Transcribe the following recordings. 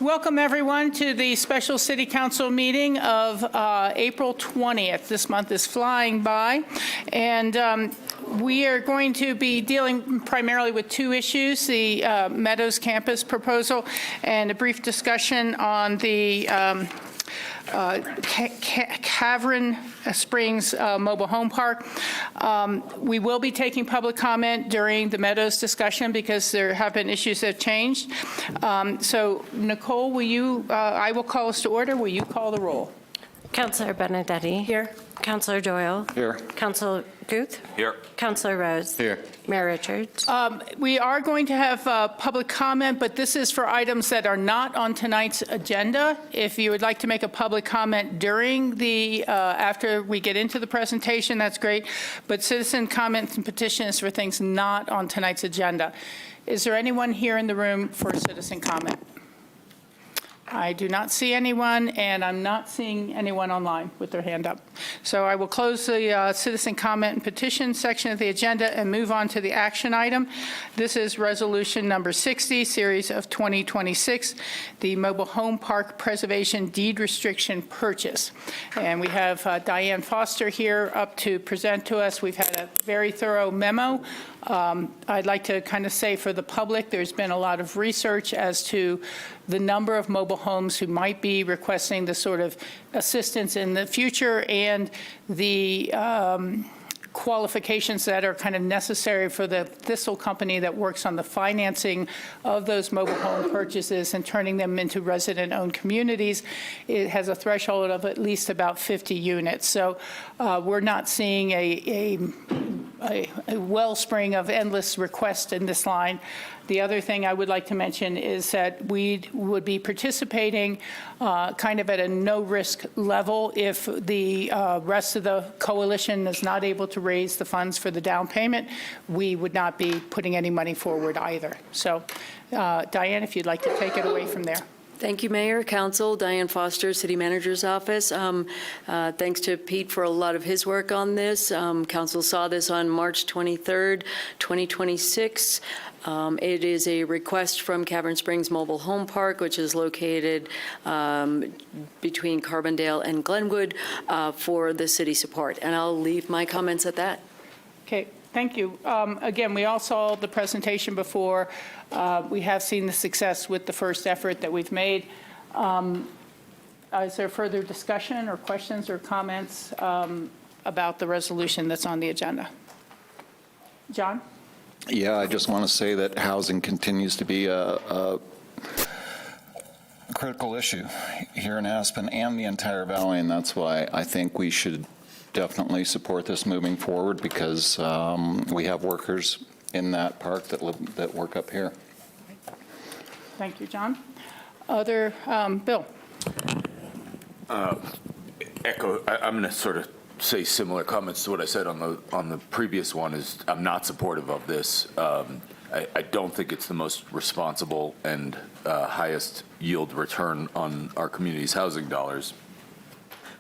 Welcome, everyone, to the special City Council meeting of April 20th. This month is flying by, and we are going to be dealing primarily with two issues, the Meadows campus proposal and a brief discussion on the Cavern Springs Mobile Home Park. We will be taking public comment during the Meadows discussion because there have been issues that have changed. So, Nicole, will you, I will call us to order. Will you call the roll? Councillor Benedetti. Here. Councillor Doyle. Here. Councillor Guth. Here. Councillor Rose. Here. Mayor Richards. We are going to have public comment, but this is for items that are not on tonight's agenda. If you would like to make a public comment during the, after we get into the presentation, that's great. But citizen comments and petitions for things not on tonight's agenda. Is there anyone here in the room for citizen comment? I do not see anyone, and I'm not seeing anyone online with their hand up. So I will close the citizen comment and petition section of the agenda and move on to the action item. This is resolution number 60, series of 2026, the mobile home park preservation deed restriction purchase. And we have Diane Foster here up to present to us. We've had a very thorough memo. I'd like to kind of say for the public, there's been a lot of research as to the number of mobile homes who might be requesting the sort of assistance in the future and the qualifications that are kind of necessary for the Thistle company that works on the financing of those mobile home purchases and turning them into resident-owned communities. It has a threshold of at least about 50 units. So we're not seeing a wellspring of endless requests in this line. The other thing I would like to mention is that we would be participating kind of at a no-risk level if the rest of the coalition is not able to raise the funds for the down payment. We would not be putting any money forward either. So, Diane, if you'd like to take it away from there. Thank you, Mayor, Council. Diane Foster, City Manager's Office. Thanks to Pete for a lot of his work on this. Council saw this on March 23rd, 2026. It is a request from Cavern Springs Mobile Home Park, which is located between Carbondale and Glenwood, for the city support. And I'll leave my comments at that. Okay. Thank you. Again, we all saw the presentation before. We have seen the success with the first effort that we've made. Is there further discussion or questions or comments about the resolution that's on the agenda? John? Yeah, I just want to say that housing continues to be a critical issue here in Aspen and the entire valley, and that's why I think we should definitely support this moving forward, because we have workers in that park that work up here. Thank you, John. Other, Bill? I'm going to sort of say similar comments to what I said on the previous one. Is I'm not supportive of this. I don't think it's the most responsible and highest yield return on our community's housing dollars.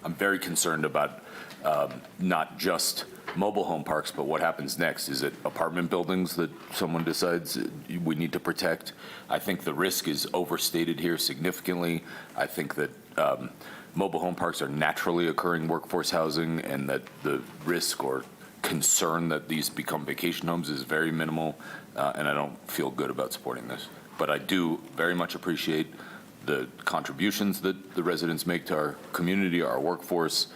I'm very concerned about not just mobile home parks, but what happens next. Is it apartment buildings that someone decides we need to protect? I think the risk is overstated here significantly. I think that mobile home parks are naturally occurring workforce housing, and that the risk or concern that these become vacation homes is very minimal, and I don't feel good about supporting this. But I do very much appreciate the contributions that the residents make to our community, our workforce,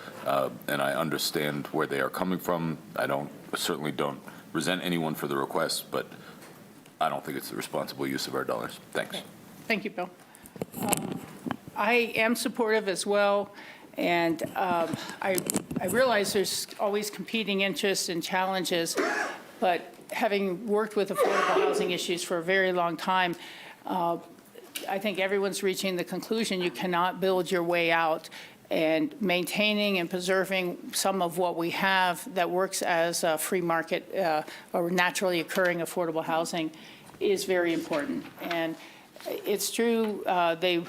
and I understand where they are coming from. I certainly don't resent anyone for the request, but I don't think it's the responsible use of our dollars. Thanks. Okay. Thank you, Bill. I am supportive as well, and I realize there's always competing interests and challenges, but having worked with affordable housing issues for a very long time, I think everyone's reaching the conclusion you cannot build your way out, and maintaining and preserving some of what we have that works as a free market or naturally occurring affordable housing is very important. And it's true, they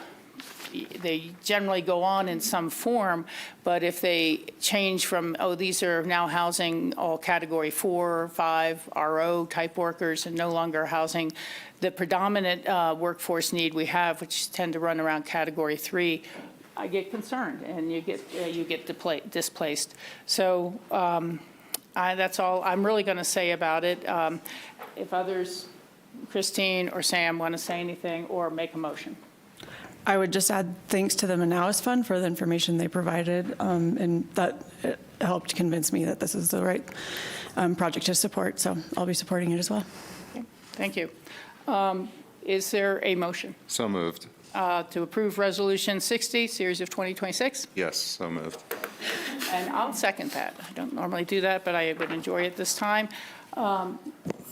they generally go on in some form, but if they change from, oh, these are now housing all Category 4 or 5 RO type workers and no longer housing the predominant workforce need we have, which tend to run around Category 3, I get concerned, and you get displaced. So that's all I'm really going to say about it. If others, Christine or Sam, want to say anything or make a motion. I would just add thanks to the Meadows Fund for the information they provided, and that helped convince me that this is the right project to support, so I'll be supporting it as well. Okay, thank you. Is there a motion So moved. to approve Resolution 60, Series of 2026? Yes, so moved. And I'll second that. I don't normally do that, but I would enjoy it this time. Am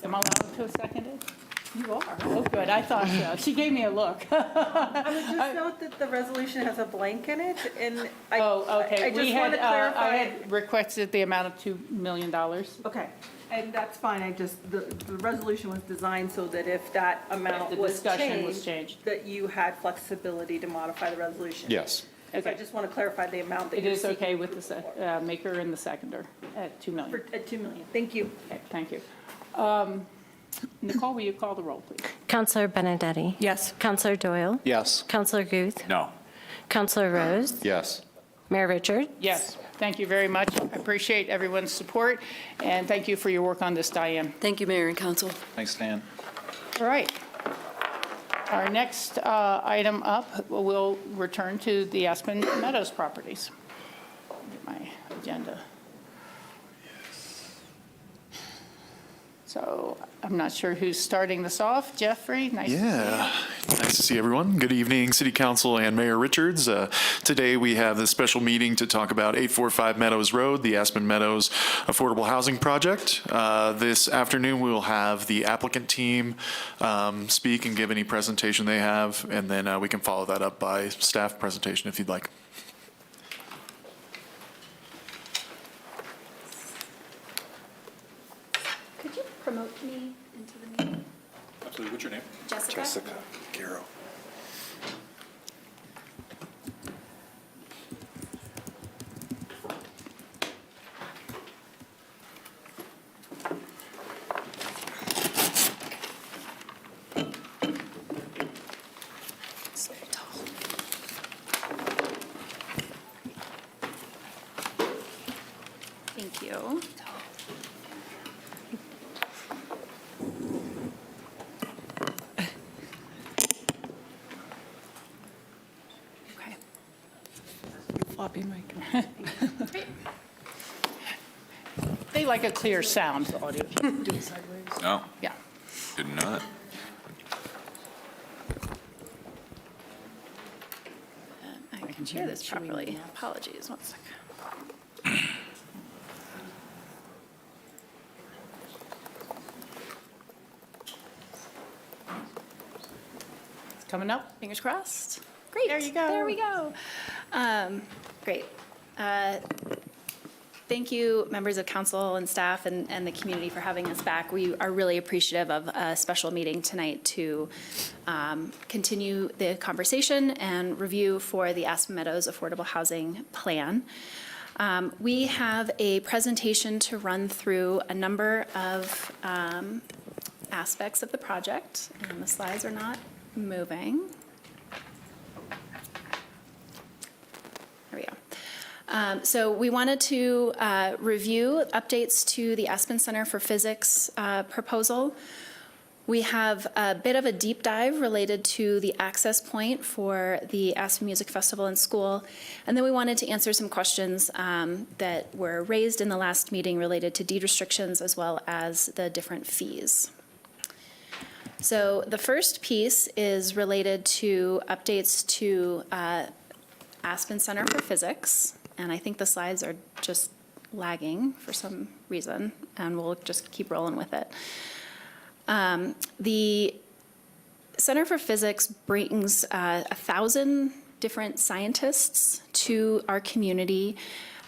I allowed to second it? You are. Oh, good. I thought so. She gave me a look. I would just note that the resolution has a blank in it, and I Okay. just want to clarify. I had requested the amount of $2 million. Okay, and that's fine, the resolution was designed so that if that amount the was discussion was changed. that you had flexibility to modify the resolution. Yes. Because I Okay. just want to clarify the amount that It you're is seeking okay with approval the maker and the seconder at $2 million. at $2 million. Thank you. Okay, thank you. Nicole, will you call the roll, please? Counselor Benedetti? Yes. Counselor Doyle? Yes. Counselor Guth? No. Counselor Rose? Yes. Mayor Richards? Yes, thank you very much. I appreciate everyone's support, and thank you for your work on this, Diane. Thank you, Mayor and Council. Thanks, Dan. All right. Our next item up, we'll return to the Aspen Meadows properties. Get my agenda. So I'm not sure who's starting this off. Jeffrey, nice to see you. Yeah, nice to see everyone. Good evening, City Council and Mayor Richards. Today we have this special meeting to talk about 845 Meadows Road, the Aspen Meadows Affordable Housing Project. This afternoon we will have the applicant team speak and give any presentation they have, and then we can follow that up by staff presentation if you'd like. Could you promote me into the meeting? Absolutely. What's your name? Jessica? Jessica Garrow. So tall. Thank you. Okay. Floppy mic. They like a clear sound audio. No, Yeah. did not. I can share this properly. Apologies, one second. It's coming up. Fingers crossed. Great. There you go. There we go. Great. Thank you, members of council and staff and the community for having us back. We are really appreciative of a special meeting tonight to continue the conversation and review for the Aspen Meadows Affordable Housing Plan. We have a presentation to run through a number of aspects of the project, and the slides are not moving. There we go. So we wanted to review updates to the Aspen Center for Physics proposal. We have a bit of a deep dive related to the access point for the Aspen Music Festival and School. And then we wanted to answer some questions that were raised in the last meeting related to deed restrictions as well as the different fees. So the first piece is related to updates to Aspen Center for Physics. And I think the slides are just lagging for some reason, and we'll just keep rolling with it. The Center for Physics brings 1,000 different scientists to our community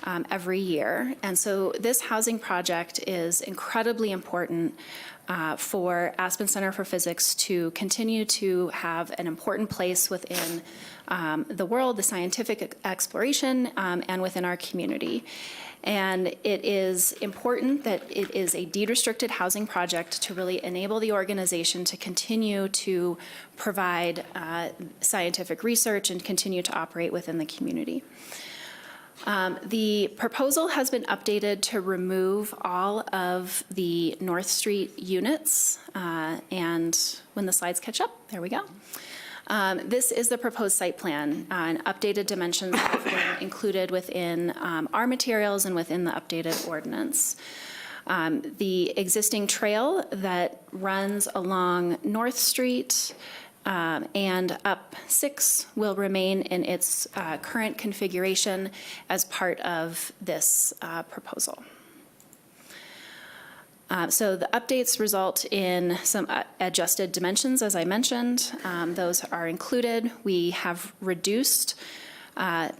every year. And so this housing project is incredibly important for Aspen Center for Physics to continue to have an important place within the world, the scientific exploration, and within our community. And it is important that it is a deed-restricted housing project to really enable the organization to continue to provide scientific research and continue to operate within the community. The proposal has been updated to remove all of the North Street units. And when the slides catch up, there we go. This is the proposed site plan, and updated dimensions have been included within our materials and within the updated ordinance. The existing trail that runs along North Street and up 6 will remain in its current configuration as part of this proposal. So the updates result in some adjusted dimensions, as I mentioned. Those are included. We have reduced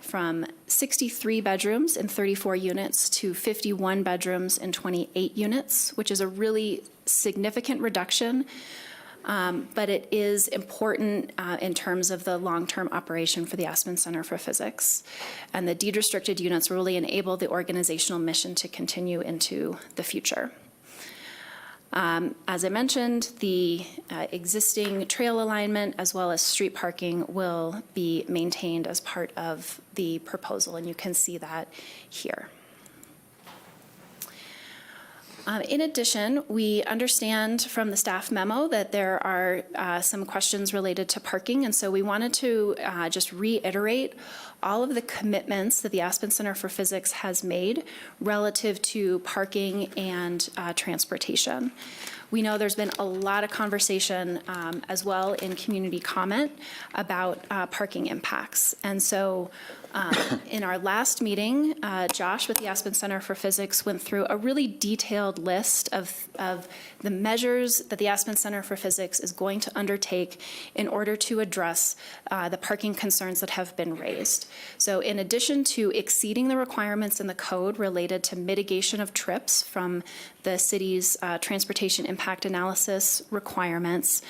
from 63 bedrooms in 34 units to 51 bedrooms in 28 units, which is a really significant reduction. But it is important in terms of the long-term operation for the Aspen Center for Physics. And the deed-restricted units really enable the organizational mission to continue into the future. As I mentioned, the existing trail alignment as well as street parking will be maintained as part of the proposal, and you can see that here. In addition, we understand from the staff memo that there are some questions related to parking, and so we wanted to just reiterate all of the commitments that the Aspen Center for Physics has made relative to parking and transportation. We know there's been a lot of conversation as well in community comment about parking impacts. And so in our last meeting, Josh with the Aspen Center for Physics went through a really detailed list of the measures that the Aspen Center for Physics is going to undertake in order to address the parking concerns that have been raised. So in addition to exceeding the requirements in the code related to mitigation of trips from the city's transportation impact analysis requirements,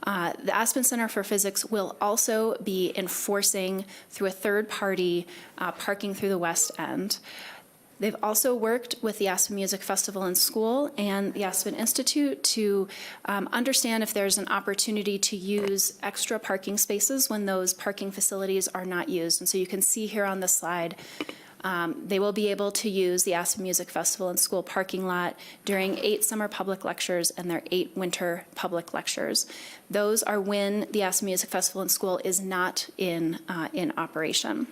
the Aspen Center for Physics will also be enforcing through a third party parking through the West End. They've also worked with the Aspen Music Festival and School and the Aspen Institute to understand if there's an opportunity to use extra parking spaces when those parking facilities are not used. And so you can see here on the slide, they will be able to use the Aspen Music Festival and School parking lot during 8 summer public lectures and their 8 winter public lectures. Those are when the Aspen Music Festival and School is not in operation.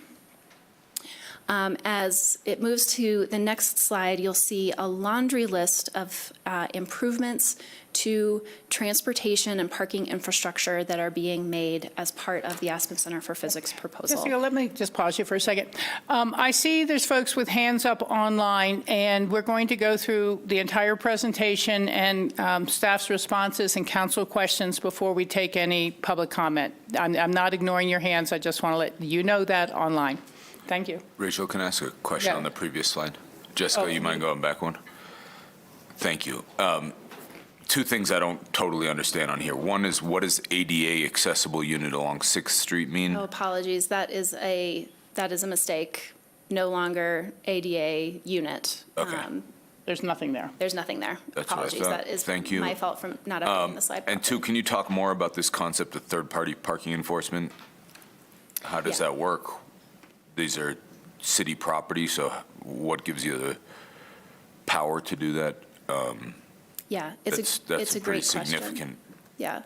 As it moves to the next slide, you'll see a laundry list of improvements to transportation and parking infrastructure that are being made as part of the Aspen Center for Physics proposal. Jessica, let me just pause you for a second. I see there's folks with hands up online, and we're going to go through the entire presentation and staff's responses and council questions before we take any public comment. I'm not ignoring your hands. I just want to let you know that online. Thank you. Rachel, can I ask a question Yeah. on the previous slide? Jessica, you mind going back one? Thank you. 2 things I don't totally understand on here. One is, what does ADA accessible unit along 6th Street mean? Oh, apologies. That is a mistake. No longer ADA unit. Okay. There's nothing there. There's nothing there. That's what I Apologies. thought. That is Thank you. my fault for not updating the slide. And 2, can you talk more about this concept of third-party parking enforcement? How does Yeah. that work? These are city property, so what gives you the power to do that? Yeah, it's a That's great pretty question. significant. Yeah.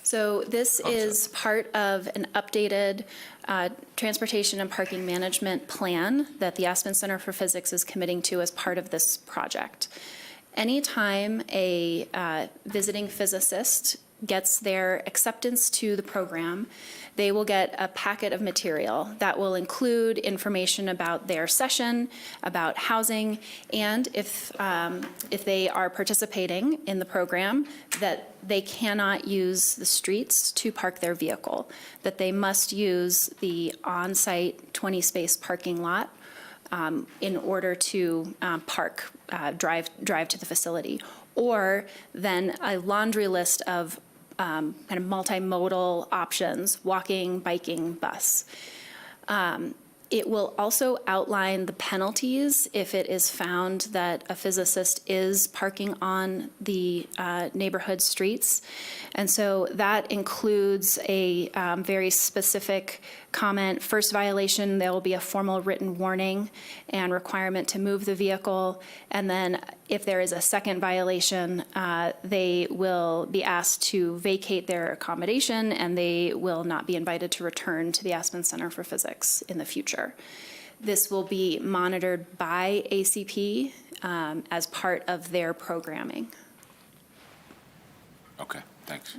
So this is part of an updated transportation and parking management plan that the Aspen Center for Physics is committing to as part of this project. Anytime a visiting physicist gets their acceptance to the program, they will get a packet of material that will include information about their session, about housing, and if they are participating in the program, that they cannot use the streets to park their vehicle, that they must use the on-site 20-space parking lot in order to drive to the facility, or then a laundry list of kind of multimodal options: walking, biking, bus. It will also outline the penalties if it is found that a physicist is parking on the neighborhood streets. And so that includes a very specific comment. First violation, there will be a formal written warning and requirement to move the vehicle. And then if there is a second violation, they will be asked to vacate their accommodation, and they will not be invited to return to the Aspen Center for Physics in the future. This will be monitored by ACP as part of their programming. Okay, thanks.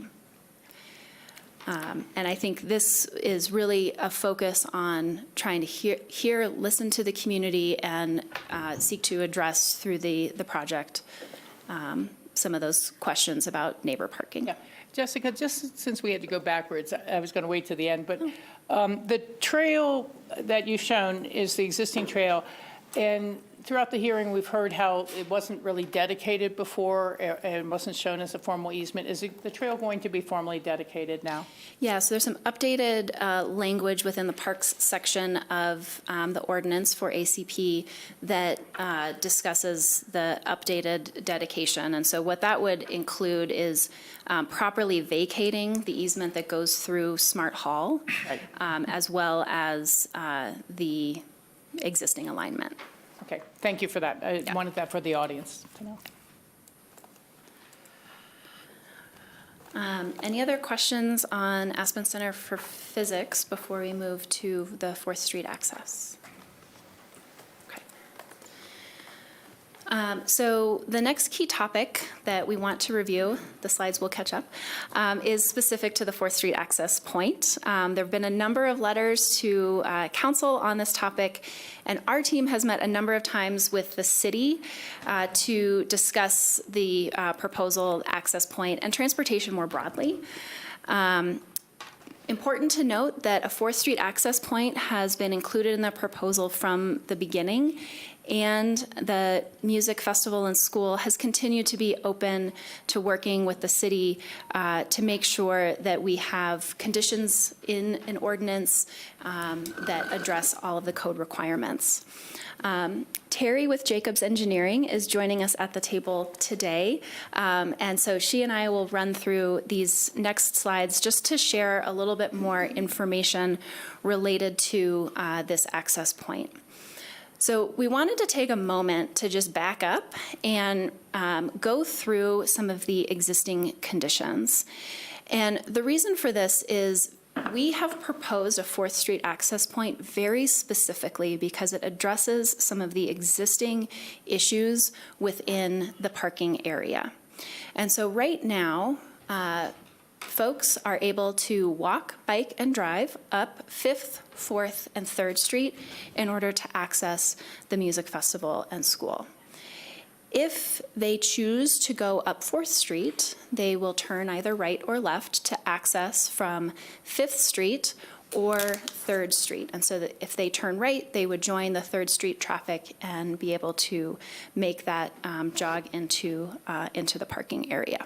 And I think this is really a focus on trying to listen to the community and seek to address through the project some of those questions about neighbor parking. Yeah. Jessica, just since we had to go backwards, I was going to wait to the end, but the trail that you've shown is the existing trail, and throughout the hearing, we've heard how it wasn't really dedicated before and wasn't shown as a formal easement. Is the trail going to be formally dedicated now? Yeah, so there's some updated language within the parks section of the ordinance for ACP that discusses the updated dedication. And so what that would include is properly vacating the easement that goes through Smart Hall, Right. As well as the existing alignment. Okay, thank you for that. I Yeah. wanted that for the audience to know. Any other questions on Aspen Center for Physics before we move to the 4th Street access? Okay. So the next key topic that we want to review, the slides will catch up, is specific to the 4th Street access point. There have been a number of letters to council on this topic, and our team has met a number of times with the city to discuss the proposal access point and transportation more broadly. Important to note that a 4th Street access point has been included in the proposal from the beginning, and the music festival and school has continued to be open to working with the city to make sure that we have conditions in an ordinance that address all of the code requirements. Terry with Jacobs Engineering is joining us at the table today, and so she and I will run through these next slides just to share a little bit more information related to this access point. So we wanted to take a moment to just back up and go through some of the existing conditions. And the reason for this is we have proposed a 4th Street access point very specifically because it addresses some of the existing issues within the parking area. And so right now, folks are able to walk, bike, and drive up 5th, 4th, and 3rd Street in order to access the music festival and school. If they choose to go up 4th Street, they will turn either right or left to access from 5th Street or 3rd Street. And so that if they turn right, they would join the 3rd Street traffic and be able to make that jog into the parking area.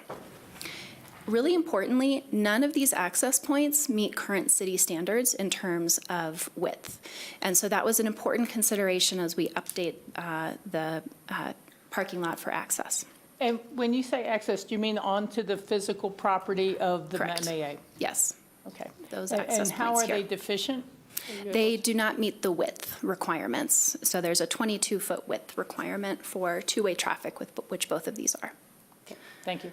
Really importantly, none of these access points meet current city standards in terms of width. And so that was an important consideration as we update the parking lot for access. And when you say access, do you mean onto the physical property of the Correct. MAA? Yes, Okay. those access And how points are they here. deficient? They do not meet the width requirements. So there's a 22-foot width requirement for two-way traffic, which both of these are. Okay, thank you.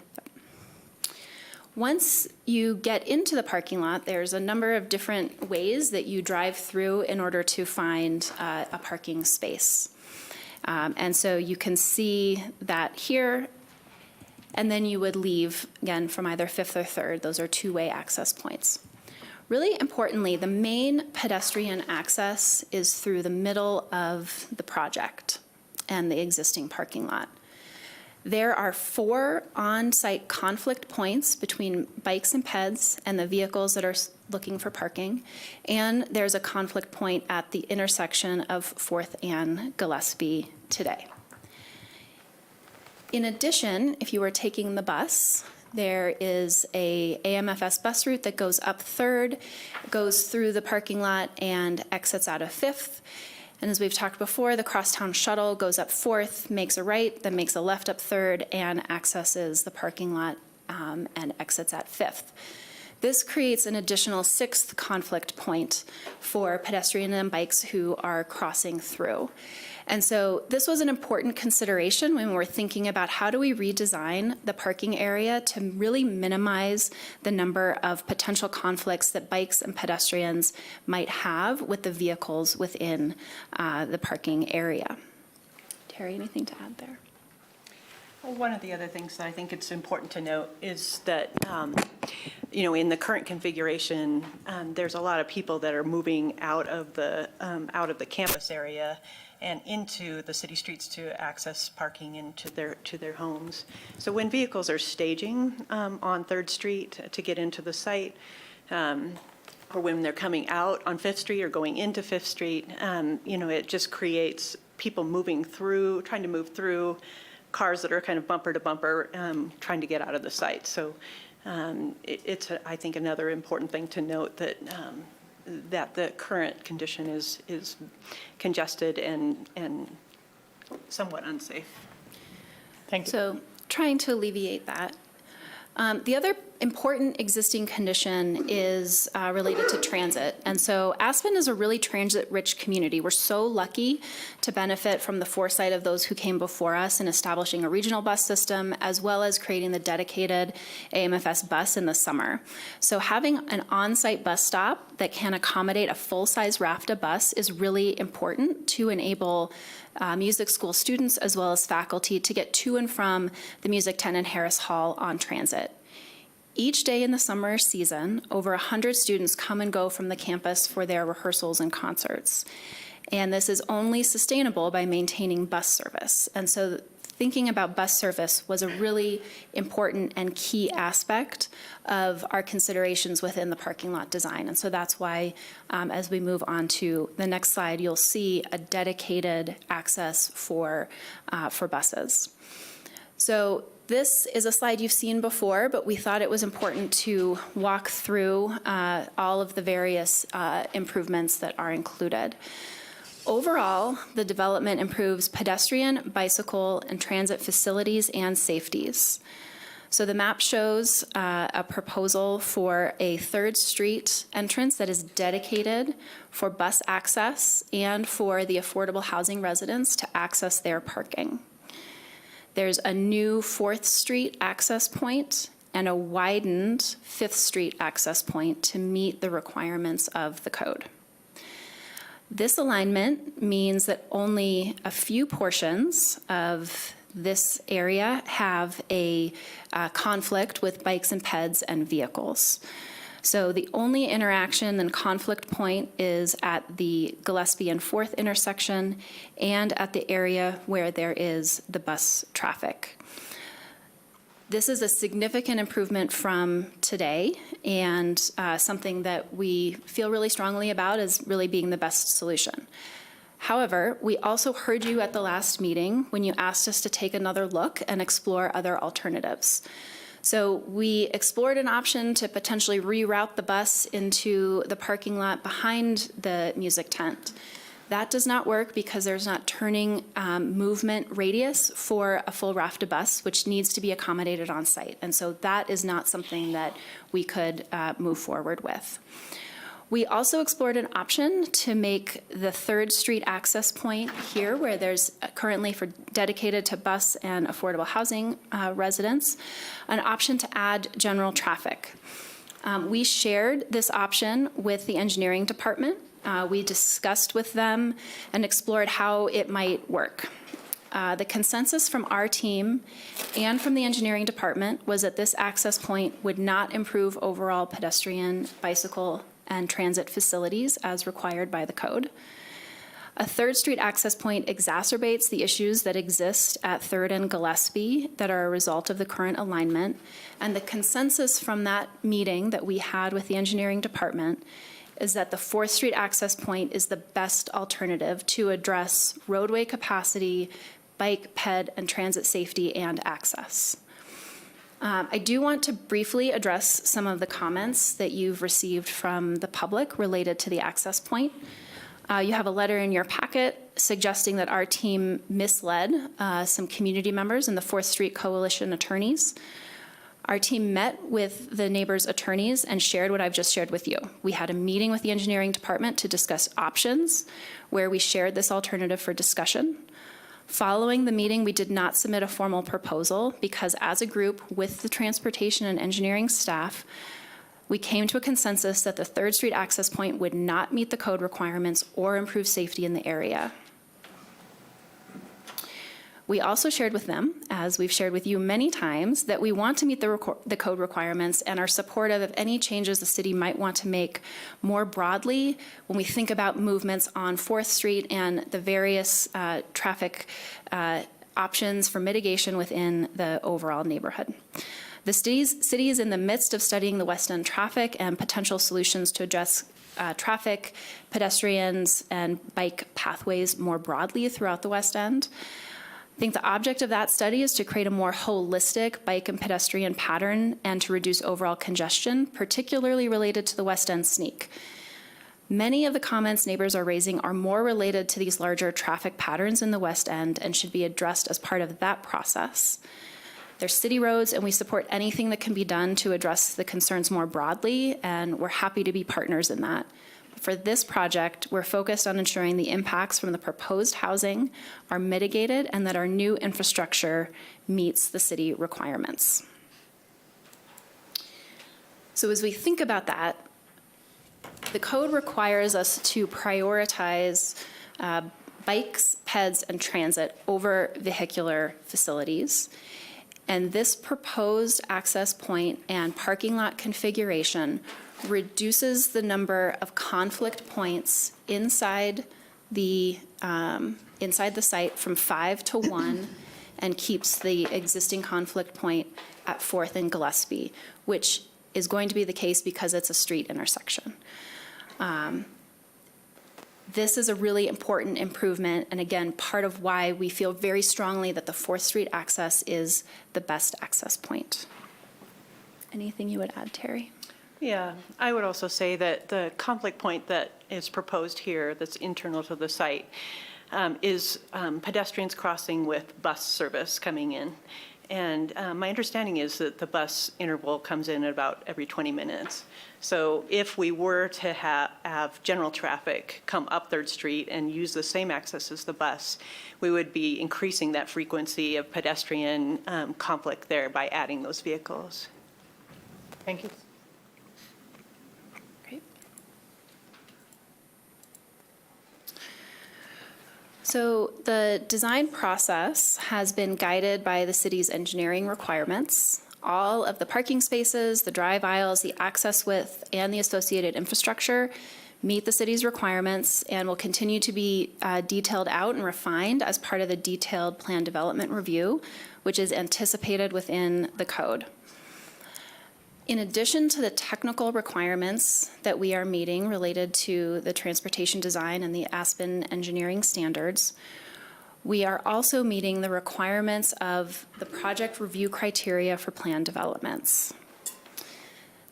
Once you get into the parking lot, there's a number of different ways that you drive through in order to find a parking space. And so you can see that here, and then you would leave, again, from either 5th or 3rd. Those are two-way access points. Really importantly, the main pedestrian access is through the middle of the project and the existing parking lot. There are 4 on-site conflict points between bikes and peds and the vehicles that are looking for parking, and there's a conflict point at the intersection of 4th and Gillespie today. In addition, if you were taking the bus, there is a AMFS bus route that goes up 3rd, goes through the parking lot, and exits out of 5th. And as we've talked before, the crosstown shuttle goes up 4th, makes a right, then makes a left up 3rd, and accesses the parking lot and exits at 5th. This creates an additional 6th conflict point for pedestrians and bikes who are crossing through. And so this was an important consideration when we're thinking about how do we redesign the parking area to really minimize the number of potential conflicts that bikes and pedestrians might have with the vehicles within the parking area. Terry, anything to add there? Well, one of the other things that I think it's important to note is that, in the current configuration, there's a lot of people that are moving out of the campus area and into the city streets to access parking into their homes. So when vehicles are staging on 3rd Street to get into the site, or when they're coming out on 5th Street or going into 5th Street, it just creates people trying to move through cars that are kind of bumper to bumper, trying to get out of the site. So it's, I think, another important thing to note that the current condition is congested and somewhat unsafe. Thank you. So trying to alleviate that. The other important existing condition is related to transit. And so Aspen is a really transit-rich community. We're so lucky to benefit from the foresight of those who came before us in establishing a regional bus system, as well as creating the dedicated AMFS bus in the summer. So having an on-site bus stop that can accommodate a full-size RAFTA bus is really important to enable music school students as well as faculty to get to and from the Music Tent and Harris Hall on transit. Each day in the summer season, over 100 students come and go from the campus for their rehearsals and concerts. And this is only sustainable by maintaining bus service. And so thinking about bus service was a really important and key aspect of our considerations within the parking lot design. And so that's why, as we move on to the next slide, you'll see a dedicated access for buses. So this is a slide you've seen before, but we thought it was important to walk through all of the various improvements that are included. Overall, the development improves pedestrian, bicycle, and transit facilities and safeties. So the map shows a proposal for a 3rd Street entrance that is dedicated for bus access and for the affordable housing residents to access their parking. There's a new 4th Street access point and a widened 5th Street access point to meet the requirements of the code. This alignment means that only a few portions of this area have a conflict with bikes and peds and vehicles. So the only interaction and conflict point is at the Gillespie and 4th intersection and at the area where there is the bus traffic. This is a significant improvement from today and something that we feel really strongly about as really being the best solution. However, we also heard you at the last meeting when you asked us to take another look and explore other alternatives. So we explored an option to potentially reroute the bus into the parking lot behind the music tent. That does not work because there's not turning movement radius for a full RAFTA bus, which needs to be accommodated on site. And so that is not something that we could move forward with. We also explored an option to make the 3rd Street access point here, where there's currently for dedicated to bus and affordable housing residents, an option to add general traffic. We shared this option with the engineering department. We discussed with them and explored how it might work. The consensus from our team and from the engineering department was that this access point would not improve overall pedestrian, bicycle, and transit facilities as required by the code. A 3rd Street access point exacerbates the issues that exist at 3rd and Gillespie that are a result of the current alignment. And the consensus from that meeting that we had with the engineering department is that the 4th Street access point is the best alternative to address roadway capacity, bike, ped, and transit safety and access. I do want to briefly address some of the comments that you've received from the public related to the access point. You have a letter in your packet suggesting that our team misled some community members and the 4th Street Coalition attorneys. Our team met with the neighbors' attorneys and shared what I've just shared with you. We had a meeting with the engineering department to discuss options where we shared this alternative for discussion. Following the meeting, we did not submit a formal proposal because as a group with the transportation and engineering staff, we came to a consensus that the 3rd Street access point would not meet the code requirements or improve safety in the area. We also shared with them, as we've shared with you many times, that we want to meet the code requirements and are supportive of any changes the city might want to make more broadly when we think about movements on 4th Street and the various traffic options for mitigation within the overall neighborhood. The city is in the midst of studying the West End traffic and potential solutions to address traffic, pedestrians, and bike pathways more broadly throughout the West End. I think the object of that study is to create a more holistic bike and pedestrian pattern and to reduce overall congestion, particularly related to the West End sneak. Many of the comments neighbors are raising are more related to these larger traffic patterns in the West End and should be addressed as part of that process. They're city roads, and we support anything that can be done to address the concerns more broadly, and we're happy to be partners in that. For this project, we're focused on ensuring the impacts from the proposed housing are mitigated and that our new infrastructure meets the city requirements. So as we think about that, the code requires us to prioritize bikes, peds, and transit over vehicular facilities. And this proposed access point and parking lot configuration reduces the number of conflict points inside the site from 5 to 1 and keeps the existing conflict point at 4th and Gillespie, which is going to be the case because it's a street intersection. This is a really important improvement, and again, part of why we feel very strongly that the 4th Street access is the best access point. Anything you would add, Terry? Yeah, I would also say that the conflict point that is proposed here that's internal to the site is pedestrians crossing with bus service coming in. And my understanding is that the bus interval comes in about every 20 minutes. So if we were to have general traffic come up 3rd Street and use the same access as the bus, we would be increasing that frequency of pedestrian conflict there by adding those vehicles. Thank you. Great. So the design process has been guided by the city's engineering requirements. All of the parking spaces, the drive aisles, the access width, and the associated infrastructure meet the city's requirements and will continue to be detailed out and refined as part of the detailed plan development review, which is anticipated within the code. In addition to the technical requirements that we are meeting related to the transportation design and the Aspen engineering standards, we are also meeting the requirements of the project review criteria for plan developments.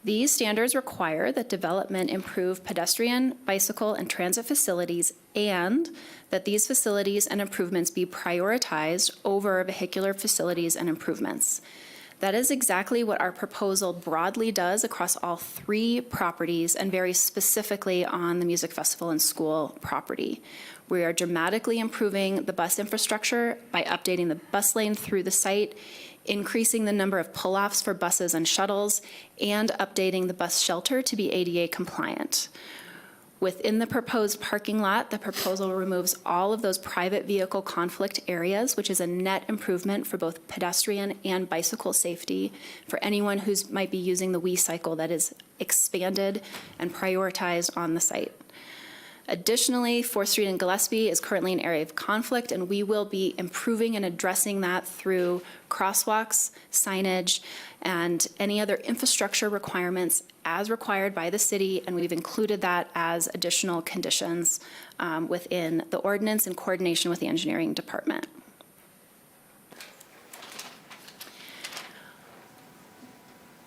These standards require that development improve pedestrian, bicycle, and transit facilities, and that these facilities and improvements be prioritized over vehicular facilities and improvements. That is exactly what our proposal broadly does across all 3 properties and very specifically on the Music Festival and School property. We are dramatically improving the bus infrastructure by updating the bus lane through the site, increasing the number of pull-offs for buses and shuttles, and updating the bus shelter to be ADA compliant. Within the proposed parking lot, the proposal removes all of those private vehicle conflict areas, which is a net improvement for both pedestrian and bicycle safety for anyone who might be using the WE cycle that is expanded and prioritized on the site. Additionally, 4th Street in Gillespie is currently an area of conflict, and we will be improving and addressing that through crosswalks, signage, and any other infrastructure requirements as required by the city, and we've included that as additional conditions within the ordinance in coordination with the engineering department.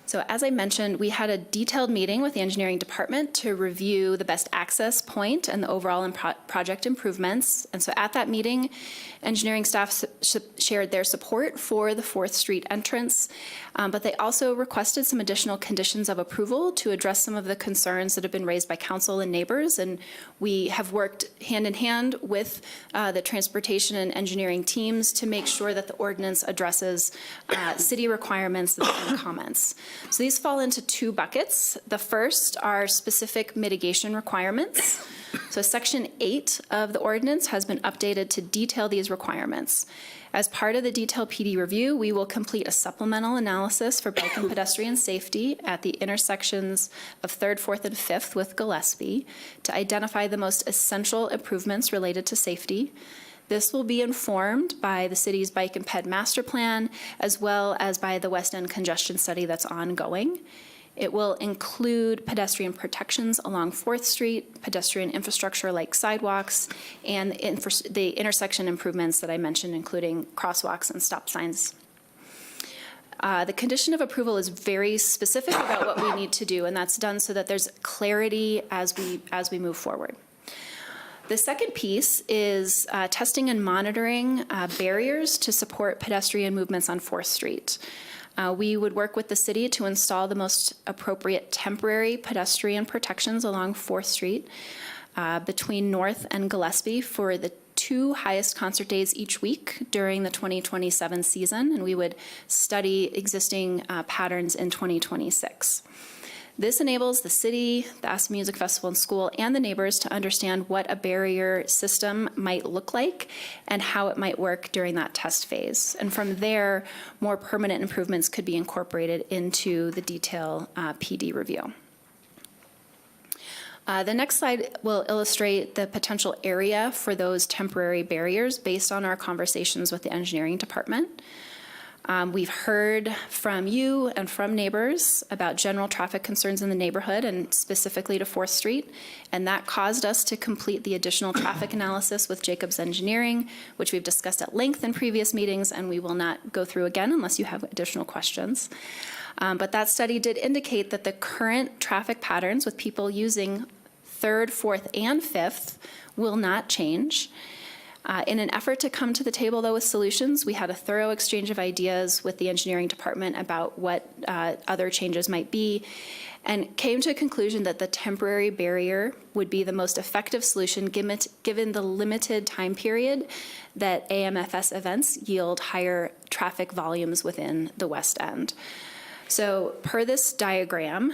So as I mentioned, we had a detailed meeting with the engineering department to review the best access point and the overall project improvements. And so at that meeting, engineering staff shared their support for the 4th Street entrance, but they also requested some additional conditions of approval to address some of the concerns that have been raised by council and neighbors. And we have worked hand in hand with the transportation and engineering teams to make sure that the ordinance addresses city requirements and comments. So these fall into two buckets. The first are specific mitigation requirements. So Section 8 of the ordinance has been updated to detail these requirements. As part of the detailed PD review, we will complete a supplemental analysis for bike and pedestrian safety at the intersections of 3rd, 4th, and 5th with Gillespie to identify the most essential improvements related to safety. This will be informed by the city's bike and ped master plan, as well as by the West End congestion study that's ongoing. It will include pedestrian protections along 4th Street, pedestrian infrastructure like sidewalks, and the intersection improvements that I mentioned, including crosswalks and stop signs. The condition of approval is very specific about what we need to do, and that's done so that there's clarity as we move forward. The second piece is testing and monitoring barriers to support pedestrian movements on 4th Street. We would work with the city to install the most appropriate temporary pedestrian protections along 4th Street between North and Gillespie for the 2 highest concert days each week during the 2027 season, and we would study existing patterns in 2026. This enables the city, the Aspen Music Festival and School, and the neighbors to understand what a barrier system might look like and how it might work during that test phase. And from there, more permanent improvements could be incorporated into the detail PD review. The next slide will illustrate the potential area for those temporary barriers based on our conversations with the engineering department. We've heard from you and from neighbors about general traffic concerns in the neighborhood and specifically to 4th Street, and that caused us to complete the additional traffic analysis with Jacobs Engineering, which we've discussed at length in previous meetings, and we will not go through again unless you have additional questions. But that study did indicate that the current traffic patterns with people using 3rd, 4th, and 5th will not change. In an effort to come to the table, though, with solutions, we had a thorough exchange of ideas with the engineering department about what other changes might be, and came to a conclusion that the temporary barrier would be the most effective solution given the limited time period that AMFS events yield higher traffic volumes within the West End. So per this diagram,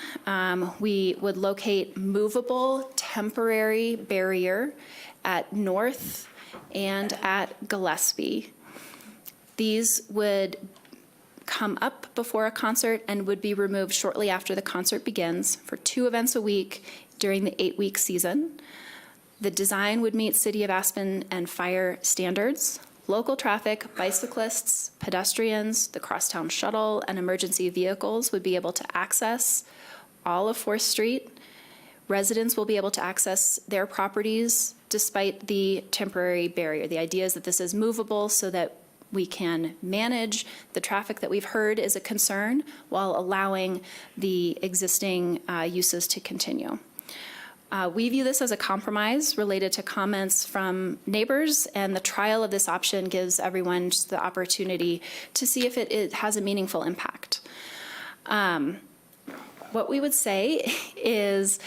we would locate movable temporary barrier at North and at Gillespie. These would come up before a concert and would be removed shortly after the concert begins for 2 events a week during the 8-week season. The design would meet City of Aspen and fire standards. Local traffic, bicyclists, pedestrians, the crosstown shuttle, and emergency vehicles would be able to access all of 4th Street. Residents will be able to access their properties despite the temporary barrier. The idea is that this is movable so that we can manage the traffic that we've heard is a concern while allowing the existing uses to continue. We view this as a compromise related to comments from neighbors, and the trial of this option gives everyone just the opportunity to see if it has a meaningful impact. What we would say is,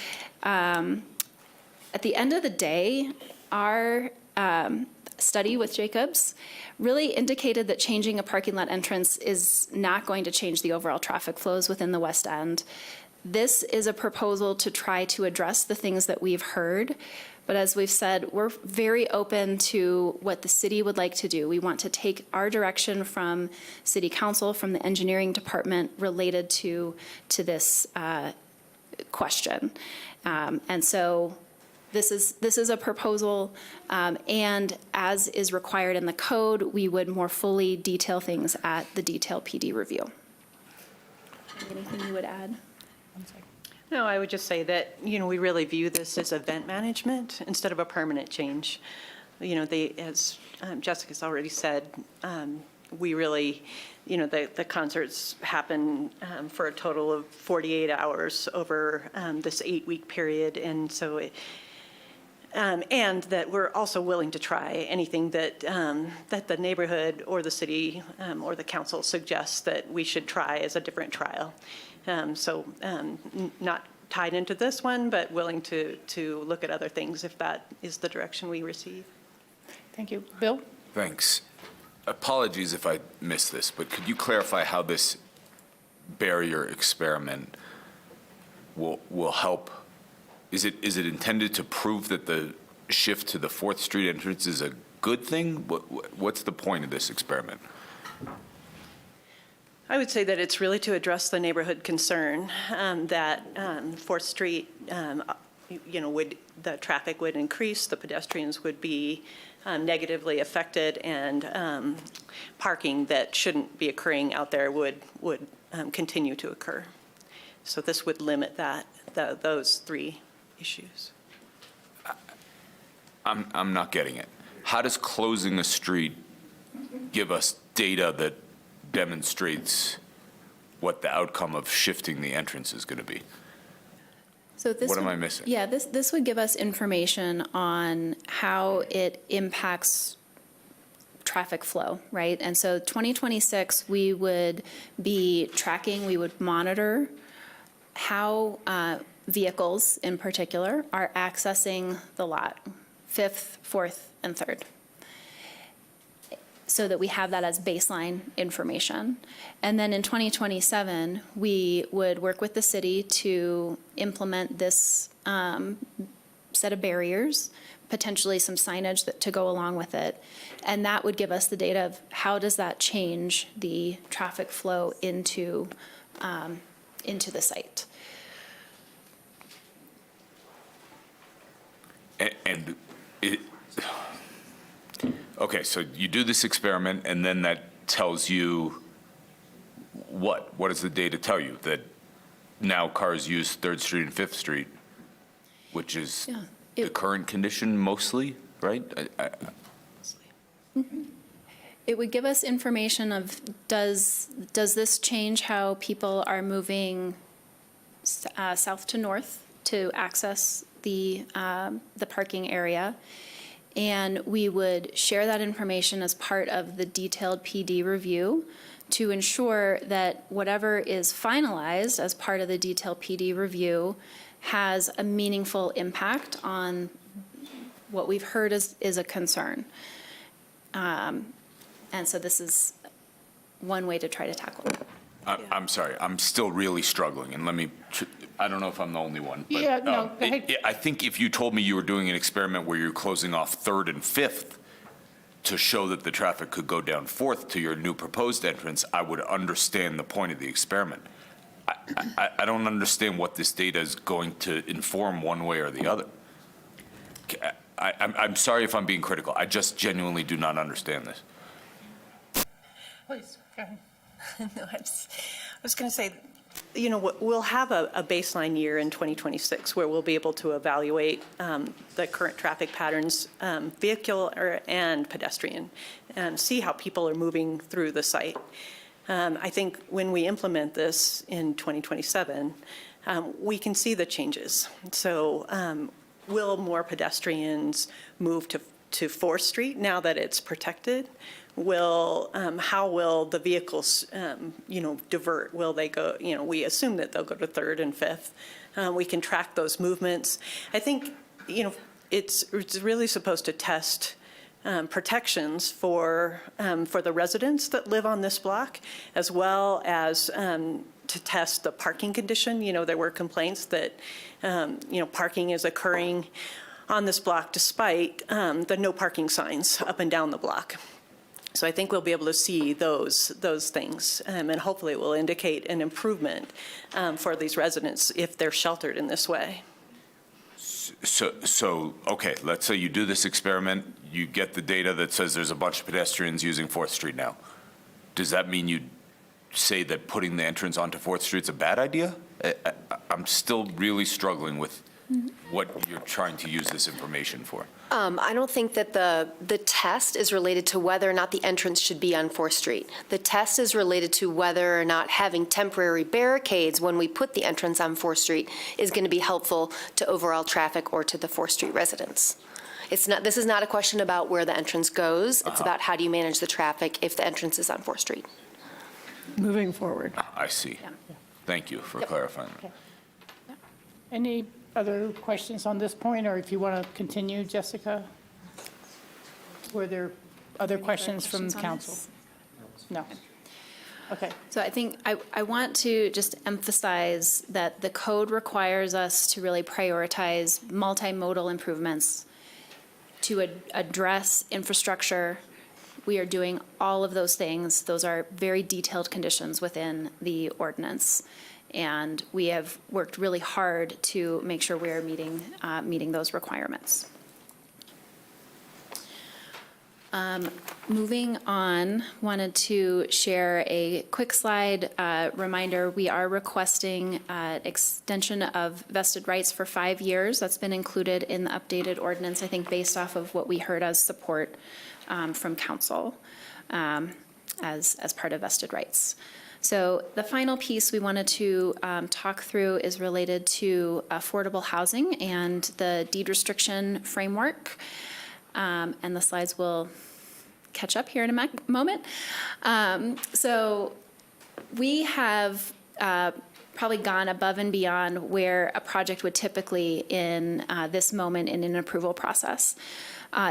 at the end of the day, our study with Jacobs really indicated that changing a parking lot entrance is not going to change the overall traffic flows within the West End. This is a proposal to try to address the things that we've heard, but as we've said, we're very open to what the city would like to do. We want to take our direction from City Council, from the engineering department related to this question. And so this is a proposal, and as is required in the code, we would more fully detail things at the detailed PD review. Anything you would add? No, I would just say that, we really view this as event management instead of a permanent change. As Jessica's already said, we really, the concerts happen for a total of 48 hours over this 8-week period. And so and that we're also willing to try anything that the neighborhood or the city or the council suggests that we should try as a different trial. Not tied into this one, but willing to look at other things if that is the direction we receive. Thank you. Bill? Thanks. Apologies if I missed this, but could you clarify how this barrier experiment will help? Is it intended to prove that the shift to the 4th Street entrance is a good thing? What's the point of this experiment? I would say that it's really to address the neighborhood concern that 4th Street, the traffic would increase, the pedestrians would be negatively affected, and parking that shouldn't be occurring out there would continue to occur. So this would limit those 3 issues. I'm not getting it. How does closing a street give us data that demonstrates what the outcome of shifting the entrance is going to be? So this What am I missing? Yeah, this would give us information on how it impacts traffic flow, right? And so 2026, we would be tracking, we would monitor how vehicles in particular are accessing the lot, 5th, 4th, and 3rd, so that we have that as baseline information. And then in 2027, we would work with the city to implement this set of barriers, potentially some signage to go along with it. And that would give us the data of how does that change the traffic flow into the site. Okay, so you do this experiment, and then that tells you what? What does the data tell you? That now cars use 3rd Street and 5th Street, which is the current condition mostly, right? It would give us information of does this change how people are moving south to north to access the parking area? And we would share that information as part of the detailed PD review to ensure that whatever is finalized as part of the detailed PD review has a meaningful impact on what we've heard is a concern. And so this is one way to try to tackle that. I'm sorry, I'm still really struggling, and I don't know if I'm the only one. But, Yeah, no, go ahead. I think if you told me you were doing an experiment where you're closing off 3rd and 5th to show that the traffic could go down 4th to your new proposed entrance, I would understand the point of the experiment. I don't understand what this data is going to inform one way or the other. I'm sorry if I'm being critical. I just genuinely do not understand this. Please, go ahead. No, I was going to say, we'll have a baseline year in 2026 where we'll be able to evaluate the current traffic patterns, vehicular and pedestrian, and see how people are moving through the site. I think when we implement this in 2027, we can see the changes. So will more pedestrians move to 4th Street now that it's protected? How will the vehicles, divert? Will they go, we assume that they'll go to 3rd and 5th. We can track those movements. I think, it's really supposed to test protections for the residents that live on this block, as well as to test the parking condition. There were complaints that, parking is occurring on this block despite the no parking signs up and down the block. So I think we'll be able to see those things, and hopefully it will indicate an improvement for these residents if they're sheltered in this way. So, okay, let's say you do this experiment, you get the data that says there's a bunch of pedestrians using 4th Street now. Does that mean you say that putting the entrance onto 4th Street's a bad idea? I'm still really struggling with what you're trying to use this information for. I don't think that the test is related to whether or not the entrance should be on 4th Street. The test is related to whether or not having temporary barricades when we put the entrance on 4th Street is going to be helpful to overall traffic or to the 4th Street residents. This is not a question about where the entrance goes. It's about how do you manage the traffic if the entrance is on 4th Street. Moving forward. I see. Thank you for clarifying that. Any other questions on this point, or if you want to continue, Jessica? Were there other questions from the council? No. Okay. So I think I want to just emphasize that the code requires us to really prioritize multimodal improvements to address infrastructure. We are doing all of those things. Those are very detailed conditions within the ordinance. And we have worked really hard to make sure we are meeting those requirements. Moving on, wanted to share a quick slide reminder. We are requesting extension of vested rights for 5 years. That's been included in the updated ordinance, I think, based off of what we heard as support from council as part of vested rights. So the final piece we wanted to talk through is related to affordable housing and the deed restriction framework. And the slides will catch up here in a moment. So we have probably gone above and beyond where a project would typically in this moment in an approval process.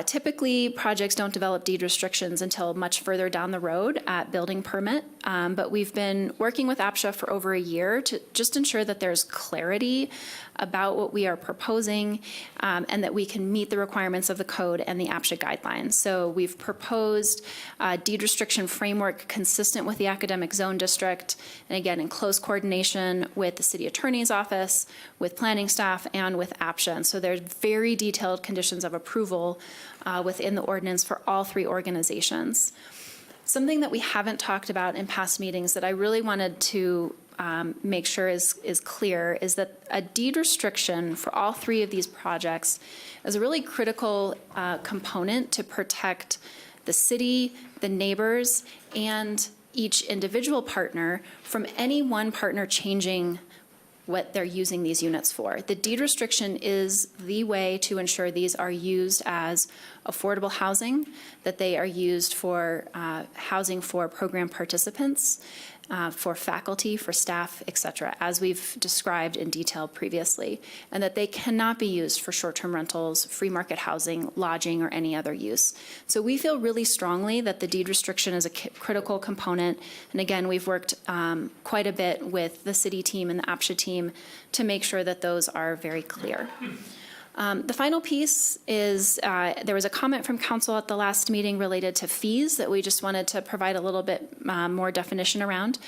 Typically, projects don't develop deed restrictions until much further down the road at building permit, but we've been working with APSHA for over a year to just ensure that there's clarity about what we are proposing and that we can meet the requirements of the code and the APSHA guidelines. So we've proposed a deed restriction framework consistent with the academic zone district, and again, in close coordination with the city attorney's office, with planning staff, and with APSHA. And so there's very detailed conditions of approval within the ordinance for all 3 organizations. Something that we haven't talked about in past meetings that I really wanted to make sure is clear is that a deed restriction for all 3 of these projects is a really critical component to protect the city, the neighbors, and each individual partner from any one partner changing what they're using these units for. The deed restriction is the way to ensure these are used as affordable housing, that they are used for housing for program participants, for faculty, for staff, et cetera, as we've described in detail previously, and that they cannot be used for short-term rentals, free market housing, lodging, or any other use. So we feel really strongly that the deed restriction is a critical component, and again, we've worked quite a bit with the city team and the APSHA team to make sure that those are very clear. The final piece is there was a comment from council at the last meeting related to fees that we just wanted to provide a little bit more definition around.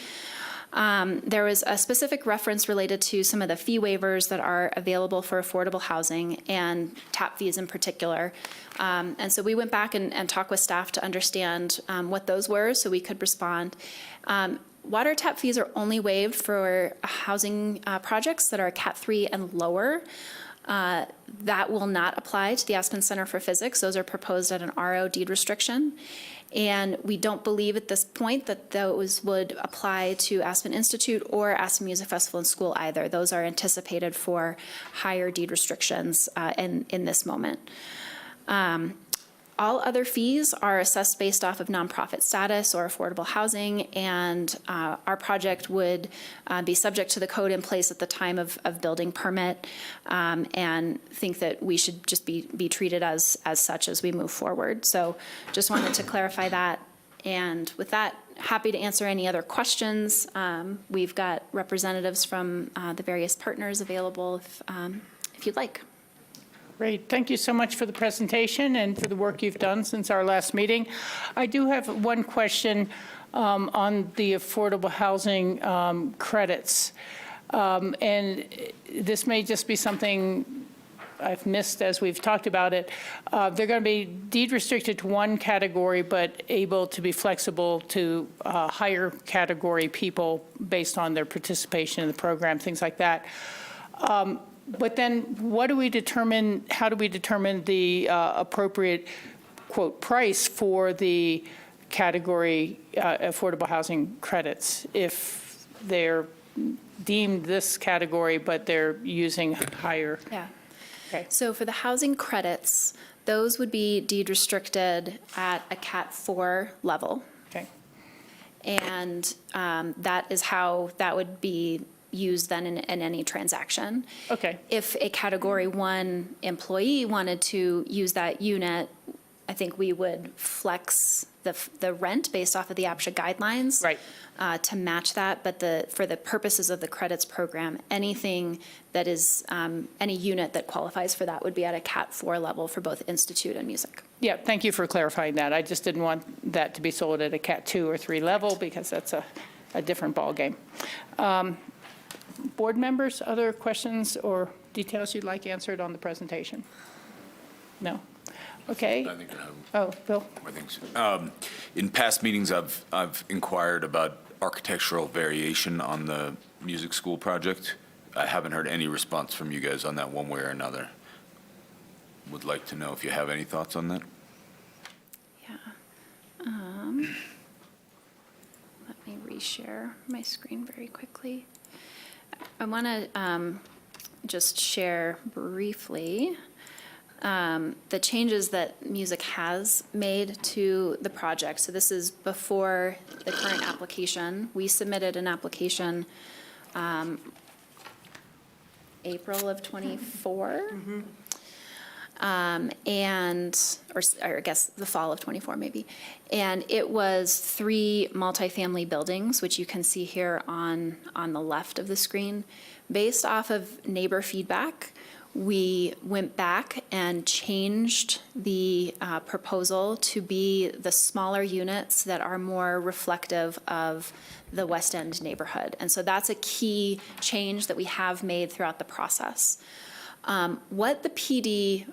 There was a specific reference related to some of the fee waivers that are available for affordable housing and tap fees in particular. And so we went back and talked with staff to understand what those were so we could respond. Water tap fees are only waived for housing projects that are Cat 3 and lower. That will not apply to the Aspen Center for Physics. Those are proposed at an RO deed restriction. And we don't believe at this point that those would apply to Aspen Institute or Aspen Music Festival and School either. Those are anticipated for higher deed restrictions in this moment. All other fees are assessed based off of nonprofit status or affordable housing, and our project would be subject to the code in place at the time of building permit, and think that we should just be treated as such as we move forward. So just wanted to clarify that. And with that, happy to answer any other questions. We've got representatives from the various partners available if you'd like. Great. Thank you so much for the presentation and for the work you've done since our last meeting. I do have one question on the affordable housing credits. And this may just be something I've missed as we've talked about it. They're going to be deed restricted to one category, but able to be flexible to higher category people based on their participation in the program, things like that. But then what do we determine, how do we determine the appropriate, quote, price for the category affordable housing credits if they're deemed this category, but they're using higher? Yeah. Okay. So for the housing credits, those would be deed restricted at a Cat 4 level. Okay. And that is how that would be used then in any transaction. Okay. If a Category 1 employee wanted to use that unit, I think we would flex the rent based off of the APSHA guidelines. Right. To match that, but for the purposes of the credits program, anything that is, any unit that qualifies for that would be at a Cat 4 level for both Institute and music. Yeah, thank you for clarifying that. I just didn't want that to be sold at a Cat 2 or 3 level because that's a different ballgame. Board members, other questions or details you'd like answered on the presentation? No? Okay. I think I have Oh, Bill? more things. In past meetings, I've inquired about architectural variation on the music school project. I haven't heard any response from you guys on that one way or another. Would like to know if you have any thoughts on that. Yeah. Let me reshare my screen very quickly. I want to just share briefly the changes that music has made to the project. So this is before the current application. We submitted an application April of '24. Or I guess the fall of '24 maybe. And it was 3 multifamily buildings, which you can see here on the left of the screen. Based off of neighbor feedback, we went back and changed the proposal to be the smaller units that are more reflective of the West End neighborhood. And so that's a key change that we have made throughout the process. What the PD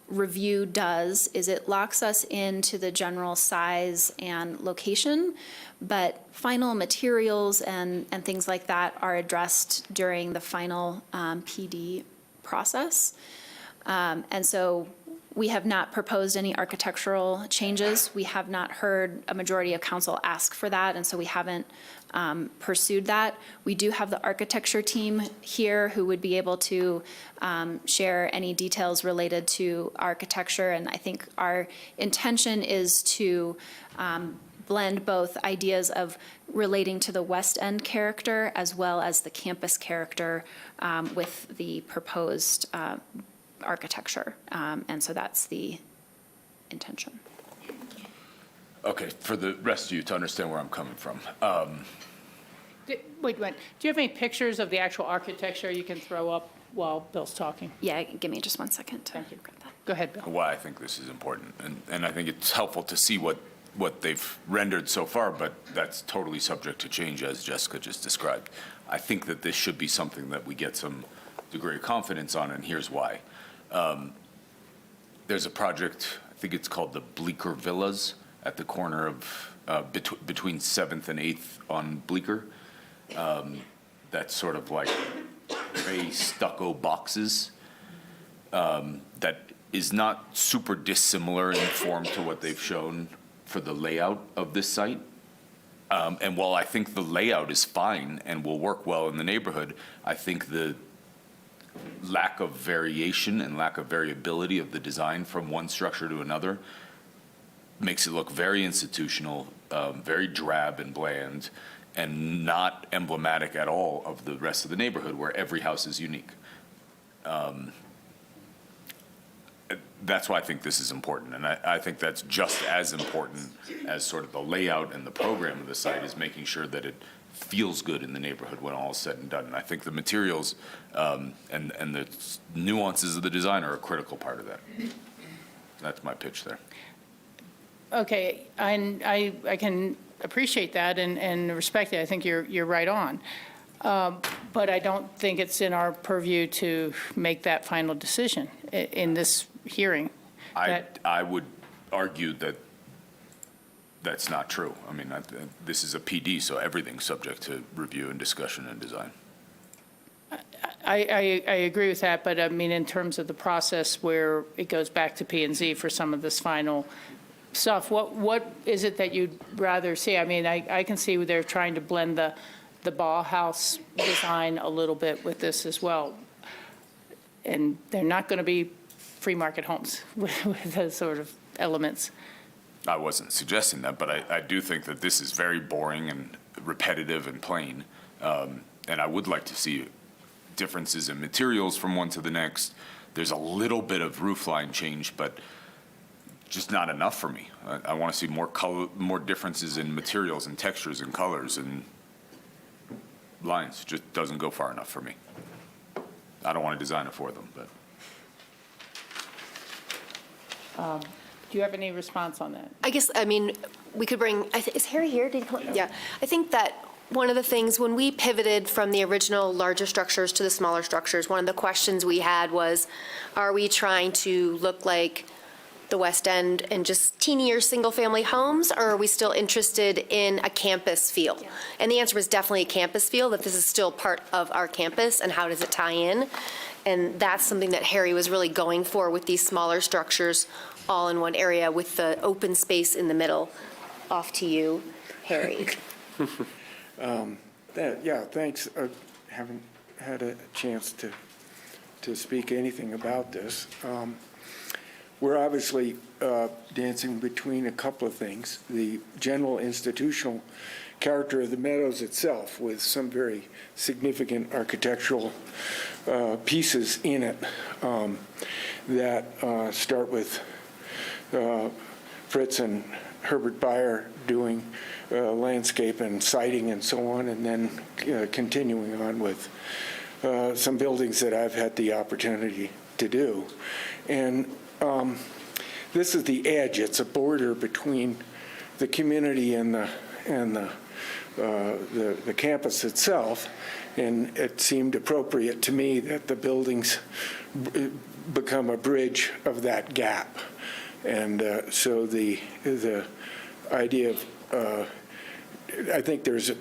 review does is it locks us into the general size and location, but final materials and things like that are addressed during the final PD process. And so we have not proposed any architectural changes. We have not heard a majority of council ask for that, and so we haven't pursued that. We do have the architecture team here who would be able to share any details related to architecture, and I think our intention is to blend both ideas of relating to the West End character as well as the campus character with the proposed architecture. And so that's the intention. Okay, for the rest of you to understand where I'm coming from. Wait, do you have any pictures of the actual architecture you can throw up while Bill's talking? Yeah, give me just 1 second to Thank you. grab that. Go ahead, Bill. Why I think this is important. And I think it's helpful to see what they've rendered so far, but that's totally subject to change, as Jessica just described. I think that this should be something that we get some degree of confidence on, and here's why. There's a project, I think it's called the Bleecker Villas, at the corner of, between 7th and 8th on Bleecker. That's sort of like gray stucco boxes that is not super dissimilar in form to what they've shown for the layout of this site. And while I think the layout is fine and will work well in the neighborhood, I think the lack of variation and lack of variability of the design from one structure to another makes it look very institutional, very drab and bland, and not emblematic at all of the rest of the neighborhood where every house is unique. That's why I think this is important, and I think that's just as important as sort of the layout and the program of the site is making sure that it feels good in the neighborhood when all is said and done. And I think the materials and the nuances of the design are a critical part of that. That's my pitch there. Okay, and I can appreciate that and respect it. I think you're right on. But I don't think it's in our purview to make that final decision in this hearing. I would argue that that's not true. I mean, this is a PD, so everything's subject to review and discussion and design. I agree with that, but I mean, in terms of the process where it goes back to P and Z for some of this final stuff, what is it that you'd rather see? I mean, I can see they're trying to blend the Bauhaus design a little bit with this as well. And they're not going to be free market homes with those sort of elements. I wasn't suggesting that, but I do think that this is very boring and repetitive and plain. And I would like to see differences in materials from one to the next. There's a little bit of roofline change, but just not enough for me. I want to see more color, more differences in materials and textures and colors and lines. Just doesn't go far enough for me. I don't want to design it for them, but. Do you have any response on that? I guess, I mean, we could bring, is Harry here? Did he come? Yeah. I think that one of the things, when we pivoted from the original larger structures to the smaller structures, one of the questions we had was, are we trying to look like the West End and just teenier single-family homes, or are we still interested in a campus feel? Yeah. And the answer was definitely a campus feel, that this is still part of our campus, and how does it tie in? And that's something that Harry was really going for with these smaller structures all in one area with the open space in the middle. Off to you, Harry. Yeah, thanks. I haven't had a chance to speak anything about this. We're obviously dancing between a couple of things. The general institutional character of the Meadows itself, with some very significant architectural pieces in it that start with Fritz and Herbert Bayer doing landscape and siding and so on, and then continuing on with some buildings that I've had the opportunity to do. And this is the edge. It's a border between the community and the campus itself, and it seemed appropriate to me that the buildings become a bridge of that gap. And so the idea of, I think there's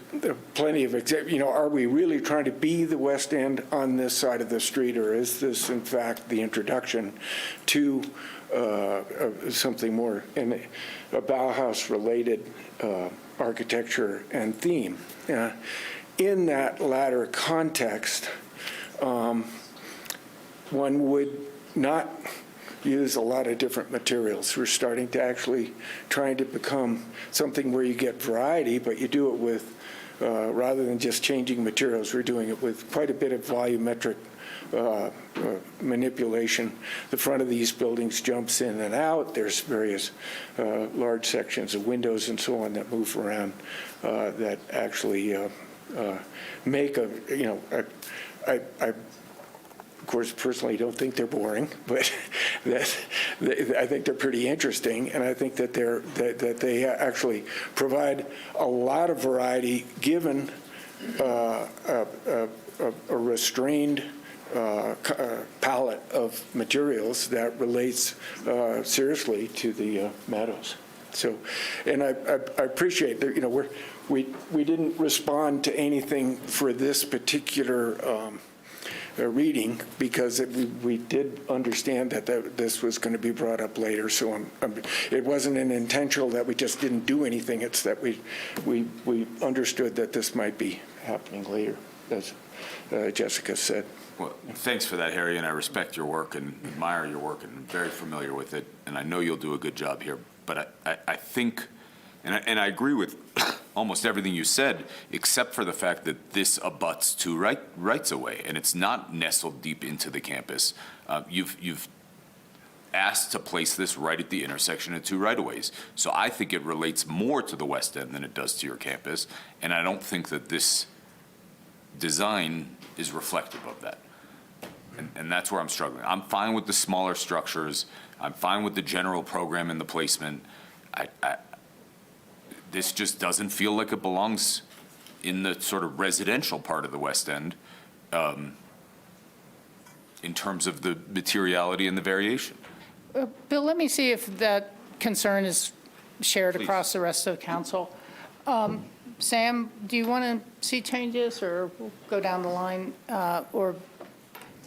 plenty of, are we really trying to be the West End on this side of the street, or is this in fact the introduction to something more in a Bauhaus-related architecture and theme? In that latter context, one would not use a lot of different materials. We're starting to actually trying to become something where you get variety, but you do it with, rather than just changing materials, we're doing it with quite a bit of volumetric manipulation. The front of these buildings jumps in and out. There's various large sections of windows and so on that move around that actually make I of course, personally don't think they're boring, but I think they're pretty interesting, and I think that they actually provide a lot of variety given a restrained palette of materials that relates seriously to the Meadows. So, and I appreciate that, we didn't respond to anything for this particular reading because we did understand that this was going to be brought up later. So it wasn't an intentional that we just didn't do anything. It's that we understood that this might be happening later, as Jessica said. Well, thanks for that, Harry, and I respect your work and admire your work and I'm very familiar with it, and I know you'll do a good job here. But I think, and I agree with almost everything you said, except for the fact that this abuts two rights away, and it's not nestled deep into the campus. You've asked to place this right at the intersection of two right-of-ways. So I think it relates more to the West End than it does to your campus, and I don't think that this design is reflective of that. And that's where I'm struggling. I'm fine with the smaller structures. I'm fine with the general program and the placement. This just doesn't feel like it belongs in the sort of residential part of the West End in terms of the materiality and the variation. Bill, let me see if that concern is shared Please. across the rest of the council. Sam, do you want to see changes, or we'll go down the line? Or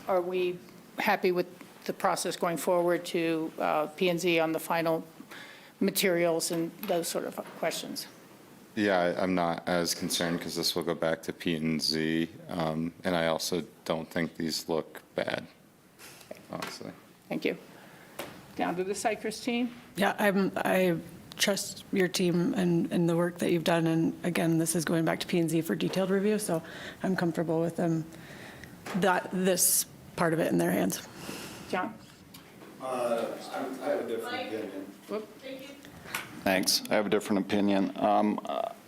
are we happy with the process going forward to P&Z on the final materials and those sort of questions? Yeah, I'm not as concerned because this will go back to P&Z, and I also don't think these look bad, honestly. Thank you. Down to the Cypress team. Yeah, I trust your team and the work that you've done. And again, this is going back to P&Z for detailed review, so I'm comfortable with them, this part of it in their hands. John? I have a different opinion. Thanks. I have a different opinion.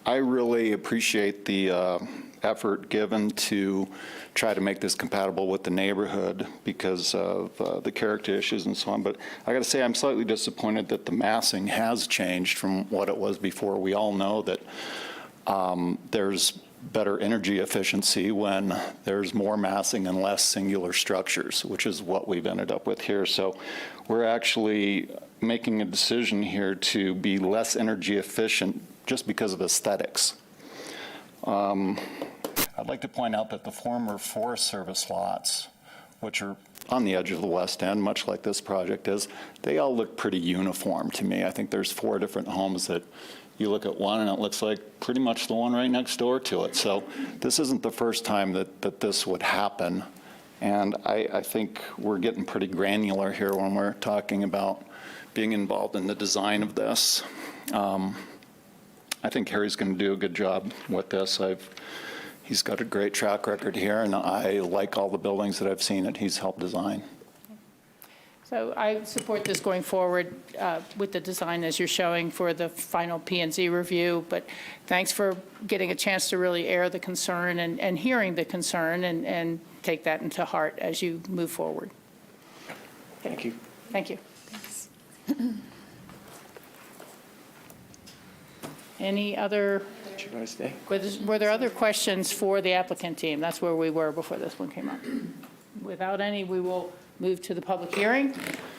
I really appreciate the effort given to try to make this compatible with the neighborhood because of the character issues and so on. But I got to say, I'm slightly disappointed that the massing has changed from what it was before. We all know that there's better energy efficiency when there's more massing and less singular structures, which is what we've ended up with here. So we're actually making a decision here to be less energy efficient just because of aesthetics. I'd like to point out that the former Forest Service lots, which are on the edge of the West End, much like this project is, they all look pretty uniform to me. I think there's 4 different homes that you look at one and it looks like pretty much the one right next door to it. So this isn't the first time that this would happen. And I think we're getting pretty granular here when we're talking about being involved in the design of this. I think Harry's going to do a good job with this. He's got a great track record here, and I like all the buildings that I've seen that he's helped design. So I support this going forward with the design as you're showing for the final P&Z review, but thanks for getting a chance to really air the concern and hearing the concern and take that into heart as you move forward. Thank you. Thank you. Any other, Should I stay? were there other questions for the applicant team? That's where we were before this one came up. Without any, we will move to the public hearing.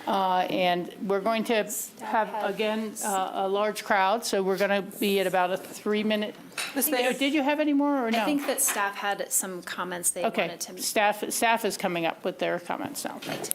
And we're going to have, again, a large crowd, so we're going to be at about a 3-minute. Did you have any more or no? I think that staff had some comments they Okay, wanted to make. staff is coming up with their comments now. Thanks.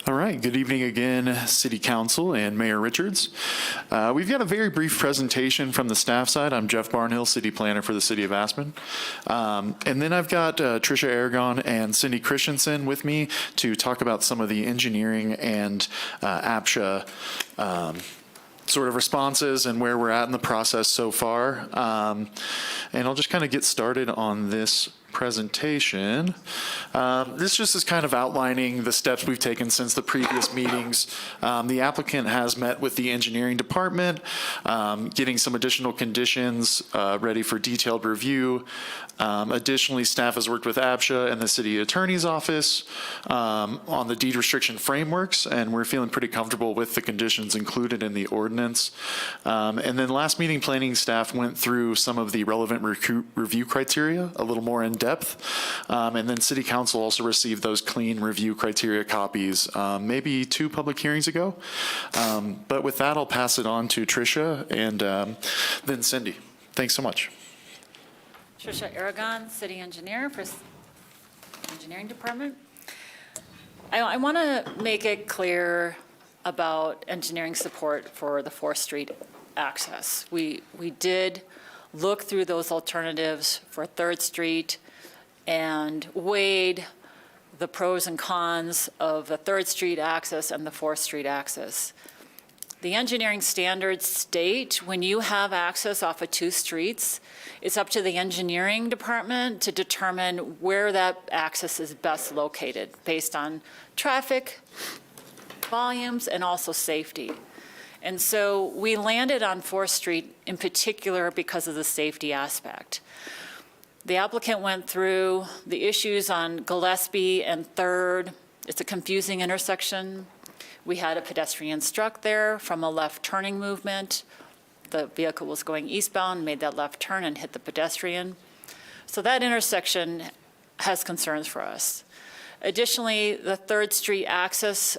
All right, good evening again, City Council and Mayor Richards. We've got a very brief presentation from the staff side. I'm Jeff Barnhill, City Planner for the City of Aspen. And then I've got Tricia Aragon and Cindy Christensen with me to talk about some of the engineering and APSHA sort of responses and where we're at in the process so far. And I'll just kind of get started on this presentation. This just is kind of outlining the steps we've taken since the previous meetings. The applicant has met with the engineering department, getting some additional conditions ready for detailed review. Additionally, staff has worked with APSHA and the city attorney's office on the deed restriction frameworks, and we're feeling pretty comfortable with the conditions included in the ordinance. And then last meeting, planning staff went through some of the relevant review criteria a little more in depth. And then City Council also received those clean review criteria copies maybe 2 public hearings ago. But with that, I'll pass it on to Tricia and then Cindy. Thanks so much. Tricia Aragon, City Engineer for Engineering Department. I want to make it clear about engineering support for the 4th Street access. We did looked through those alternatives for 3rd Street and weighed the pros and cons of the 3rd Street access and the 4th Street access. The engineering standards state when you have access off of 2 streets, it's up to the engineering department to determine where that access is best located based on traffic, volumes, and also safety. And so we landed on 4th Street in particular because of the safety aspect. The applicant went through the issues on Gillespie and 3rd. It's a confusing intersection. We had a pedestrian struck there from a left turning movement. The vehicle was going eastbound, made that left turn and hit the pedestrian. So that intersection has concerns for us. Additionally, the 3rd Street access,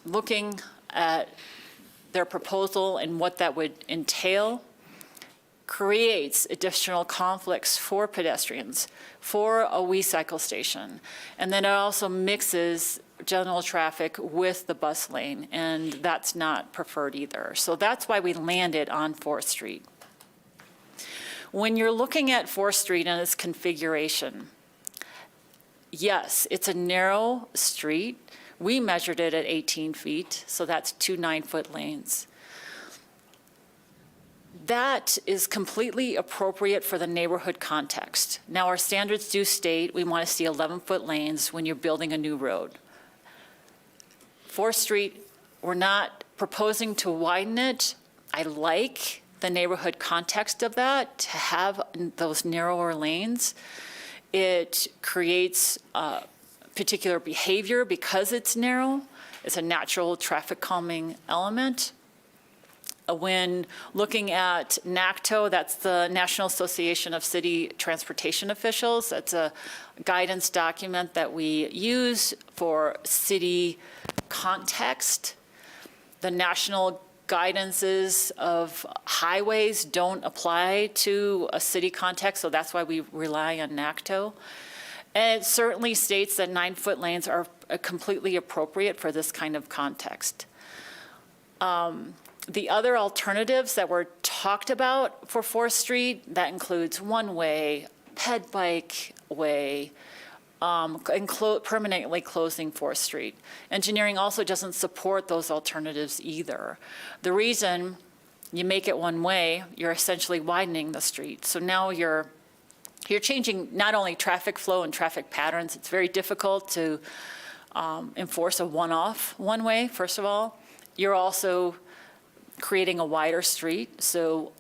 looking at their proposal and what that would entail, creates additional conflicts for pedestrians, for a we-cycle station. And then it also mixes general traffic with the bus lane, and that's not preferred either. So that's why we landed on 4th Street. When you're looking at 4th Street and its configuration, yes, it's a narrow street. We measured it at 18 feet, so that's 2 9-foot lanes. That is completely appropriate for the neighborhood context. Now, our standards do state we want to see 11-foot lanes when you're building a new road. 4th Street, we're not proposing to widen it. I like the neighborhood context of that, to have those narrower lanes. It creates particular behavior because it's narrow. It's a natural traffic calming element. When looking at NACTO, that's the National Association of City Transportation Officials. That's a guidance document that we use for city context. The national guidances of highways don't apply to a city context, so that's why we rely on NACTO. And it certainly states that 9-foot lanes are completely appropriate for this kind of context. The other alternatives that were talked about for 4th Street, that includes one-way, ped bike way, and permanently closing 4th Street. Engineering also doesn't support those alternatives either. The reason you make it one way, you're essentially widening the street. So now you're changing not only traffic flow and traffic patterns, it's very difficult to enforce a one way, first of all. You're also creating a wider street. So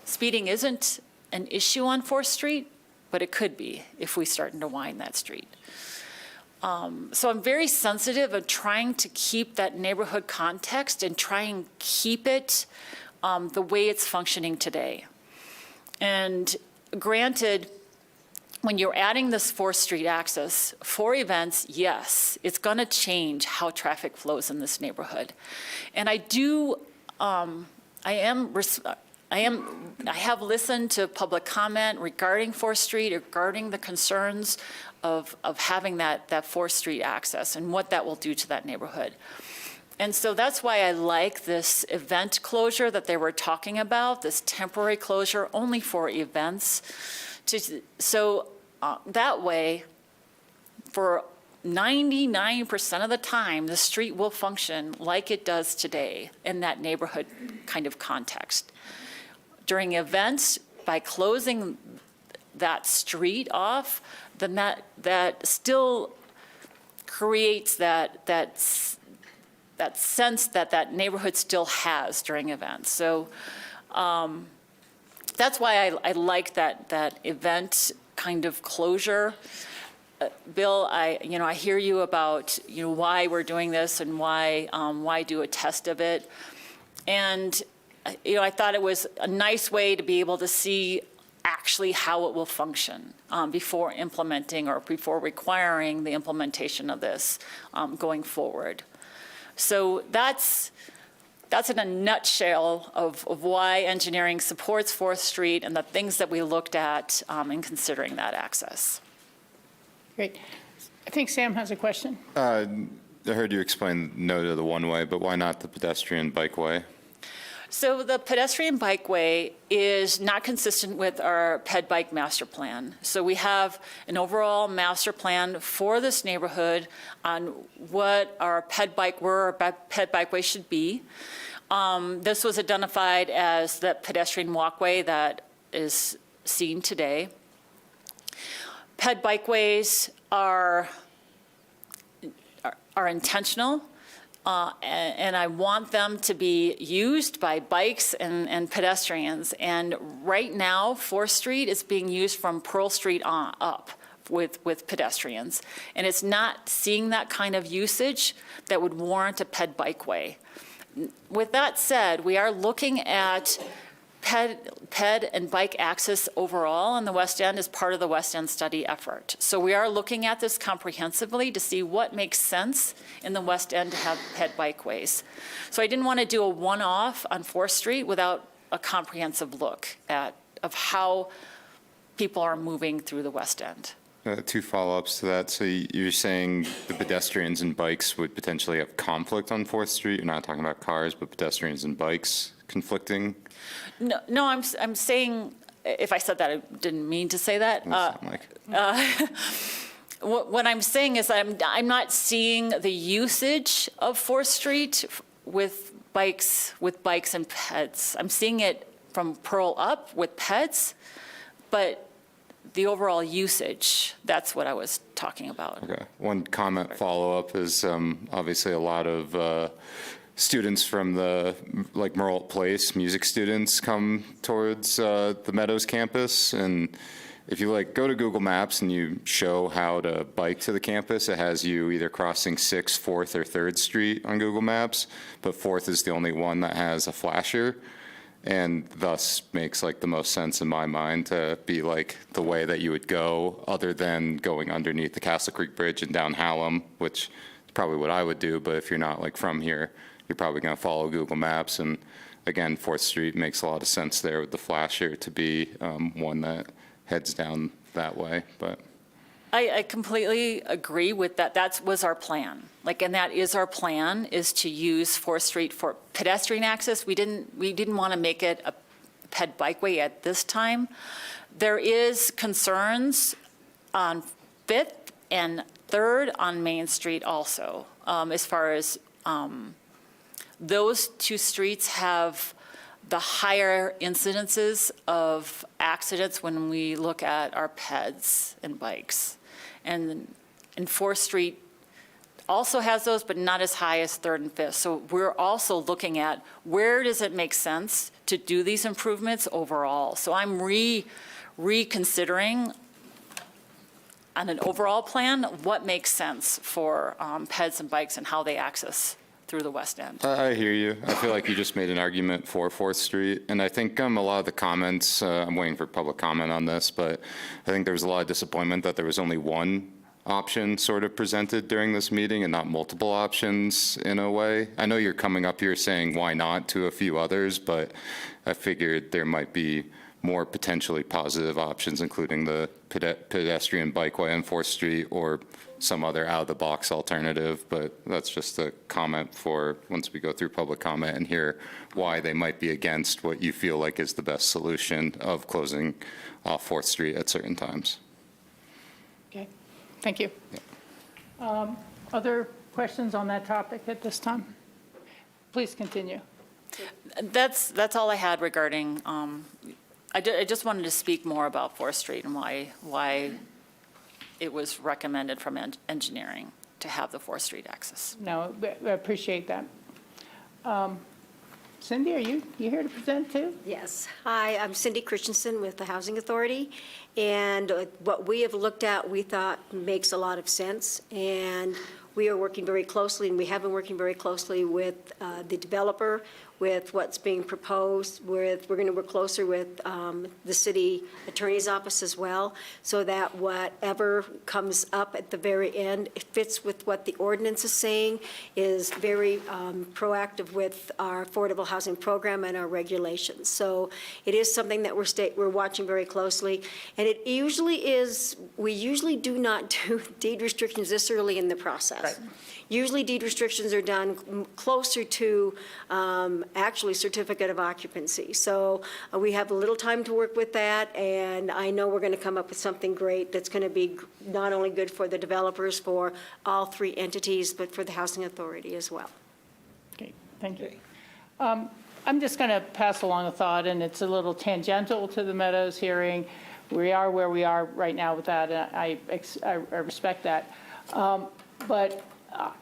speeding isn't an issue on 4th Street, but it could be if we start to widen that street. So I'm very sensitive of trying to keep that neighborhood context and try and keep it the way it's functioning today. And granted, when you're adding this 4th Street access for events, yes, it's going to change how traffic flows in this neighborhood. And I have listened to public comment regarding 4th Street, regarding the concerns of having that 4th Street access and what that will do to that neighborhood. And so that's why I like this event closure that they were talking about, this temporary closure only for events. So that way, for 99% of the time, the street will function like it does today in that neighborhood kind of context. During events, by closing that street off, then that still creates that sense that neighborhood still has during events. So that's why I like that event kind of closure. Bill, I hear you about why we're doing this and why do a test of it, and I thought it was a nice way to be able to see actually how it will function before implementing or before requiring the implementation of this going forward. So that's in a nutshell of why engineering supports 4th Street and the things that we looked at in considering that access. Great. I think Sam has a question. I heard you explain no to the one-way, but why not the pedestrian bikeway? So the pedestrian bikeway is not consistent with our ped bike master plan. So we have an overall master plan for this neighborhood on what our ped bikeway should be. This was identified as the pedestrian walkway that is seen today. Ped bikeways are intentional. And I want them to be used by bikes and pedestrians. And right now, 4th Street is being used from Pearl Street on up with pedestrians. And it's not seeing that kind of usage that would warrant a ped bikeway. With that said, we are looking at ped and bike access overall in the West End as part of the West End study effort. So we are looking at this comprehensively to see what makes sense in the West End to have ped bikeways. So I didn't want to do a one-off on 4th Street without a comprehensive look of how people are moving through the West End. 2 follow-ups to that. So you're saying the pedestrians and bikes would potentially have conflict on 4th Street? You're not talking about cars, but pedestrians and bikes conflicting? No, I'm saying, if I said that, I didn't mean to say that. What I'm saying is I'm not seeing the usage of 4th Street with bikes and peds. I'm seeing it from Pearl up with peds, but the overall usage, that's what I was talking about. Okay. One comment follow-up is obviously a lot of students from the Merle Place, music students, come towards the Meadows campus. And if you go to Google Maps and you show how to bike to the campus, it has you either crossing 6th, 4th, or 3rd Street on Google Maps, but 4th is the only one that has a flasher. And thus makes the most sense in my mind to be the way that you would go, other than going underneath the Castle Creek Bridge and down Hallam, which is probably what I would do. But if you're not from here, you're probably going to follow Google Maps. And again, 4th Street makes a lot of sense there with the flasher to be one that heads down that way. But I completely agree with that. That was our plan. And that is our plan, is to use 4th Street for pedestrian access. We didn't want to make it a ped bikeway at this time. There is concerns on 5th and 3rd on Main Street also, as far as those 2 streets have the higher incidences of accidents when we look at our peds and bikes. And 4th Street also has those, but not as high as 3rd and 5th. So we're also looking at where does it make sense to do these improvements overall. So I'm reconsidering on an overall plan what makes sense for peds and bikes and how they access through the West End. I hear you. I feel like you just made an argument for 4th Street. And I think a lot of the comments, I'm waiting for public comment on this, but I think there was a lot of disappointment that there was only one option sort of presented during this meeting and not multiple options in a way. I know you're coming up here saying why not to a few others, but I figured there might be more potentially positive options, including the pedestrian bikeway on 4th Street or some other out-of-the-box alternative. But that's just a comment for once we go through public comment and hear why they might be against what you feel like is the best solution of closing off 4th Street at certain times. Okay, thank you. Other questions on that topic at this time? Please continue. That's all I had regarding, I just wanted to speak more about 4th Street and why it was recommended from engineering to have the 4th Street access. No, I appreciate that. Cindy, are you here to present too? Yes. Hi, I'm Cindy Christensen with the Housing Authority. And what we have looked at, we thought makes a lot of sense. And we are working very closely, and we have been working very closely with the developer, with what's being proposed. We're going to work closer with the city attorney's office as well, so that whatever comes up at the very end, it fits with what the ordinance is saying, is very proactive with our affordable housing program and our regulations. So it is something that we're watching very closely. And it usually is, we usually do not do deed restrictions this early in the process. Yes. Usually deed restrictions are done closer to actually certificate of occupancy. So we have a little time to work with that, and I know we're going to come up with something great that's going to be not only good for the developers, for all three entities, but for the housing authority as well. Okay, thank you. I'm just going to pass along a thought, and it's a little tangential to the Meadows hearing. We are where we are right now with that, and I respect that. But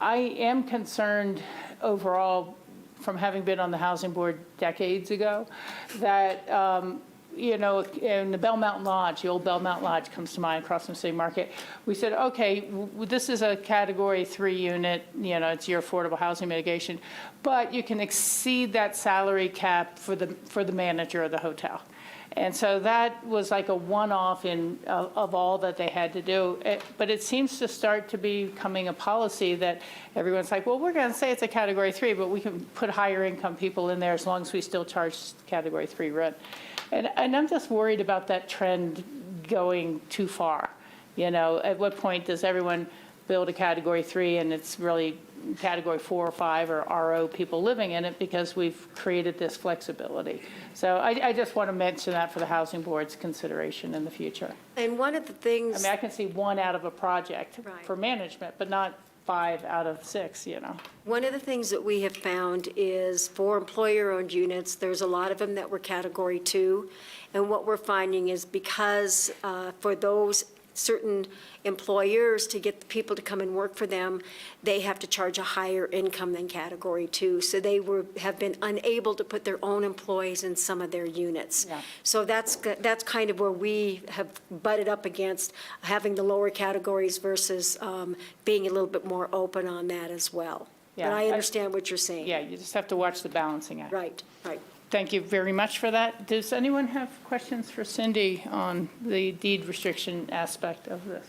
I am concerned overall, from having been on the housing board decades ago, that, in the Bell Mountain Lodge, the old Bell Mountain Lodge comes to mind across from City Market. We said, okay, this is a category 3 unit, it's your affordable housing mitigation, but you can exceed that salary cap for the manager of the hotel. And so that was like a one-off of all that they had to do. But it seems to start to be becoming a policy that everyone's like, well, we're going to say it's a category 3, but we can put higher income people in there as long as we still charge category 3 rent. And I'm just worried about that trend going too far. At what point does everyone build a category 3 and it's really category 4 or 5 or RO people living in it because we've created this flexibility. So I just want to mention that for the housing board's consideration in the future. And one of the things... I can see 1 out of a project for management, but not 5 out of 6, One of the things that we have found is for employer-owned units, there's a lot of them that were category 2. And what we're finding is because for those certain employers to get the people to come and work for them, they have to charge a higher income than category 2. So they have been unable to put their own employees in some of their units. Yeah. So that's kind of where we have butted up against having the lower categories versus being a little bit more open on that as well. Yeah, But I understand what you're saying. Yeah, you just have to watch the balancing act. Right. Thank you very much for that. Does anyone have questions for Cindy on the deed restriction aspect of this?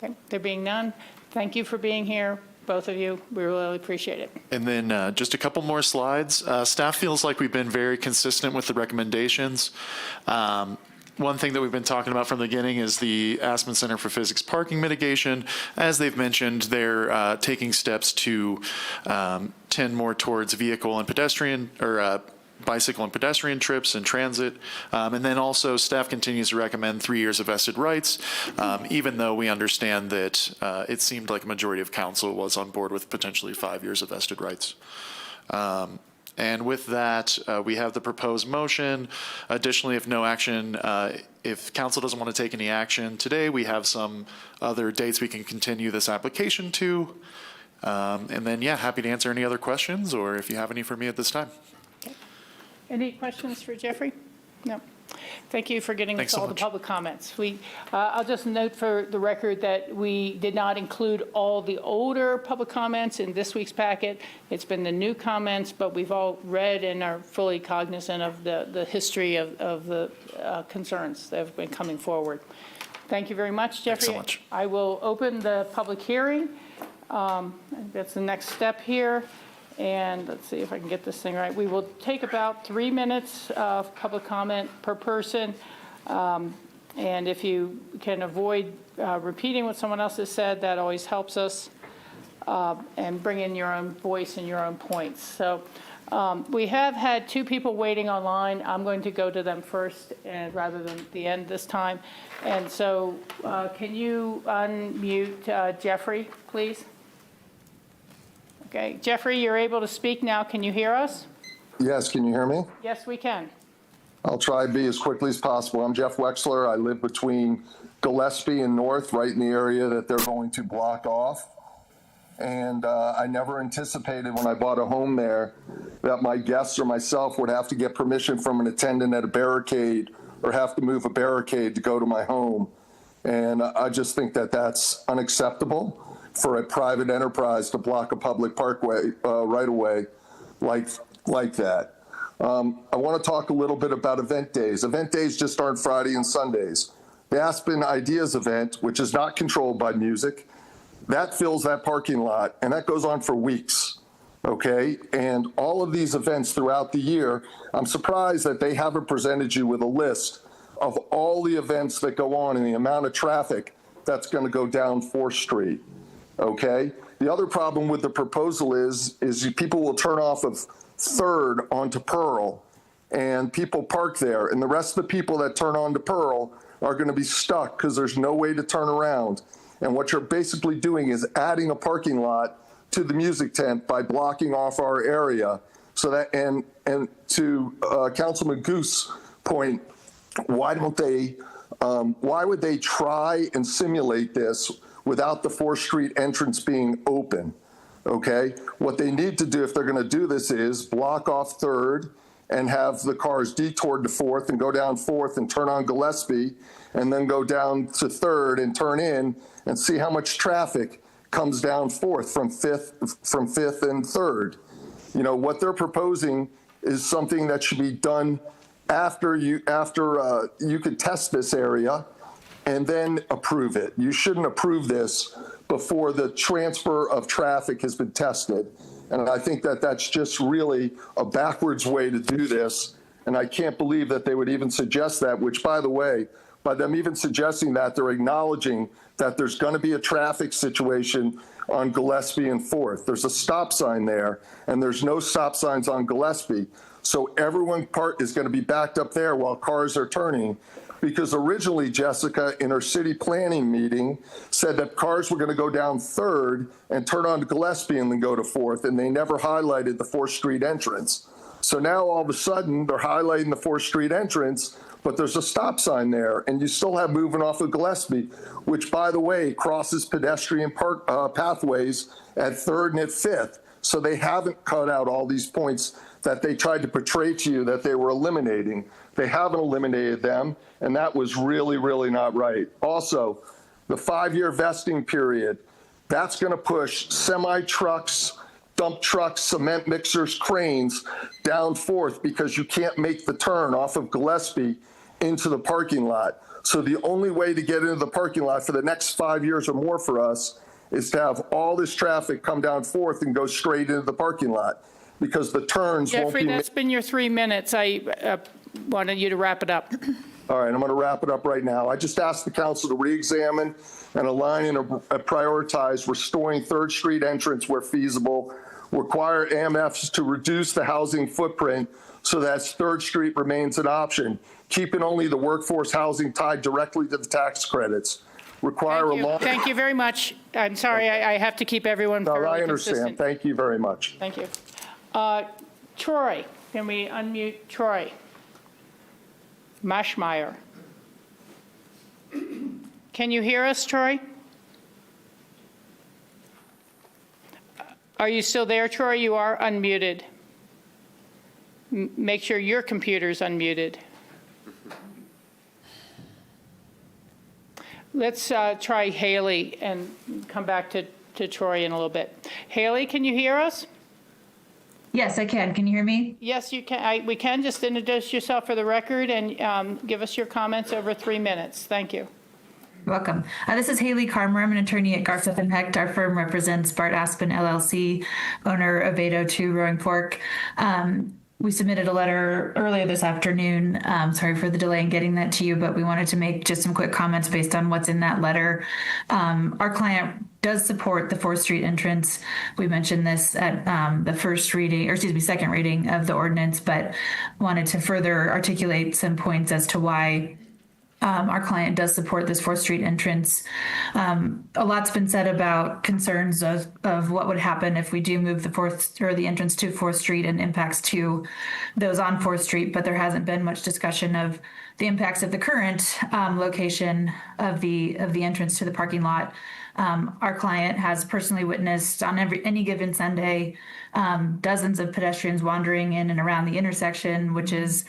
Okay, there being none, thank you for being here, both of you. We really appreciate it. And then just a couple more slides. Staff feels like we've been very consistent with the recommendations. One thing that we've been talking about from the beginning is the Aspen Center for Physics parking mitigation. As they've mentioned, they're taking steps to tend more towards vehicle and pedestrian, or bicycle and pedestrian trips and transit. And then also staff continues to recommend 3 years of vested rights, even though we understand that it seemed like a majority of council was on board with potentially 5 years of vested rights. And with that, we have the proposed motion. Additionally, if no action, if council doesn't want to take any action today, we have some other dates we can continue this application to. And then, happy to answer any other questions, or if you have any for me at this time. Okay. Any questions for Jeffrey? No. Thank you for getting us all the public comments. I'll just note for the record that we did not include all the older public comments in this week's packet. It's been the new comments, but we've all read and are fully cognizant of the history of the concerns that have been coming forward. Thank you very much, Jeffrey. Thanks so much. I will open the public hearing. That's the next step here. And let's see if I can get this thing right. We will take about 3 minutes of public comment per person. And if you can avoid repeating what someone else has said, that always helps us. And bring in your own voice and your own points. So we have had 2 people waiting online. I'm going to go to them first rather than the end this time. And so can you unmute Jeffrey, please? Okay, Jeffrey, you're able to speak now. Can you hear us? Yes, can you hear me? Yes, we can. I'll try to be as quickly as possible. I'm Jeff Wexler. I live between Gillespie and North, right in the area that they're going to block off. And I never anticipated when I bought a home there that my guests or myself would have to get permission from an attendant at a barricade or have to move a barricade to go to my home. And I just think that that's unacceptable for a private enterprise to block a public parkway right away like that. I want to talk a little bit about event days. Event days just aren't Friday and Sundays. The Aspen Ideas event, which is not controlled by music, that fills that parking lot, and that goes on for weeks, okay? And all of these events throughout the year, I'm surprised that they haven't presented you with a list of all the events that go on and the amount of traffic that's going to go down 4th Street. okay? The other problem with the proposal is people will turn off of 3rd onto Pearl, and people park there, and the rest of the people that turn onto Pearl are going to be stuck because there's no way to turn around. And what you're basically doing is adding a parking lot to the music tent by blocking off our area. So that, and to Councilman Goose's point, why would they try and simulate this without the 4th Street entrance being open? Okay, what they need to do if they're going to do this is block off 3rd and have the cars detoured to 4th and go down 4th and turn on Gillespie and then go down to 3rd and turn in and see how much traffic comes down 4th from 5th and 3rd. You know, what they're proposing is something that should be done after you could test this area and then approve it. You shouldn't approve this before the transfer of traffic has been tested. And I think that that's just really a backwards way to do this. And I can't believe that they would even suggest that, which, by the way, by them even suggesting that, they're acknowledging that there's going to be a traffic situation on Gillespie and 4th. There's a stop sign there, and there's no stop signs on Gillespie. So everyone is going to be backed up there while cars are turning. Because originally, Jessica, in her city planning meeting, said that cars were going to go down 3rd and turn onto Gillespie and then go to 4th, and they never highlighted the 4th Street entrance. So now all of a sudden, they're highlighting the 4th Street entrance, but there's a stop sign there, and you still have moving off of Gillespie, which, by the way, crosses pedestrian pathways at 3rd and at 5th. So they haven't cut out all these points that they tried to portray to you that they were eliminating. They haven't eliminated them, and that was really, really not right. Also, the 5-year vesting period, that's going to push semi-trucks, dump trucks, cement mixers, cranes down 4th because you can't make the turn off of Gillespie into the parking lot. So the only way to get into the parking lot for the next 5 years or more for us is to have all this traffic come down 4th and go straight into the parking lot, because the turns won't be... Jeffrey, that's been your 3 minutes. I wanted you to wrap it up. All right, I'm going to wrap it up right now. I just asked the council to re-examine and align and prioritize restoring 3rd Street entrance where feasible, require AMFs to reduce the housing footprint so that 3rd Street remains an option, keeping only the workforce housing tied directly to the tax credits. Thank you very much. I'm sorry, I have to keep everyone fairly I consistent. understand. Thank you very much. Thank you. Troy, can we unmute Troy Maschmeyer? Can you hear us, Troy? Are you still there, Troy? You are unmuted. Make sure your computer's unmuted. Let's try Haley and come back to Troy in a little bit. Haley, can you hear us? Yes, I can. Can you hear me? Yes, you can. We can. Just introduce yourself for the record and give us your comments over 3 minutes. Thank you. Welcome. This is Haley Carmer. I'm an attorney at Garth & Hecht. Our firm represents Bart Aspen, LLC, owner of 802 Roaring Fork. We submitted a letter earlier this afternoon. Sorry for the delay in getting that to you, but we wanted to make just some quick comments based on what's in that letter. Our client does support the 4th Street entrance. We mentioned this at the second reading of the ordinance, but wanted to further articulate some points as to why our client does support this 4th Street entrance. A lot's been said about concerns of what would happen if we do move the entrance to 4th Street and impacts to those on 4th Street, but there hasn't been much discussion of the impacts of the current location of the entrance to the parking lot. Our client has personally witnessed on any given Sunday dozens of pedestrians wandering in and around the intersection, which is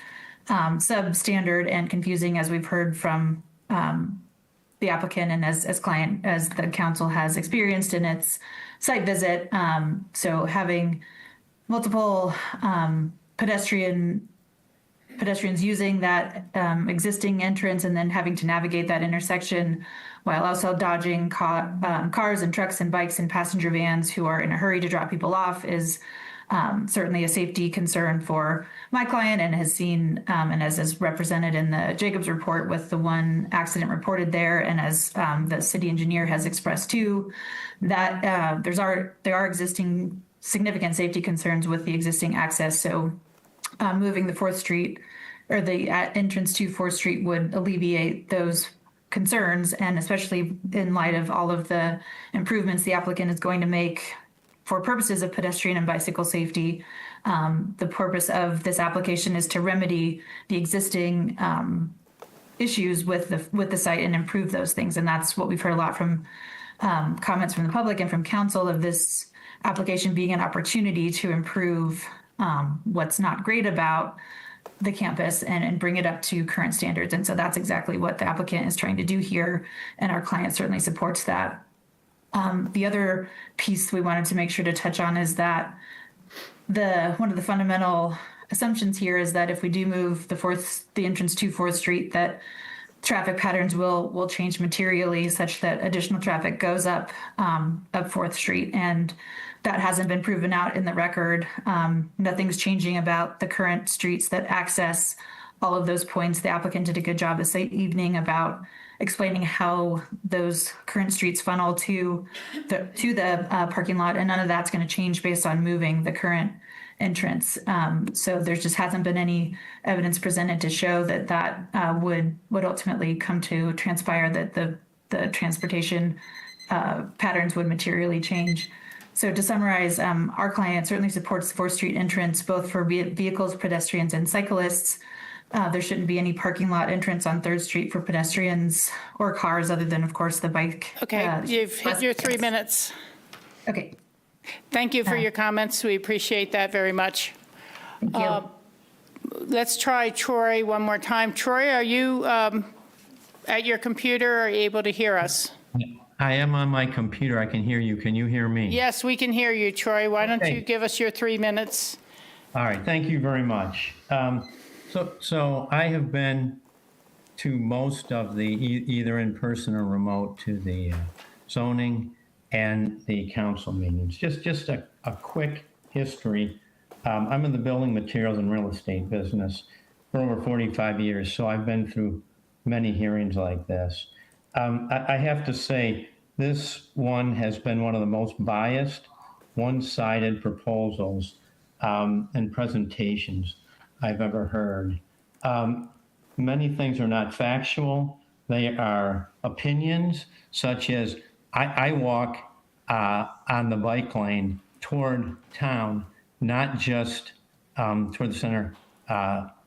substandard and confusing, as we've heard from the applicant and as the council has experienced in its site visit. So having multiple pedestrians using that existing entrance and then having to navigate that intersection while also dodging cars and trucks and bikes and passenger vans who are in a hurry to drop people off is certainly a safety concern for my client and has seen, and as is represented in the Jacobs report with the one accident reported there, and as the city engineer has expressed too, that there are existing significant safety concerns with the existing access. So moving the 4th Street or the entrance to 4th Street would alleviate those concerns, and especially in light of all of the improvements the applicant is going to make for purposes of pedestrian and bicycle safety. The purpose of this application is to remedy the existing issues with the site and improve those things. And that's what we've heard a lot from comments from the public and from council, of this application being an opportunity to improve what's not great about the campus and bring it up to current standards. And so that's exactly what the applicant is trying to do here, and our client certainly supports that. The other piece we wanted to make sure to touch on is that one of the fundamental assumptions here is that if we do move the entrance to 4th Street, that traffic patterns will change materially such that additional traffic goes up 4th Street. And that hasn't been proven out in the record. Nothing's changing about the current streets that access all of those points. The applicant did a good job this evening about explaining how those current streets funnel to the parking lot, and none of that's going to change based on moving the current entrance. So there just hasn't been any evidence presented to show that would ultimately come to transpire, that the transportation patterns would materially change. So to summarize, our client certainly supports the 4th Street entrance, both for vehicles, pedestrians, and cyclists. There shouldn't be any parking lot entrance on 3rd Street for pedestrians or cars, other than, of course, the bike. Okay, you've hit your 3 minutes. Okay. Thank you for your comments. We appreciate that very much. Thank you. Let's try Troy one more time. Troy, are you at your computer? Are you able to hear us? I am on my computer. I can hear you. Can you hear me? Yes, we can hear you, Troy. Why don't you give us your 3 minutes? All right. Thank you very much. So I have been to most of the, either in person or remote, to the zoning and the council meetings. Just a quick history. I'm in the building materials and real estate business for over 45 years, so I've been through many hearings like this. I have to say, this one has been one of the most biased, one-sided proposals and presentations I've ever heard. Many things are not factual. They are opinions, such as I walk on the bike lane toward town, not just toward the center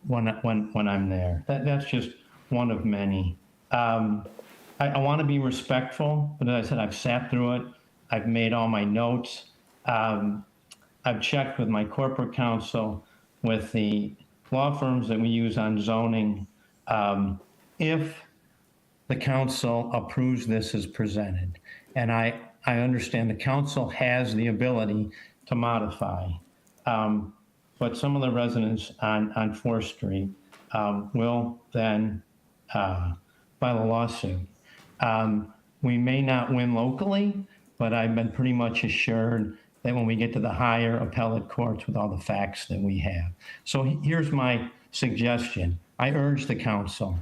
when I'm there. That's just one of many. I want to be respectful, but as I said, I've sat through it. I've made all my notes. I've checked with my corporate counsel, with the law firms that we use on zoning. If the council approves this as presented, and I understand the council has the ability to modify, but some of the residents on 4th Street will then file a lawsuit. We may not win locally, but I've been pretty much assured that when we get to the higher appellate courts with all the facts that we have. So here's my suggestion. I urge the council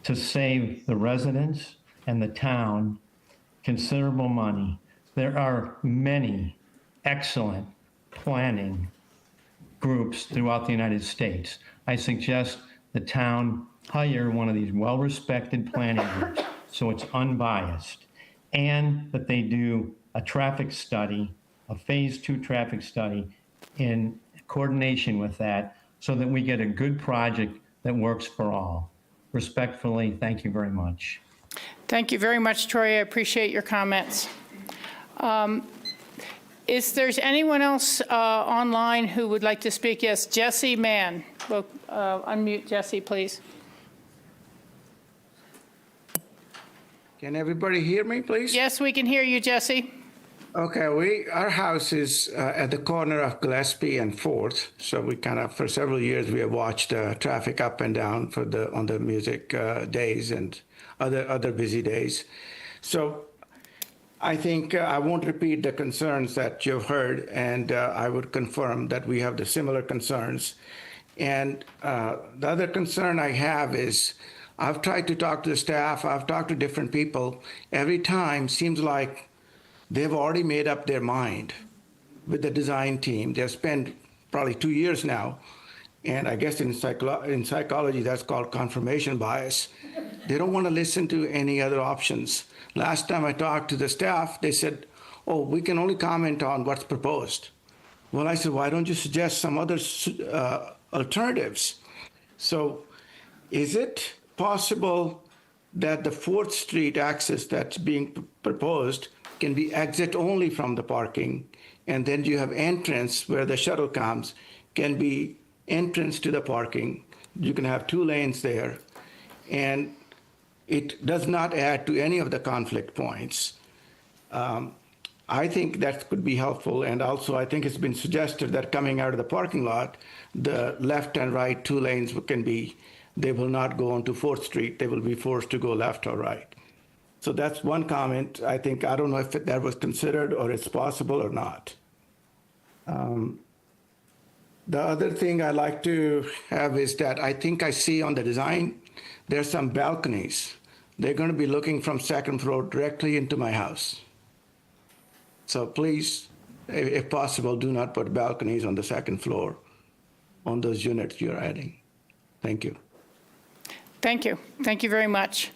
to save the residents and the town considerable money. There are many excellent planning groups throughout the United States. I suggest the town hire one of these well-respected planning groups so it's unbiased, and that they do a traffic study, a phase 2 traffic study in coordination with that, so that we get a good project that works for all. Respectfully, thank you very much. Thank you very much, Troy. I appreciate your comments. Is there's anyone else online who would like to speak? Yes, Jesse Mann. We'll unmute Jesse, please. Can everybody hear me, please? Yes, we can hear you, Jesse. Okay, our house is at the corner of Gillespie and 4th, so we kind of, for several years, we have watched traffic up and down on the music days and other busy days. So I think I won't repeat the concerns that you've heard, and I would confirm that we have the similar concerns. And the other concern I have is I've tried to talk to the staff, I've talked to different people. Every time seems like they've already made up their mind with the design team. They've spent probably 2 years now. And I guess in psychology, that's called confirmation bias. They don't want to listen to any other options. Last time I talked to the staff, they said, oh, we can only comment on what's proposed. Well, I said, why don't you suggest some other alternatives? So is it possible that the 4th Street access that's being proposed can be exit only from the parking, and then you have entrance where the shuttle comes, can be entrance to the parking? You can have 2 lanes there, and it does not add to any of the conflict points. I think that could be helpful, and also I think it's been suggested that coming out of the parking lot, the left and right 2 lanes can be, they will not go onto 4th Street, they will be forced to go left or right. So that's one comment. I don't know if that was considered or it's possible or not. The other thing I like to have is that I think I see on the design, there's some balconies. They're going to be looking from 2nd floor directly into my house. So please, if possible, do not put balconies on the 2nd floor on those units you're adding. Thank you. Thank you. Thank you very much.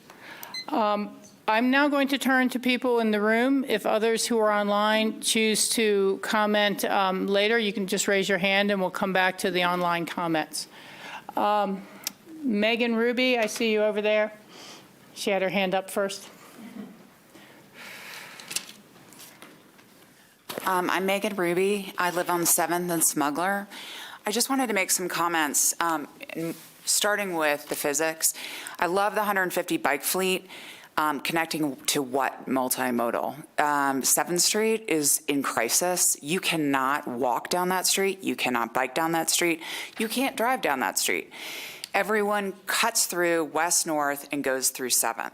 I'm now going to turn to people in the room. If others who are online choose to comment later, you can just raise your hand and we'll come back to the online comments. Megan Ruby, I see you over there. She had her hand up first. I'm Megan Ruby. I live on 7th and Smuggler. I just wanted to make some comments, starting with the physics. I love the 150 bike fleet. Connecting to what multimodal? 7th Street is in crisis. You cannot walk down that street. You cannot bike down that street. You can't drive down that street. Everyone cuts through west-north and goes through 7th.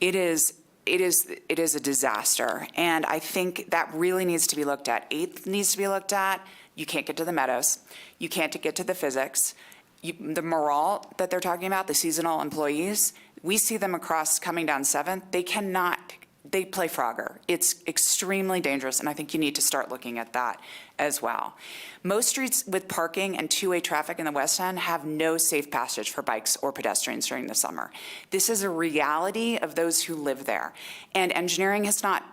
It is a disaster, and I think that really needs to be looked at. 8th needs to be looked at. You can't get to the Meadows. You can't get to the physics. The morale that they're talking about, the seasonal employees, we see them across coming down 7th. They play Frogger. It's extremely dangerous, and I think you need to start looking at that as well. Most streets with parking and two-way traffic in the West End have no safe passage for bikes or pedestrians during the summer. This is a reality of those who live there, and engineering has not.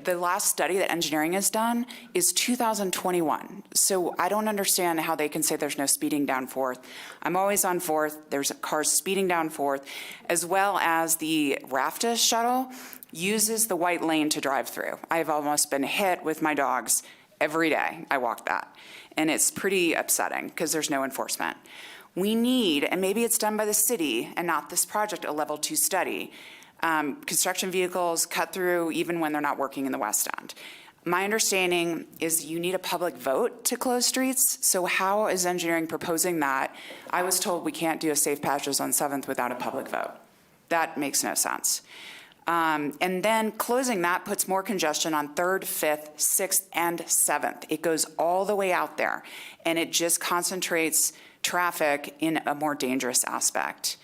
The last study that engineering has done is 2021. So I don't understand how they can say there's no speeding down 4th. I'm always on 4th. There's cars speeding down 4th, as well as the Rafta shuttle uses the white lane to drive through. I've almost been hit with my dogs every day. I walk that. And it's pretty upsetting because there's no enforcement. We need, and maybe it's done by the city and not this project, a level 2 study. Construction vehicles cut through even when they're not working in the West End. My understanding is you need a public vote to close streets. So how is engineering proposing that? I was told we can't do a safe passage on 7th without a public vote. That makes no sense. And then closing that puts more congestion on 3rd, 5th, 6th, and 7th. It goes all the way out there, and it just concentrates traffic in a more dangerous aspect.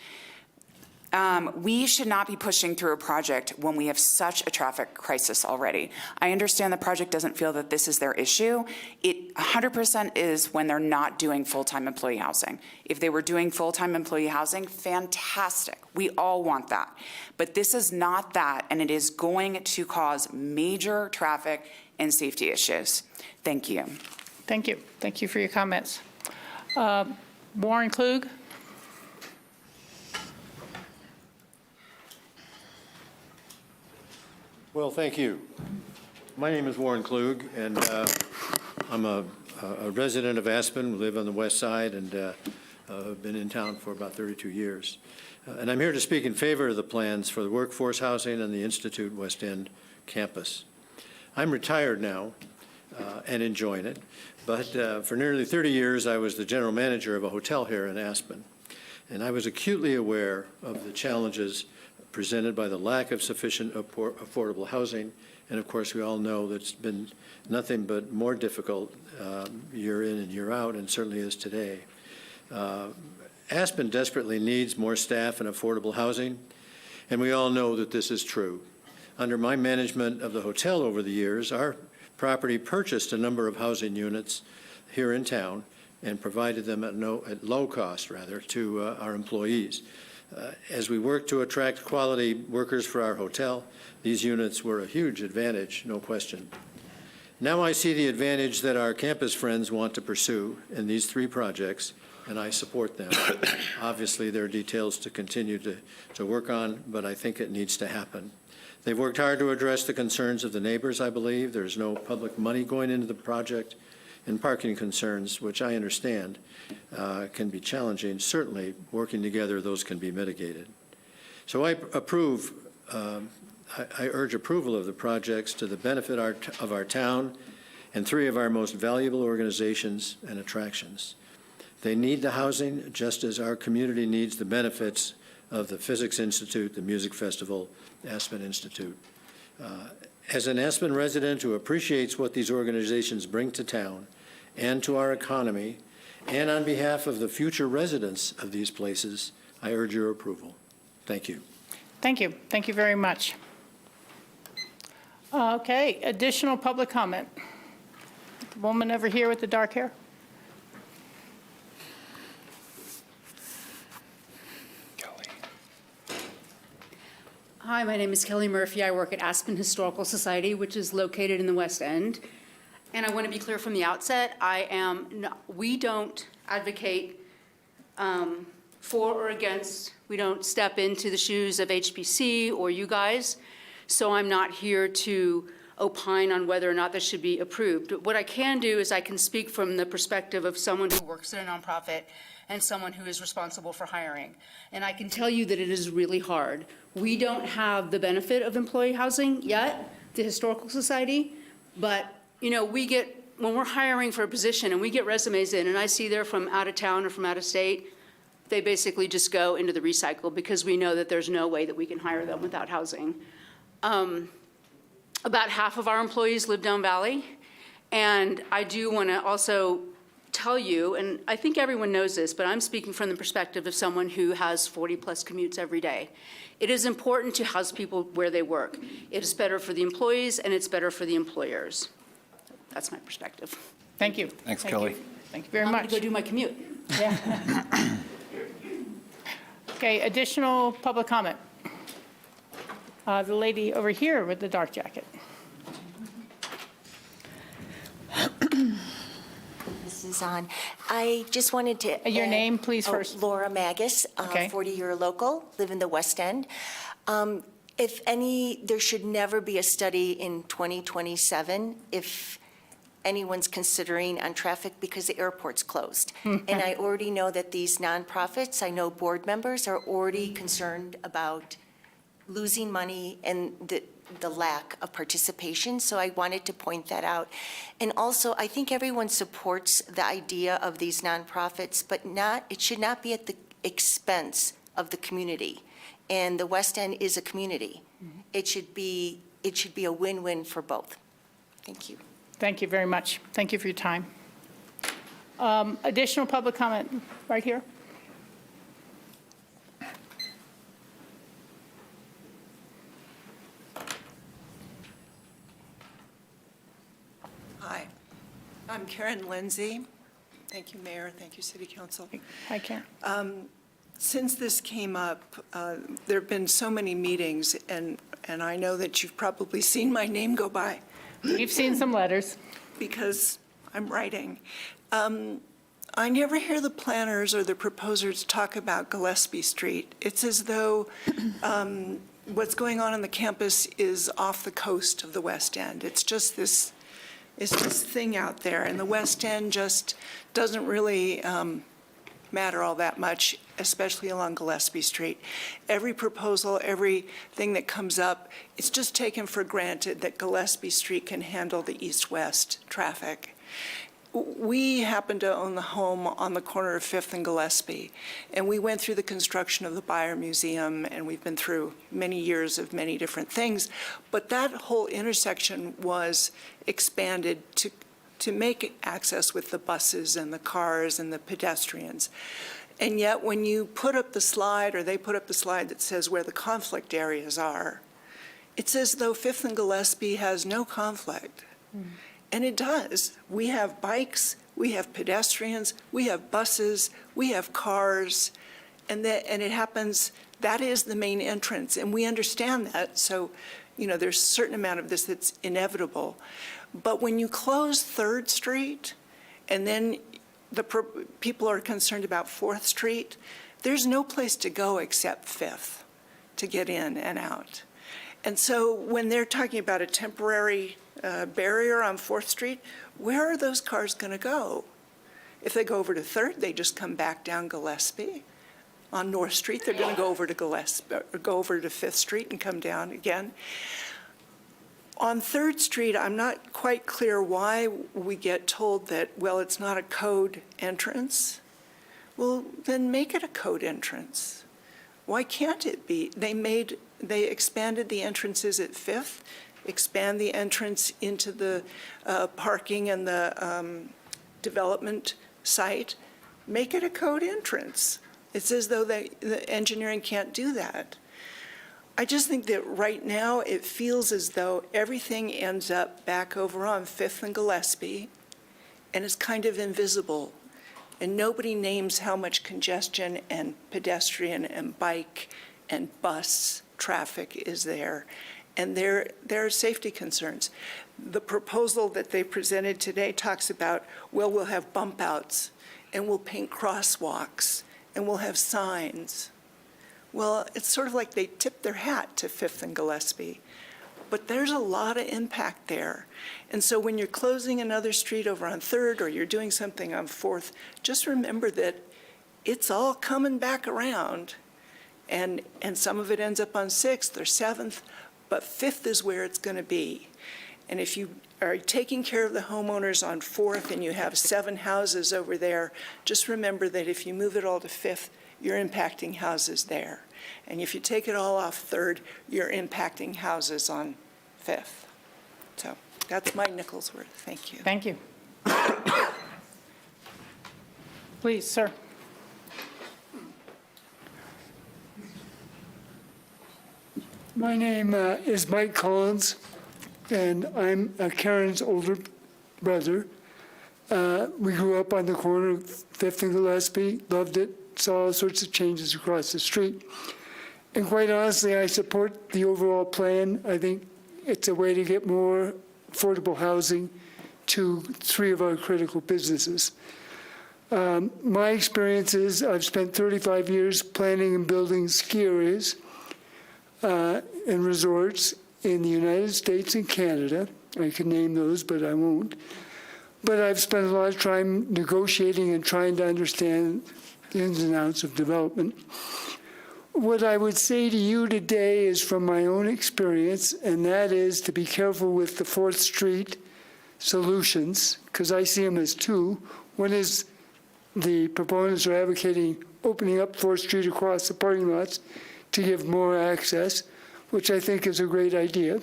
We should not be pushing through a project when we have such a traffic crisis already. I understand the project doesn't feel that this is their issue. It 100% is when they're not doing full-time employee housing. If they were doing full-time employee housing, fantastic. We all want that. But this is not that, and it is going to cause major traffic and safety issues. Thank you. Thank you. Thank you for your comments. Warren Klug. Well, thank you. My name is Warren Klug, and I'm a resident of Aspen, live on the west side, and I've been in town for about 32 years. And I'm here to speak in favor of the plans for the workforce housing and the Institute West End campus. I'm retired now and enjoying it, but for nearly 30 years I was the general manager of a hotel here in Aspen, and I was acutely aware of the challenges presented by the lack of sufficient affordable housing And of course, we all know that it's been nothing but more difficult year in and year out, and certainly is today. Aspen desperately needs more staff and affordable housing, and we all know that this is true. Under my management of the hotel over the years, our property purchased a number of housing units here in town and provided them at low cost, rather, to our employees. As we work to attract quality workers for our hotel, these units were a huge advantage, no question. Now I see the advantage that our campus friends want to pursue in these 3 projects, and I support them. Obviously, there are details to continue to work on, but I think it needs to happen. They've worked hard to address the concerns of the neighbors, I believe. There's no public money going into the project, and parking concerns, which I understand can be challenging. Certainly, working together, those can be mitigated. So I urge approval of the projects to the benefit of our town and 3 of our most valuable organizations and attractions. They need the housing just as our community needs the benefits of the Physics Institute, the Music Festival, Aspen Institute. As an Aspen resident who appreciates what these organizations bring to town and to our economy, and on behalf of the future residents of these places, I urge your approval. Thank you. Thank you. Thank you very much. Okay, additional public comment. The woman over here with the dark hair. Hi, my name is Kelly Murphy. I work at Aspen Historical Society, which is located in the West End. And I want to be clear from the outset, we don't advocate for or against, we don't step into the shoes of HPC or you guys, so I'm not here to opine on whether or not this should be approved. What I can do is I can speak from the perspective of someone who works at a nonprofit and someone who is responsible for hiring. And I can tell you that it is really hard. We don't have the benefit of employee housing yet, the Historical Society, but when we're hiring for a position and we get resumes in and I see they're from out of town or from out of state, they basically just go into the recycle because we know that there's no way that we can hire them without housing. About half of our employees live down Valley, and I do want to also tell you, and I think everyone knows this, but I'm speaking from the perspective of someone who has 40-plus commutes every day. It is important to house people where they work. It is better for the employees, and it's better for the employers. That's my perspective. Thank you. Thanks, Kelly. Thank you very much. I'm going to go do my commute. Yeah. Okay, additional public comment. The lady over here with the dark jacket. This is on. I just wanted to. Your name, please, first. Laura Magus, Okay. 40-year local, live in the West End. There should never be a study in 2027 if anyone's considering on traffic because the airport's closed. And I already know that these nonprofits, I know board members are already concerned about losing money and the lack of participation, so I wanted to point that out. And also, I think everyone supports the idea of these nonprofits, but it should not be at the expense of the community. And the West End is a community. It should be a win-win for both. Thank you. Thank you very much. Thank you for your time. Additional public comment right here. Hi, I'm Karen Lindsay. Thank you, Mayor. Thank you, City Council. Hi, Karen. Since this came up, there have been so many meetings, and I know that you've probably seen my name go by. We've seen some letters. Because I'm writing. I never hear the planners or the proposers talk about Gillespie Street. It's as though what's going on the campus is off the coast of the West End. It's just this thing out there, and the West End just doesn't really matter all that much, especially along Gillespie Street. Every proposal, everything that comes up, it's just taken for granted that Gillespie Street can handle the east-west traffic. we happen to own the home on the corner of 5th and Gillespie, and we went through the construction of the Buyer Museum, and we've been through many years of many different things, but that whole intersection was expanded to make access with the buses and the cars and the pedestrians. And yet when you put up the slide, or they put up the slide that says where the conflict areas are, it's as though 5th and Gillespie has no conflict. And it does. We have bikes, we have pedestrians, we have buses, we have cars, and it happens, that is the main entrance, and we understand that, so, there's a certain amount of this that's inevitable. But when you close 3rd Street, and then people are concerned about 4th Street, there's no place to go except 5th to get in and out. And so when they're talking about a temporary barrier on 4th Street, where are those cars going to go? If they go over to 3rd, they just come back down Gillespie. On North Street, they're going to go over to go over to 5th Street and come down again. On 3rd Street, I'm not quite clear why we get told that, well, it's not a code entrance. Well, then make it a code entrance. Why can't it be? They expanded the entrances at 5th, expand the entrance into the parking and the development site, make it a code entrance. It's as though the engineering can't do that. I just think that right now it feels as though everything ends up back over on 5th and Gillespie and is kind of invisible. And nobody names how much congestion and pedestrian and bike and bus traffic is there. And there are safety concerns. The proposal that they presented today talks about, well, we'll have bump outs and we'll paint crosswalks and we'll have signs. Well, it's sort of like they tip their hat to 5th and Gillespie, but there's a lot of impact there. And so when you're closing another street over on 3rd or you're doing something on 4th, just remember that it's all coming back around, and some of it ends up on 6th or 7th, but 5th is where it's going to be. And if you are taking care of the homeowners on 4th and you have 7 houses over there, just remember that if you move it all to 5th, you're impacting houses there. And if you take it all off 3rd, you're impacting houses on 5th. So that's my nickel's worth. Thank you. Thank you. Please, sir. My name is Mike Collins, and I'm Karen's older brother. We grew up on the corner of 5th and Gillespie, loved it, saw all sorts of changes across the street. And quite honestly, I support the overall plan. I think it's a way to get more affordable housing to 3 of our critical businesses. My experience is I've spent 35 years planning and building ski areas and resorts in the United States and Canada. I can name those, but I won't. But I've spent a lot of time negotiating and trying to understand the ins and outs of development. What I would say to you today is from my own experience, and that is to be careful with the 4th Street solutions, because I see them as 2. One is the proponents are advocating opening up 4th Street across the parking lots to give more access, which I think is a great idea.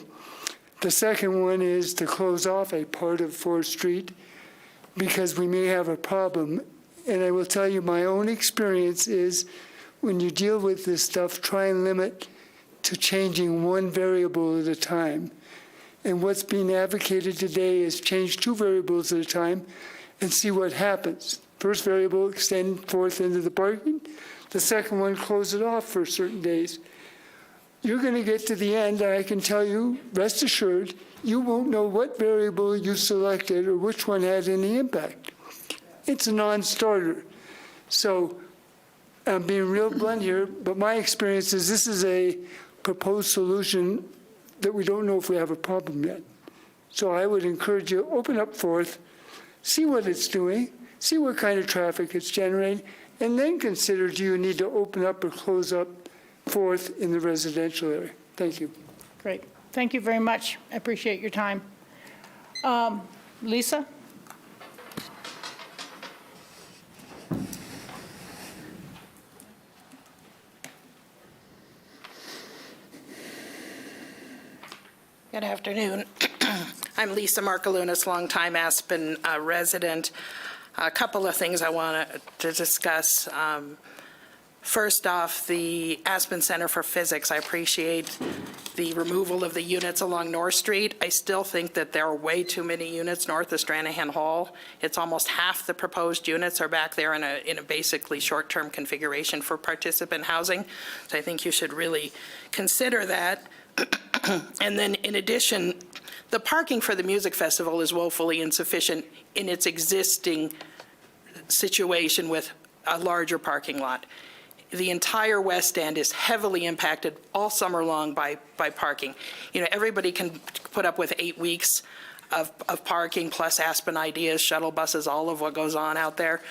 The second one is to close off a part of 4th Street because we may have a problem. And I will tell you my own experience is when you deal with this stuff, try and limit to changing one variable at a time. And what's being advocated today is change 2 variables at a time and see what happens. First variable, extend 4th into the parking. The second one, close it off for certain days. You're going to get to the end, and I can tell you, rest assured, you won't know what variable you selected or which one had any impact. It's a non-starter. So I'm being real blunt here, but my experience is this is a proposed solution that we don't know if we have a problem yet. So I would encourage you, open up 4th, see what it's doing, see what kind of traffic it's generating, and then consider, do you need to open up or close up 4th in the residential area? Thank you. Great. Thank you very much. I appreciate your time. Lisa? Good afternoon. I'm Lisa Markalunas, longtime Aspen resident. A couple of things I want to discuss. First off, the Aspen Center for Physics. I appreciate the removal of the units along North Street. I still think that there are way too many units north of Stranahan Hall. It's almost half the proposed units are back there in a basically short-term configuration for participant housing. So I think you should really consider that. And then in addition, the parking for the music festival is woefully insufficient in its existing situation with a larger parking lot. The entire West End is heavily impacted all summer long by parking. You know, everybody can put up with 8 weeks of parking plus Aspen Ideas, shuttle buses, all of what goes on out there.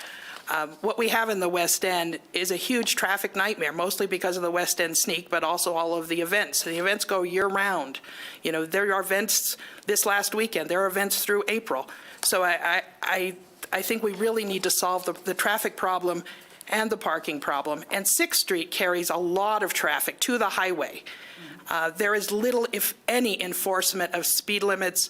What we have in the West End is a huge traffic nightmare, mostly because of the West End Sneak, but also all of the events. The events go year-round. You know, there are events this last weekend. There are events through April. So I think we really need to solve the traffic problem and the parking problem. And 6th Street carries a lot of traffic to the highway. There is little, if any, enforcement of speed limits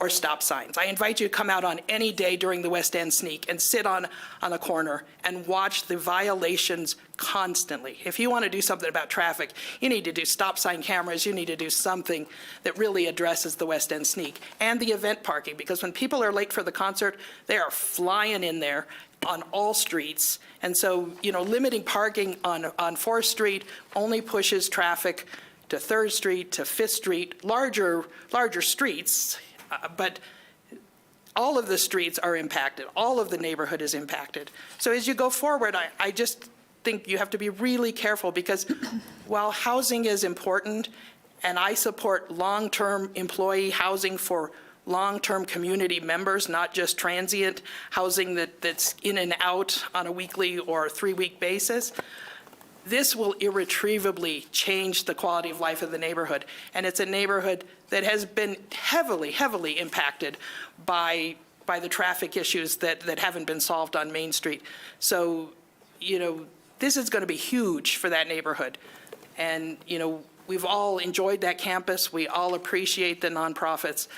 or stop signs. I invite you to come out on any day during the West End Sneak and sit on a corner and watch the violations constantly. If you want to do something about traffic, you need to do stop sign cameras, you need to do something that really addresses the West End Sneak and the event parking, because when people are late for the concert, they are flying in there on all streets. And so, you know, limiting parking on 4th Street only pushes traffic to 3rd Street, to 5th Street, larger streets, but all of the streets are impacted. All of the neighborhood is impacted. So as you go forward, I just think you have to be really careful, because while housing is important, and I support long-term employee housing for long-term community members, not just transient housing that's in and out on a weekly or 3-week basis, this will irretrievably change the quality of life of the neighborhood. And it's a neighborhood that has been heavily, heavily impacted by the traffic issues that haven't been solved on Main Street. So, you know, this is going to be huge for that neighborhood. And, you know, we've all enjoyed that campus. We all appreciate the nonprofits.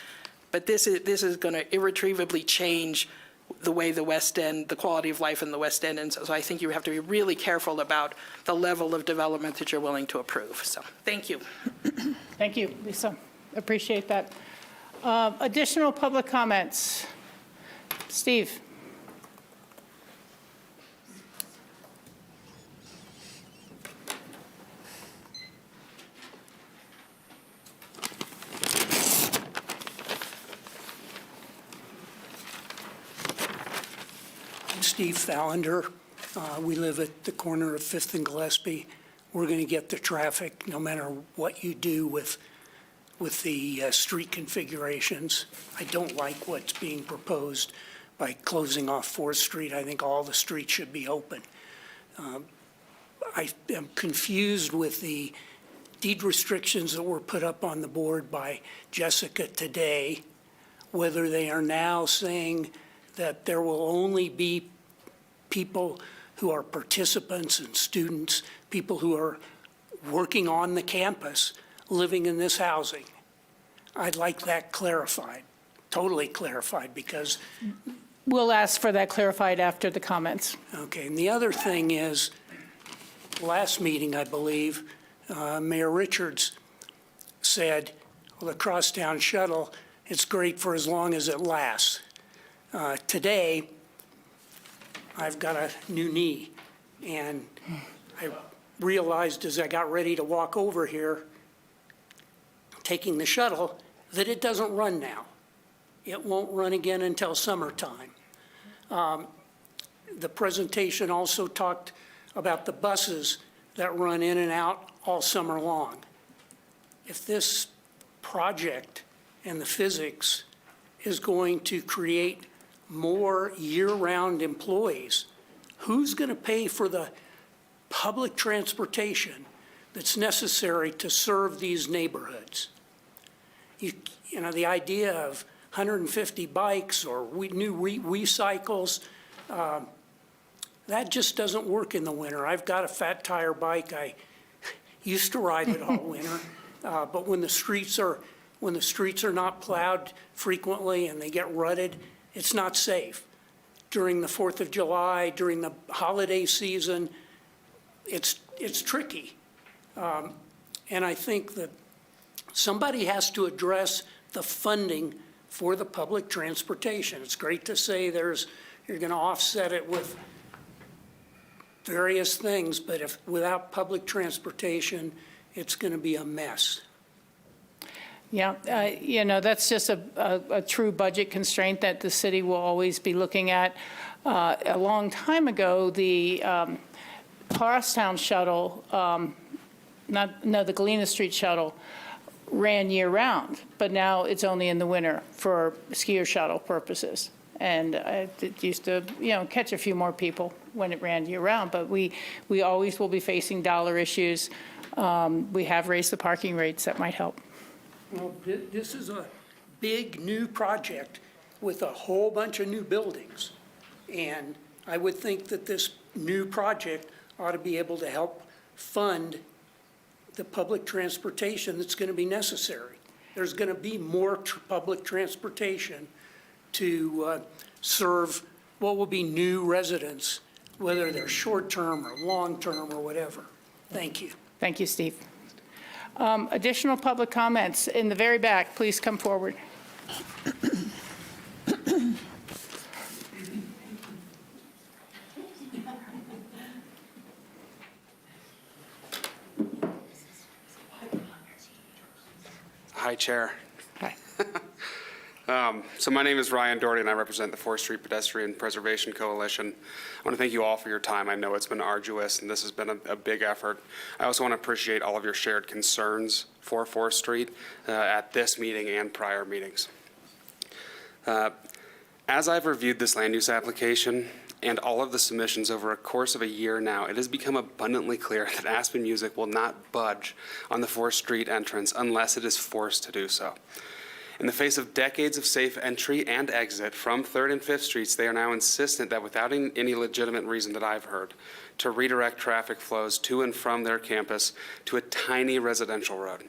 But this is going to irretrievably change the way the West End, the quality of life in the West End. And so I think you have to be really careful about the level of development that you're willing to approve. So thank you. Thank you, Lisa. Appreciate that. Additional public comments? Steve? Steve Fallender. We live at the corner of 5th and Gillespie. We're going to get the traffic no matter what you do with the street configurations. I don't like what's being proposed by closing off 4th Street. I think all the streets should be open. I am confused with the deed restrictions that were put up on the board by Jessica today, whether they are now saying that there will only be people who are participants and students, people who are working on the campus, living in this housing. I'd like that clarified, totally clarified, because... We'll ask for that clarified after the comments. Okay, and the other thing is, last meeting, I believe, Mayor Richards said, well, the crosstown shuttle, it's great for as long as it lasts. Today, I've got a new knee, and I realized as I got ready to walk over here, taking the shuttle, that it doesn't run now. It won't run again until summertime. The presentation also talked about the buses that run in and out all summer long. If this project and the physics is going to create more year-round employees, who's going to pay for the public transportation that's necessary to serve these neighborhoods? You know, the idea of 150 bikes or new recycles, that just doesn't work in the winter. I've got a fat tire bike. I used to ride it all winter. But when the streets are when the streets are not plowed frequently and they get rutted, it's not safe. During the 4th of July, during the holiday season, it's tricky. And I think that somebody has to address the funding for the public transportation. It's great to say you're going to offset it with various things, but without public transportation, it's going to be a mess. Yeah, that's just a true budget constraint that the city will always be looking at. A long time ago, the Crosstown shuttle, the Galena Street shuttle, ran year-round, but now it's only in the winter for skier shuttle purposes. And it used to, catch a few more people when it ran year-round, but we always will be facing dollar issues. We have raised the parking rates. That might help. Well, this is a big new project with a whole bunch of new buildings. And I would think that this new project ought to be able to help fund the public transportation that's going to be necessary. There's going to be more public transportation to serve what will be new residents, whether they're short-term or long-term or whatever. Thank you. Thank you, Steve. Additional public comments in the very back, please come forward. Hi, Chair. Hi. So my name is Ryan Doherty, and I represent the 4th Street Pedestrian Preservation Coalition. I want to thank you all for your time. I know it's been arduous, and this has been a big effort. I also want to appreciate all of your shared concerns for 4th Street at this meeting and prior meetings. As I've reviewed this land use application and all of the submissions over a course of a year now, it has become abundantly clear that Aspen Music will not budge on the 4th Street entrance unless it is forced to do so. In the face of decades of safe entry and exit from 3rd and 5th Streets, they are now insistent that without any legitimate reason that I've heard, to redirect traffic flows to and from their campus to a tiny residential road.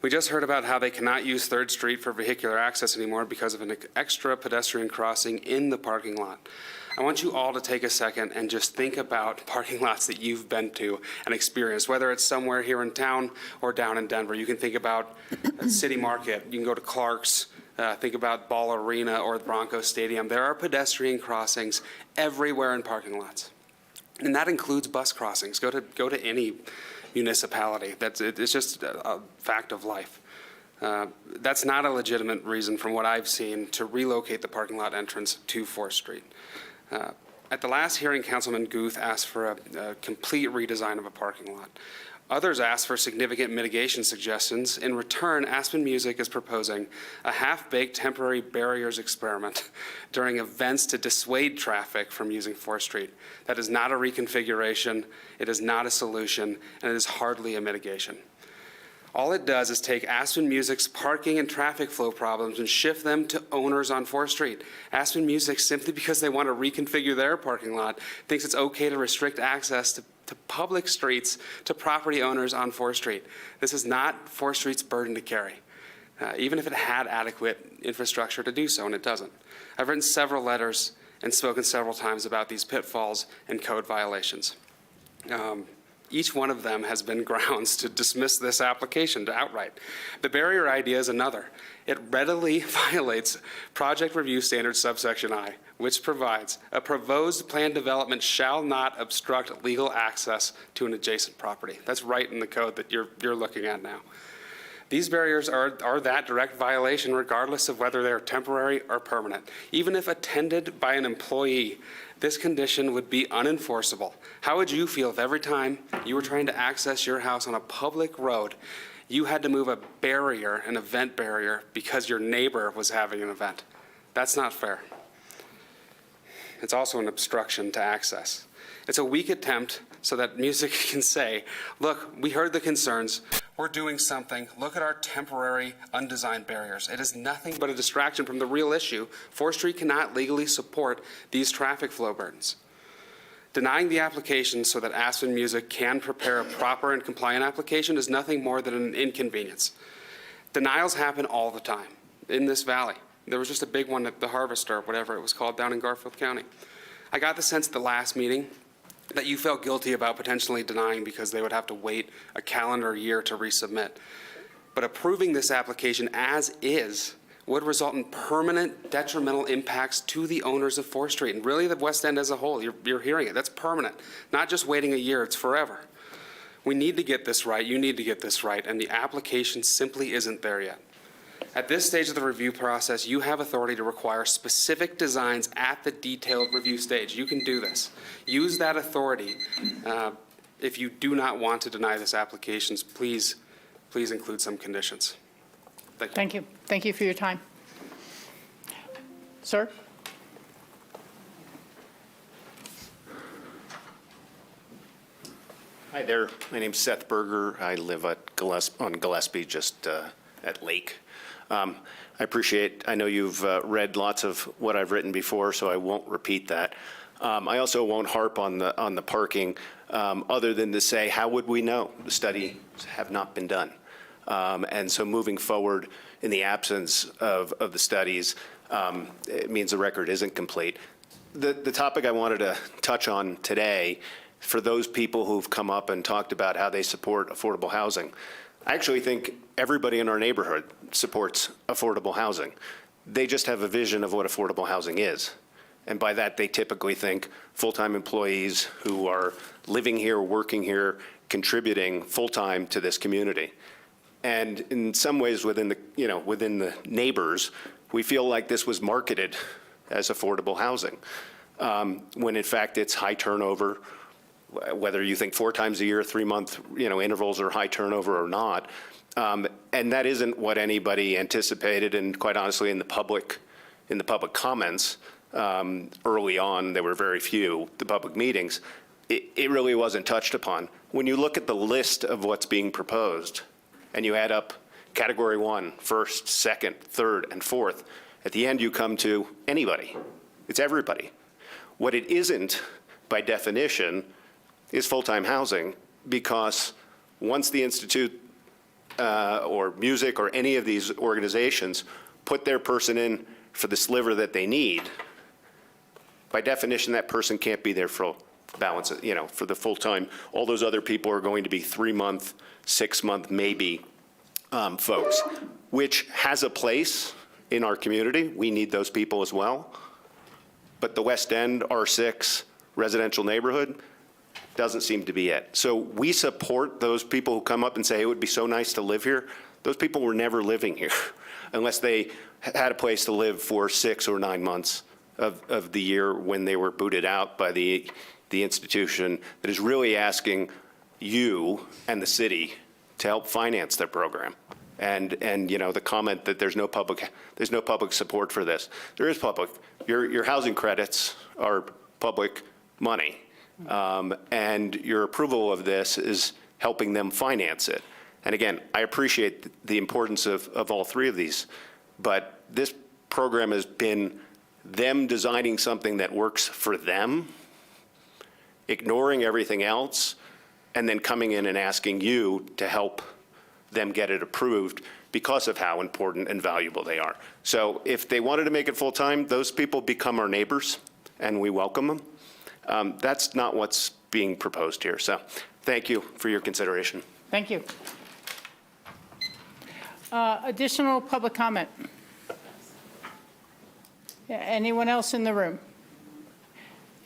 We just heard about how they cannot use 3rd Street for vehicular access anymore because of an extra pedestrian crossing in the parking lot. I want you all to take a second and just think about parking lots that you've been to and experienced, whether it's somewhere here in town or down in Denver. You can think about City Market. You can go to Clark's. Think about Ball Arena or the Broncos Stadium. There are pedestrian crossings everywhere in parking lots. And that includes bus crossings. Go to any municipality. It's just a fact of life. That's not a legitimate reason from what I've seen to relocate the parking lot entrance to 4th Street. At the last hearing, Councilman Guth asked for a complete redesign of a parking lot. Others asked for significant mitigation suggestions. In return, Aspen Music is proposing a half-baked temporary barriers experiment during events to dissuade traffic from using 4th Street. That is not a reconfiguration, it is not a solution, and it is hardly a mitigation. All it does is take Aspen Music's parking and traffic flow problems and shift them to owners on 4th Street. Aspen Music, simply because they want to reconfigure their parking lot, thinks it's okay to restrict access to public streets to property owners on 4th Street. This is not 4th Street's burden to carry, even if it had adequate infrastructure to do so, and it doesn't. I've written several letters and spoken several times about these pitfalls and code violations. Each one of them has been grounds to dismiss this application outright. The barrier idea is another. It readily violates Project Review Standards subsection I, which provides a proposed plan development shall not obstruct legal access to an adjacent property. That's right in the code that you're looking at now. These barriers are that direct violation regardless of whether they're temporary or permanent. Even if attended by an employee, this condition would be unenforceable. How would you feel if every time you were trying to access your house on a public road, you had to move a barrier, an event barrier, because your neighbor was having an event? That's not fair. It's also an obstruction to access. It's a weak attempt so that music can say, look, we heard the concerns. We're doing something. Look at our temporary, undesigned barriers. It is nothing but a distraction from the real issue. 4th Street cannot legally support these traffic flow burdens. Denying the application so that Aspen Music can prepare a proper and compliant application is nothing more than an inconvenience. Denials happen all the time in this valley. There was just a big one at the Harvester, whatever it was called, down in Garfield County. I got the sense at the last meeting that you felt guilty about potentially denying because they would have to wait a calendar year to resubmit. But approving this application as is would result in permanent detrimental impacts to the owners of 4th Street and really the West End as a whole. You're hearing it. That's permanent. Not just waiting a year, it's forever. We need to get this right. You need to get this right. And the application simply isn't there yet. At this stage of the review process, you have authority to require specific designs at the detailed review stage. You can do this. Use that authority. If you do not want to deny this application, please include some conditions. Thank you. Thank you. Thank you for your time. Sir? Hi there. My name's Seth Berger. I live on Gillespie, just at Lake. I know you've read lots of what I've written before, so I won't repeat that. I also won't harp on the parking, other than to say, how would we know? The studies have not been done. And so moving forward in the absence of the studies, it means the record isn't complete. The topic I wanted to touch on today, for those people who've come up and talked about how they support affordable housing, I actually think everybody in our neighborhood supports affordable housing. They just have a vision of what affordable housing is. And by that, they typically think full-time employees who are living here, working here, contributing full-time to this community. And in some ways within the neighbors, we feel like this was marketed as affordable housing, when in fact it's high turnover, whether you think 4 times a year, 3-month intervals are high turnover or not. And that isn't what anybody anticipated. And quite honestly, in the public comments, early on, there were very few, the public meetings, it really wasn't touched upon. When you look at the list of what's being proposed, and you add up category 1, first, second, third, and fourth, at the end you come to anybody. It's everybody. What it isn't, by definition, is full-time housing, because once the Institute or Music or any of these organizations put their person in for the sliver that they need, by definition, that person can't be there for balance, for the full time. All those other people are going to be 3-month, 6-month, maybe folks, which has a place in our community. We need those people as well. But the West End, R6 residential neighborhood doesn't seem to be it. So we support those people who come up and say, it would be so nice to live here. Those people were never living here unless they had a place to live for 6 or 9 months of the year when they were booted out by the institution that is really asking you and the city to help finance their program. And the comment that there's no public support for this. There is public. Your housing credits are public money. And your approval of this is helping them finance it. And again, I appreciate the importance of all 3 of these, but this program has been them designing something that works for them, ignoring everything else, and then coming in and asking you to help them get it approved because of how important and valuable they are. So if they wanted to make it full-time, those people become our neighbors, and we welcome them. That's not what's being proposed here. So thank you for your consideration. Thank you. Additional public comment? Yeah, anyone else in the room?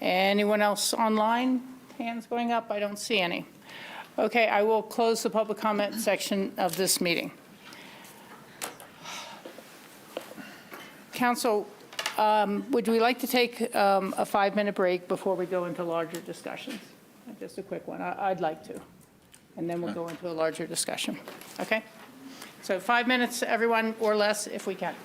Anyone else online? Hands going up? I don't see any. Okay, I will close the public comment section of this meeting. Council, would we like to take a 5-minute break before we go into larger discussions? Just a quick one. I'd like to. And then we'll go into a larger discussion. Okay? So 5 minutes, everyone, or less, if we can.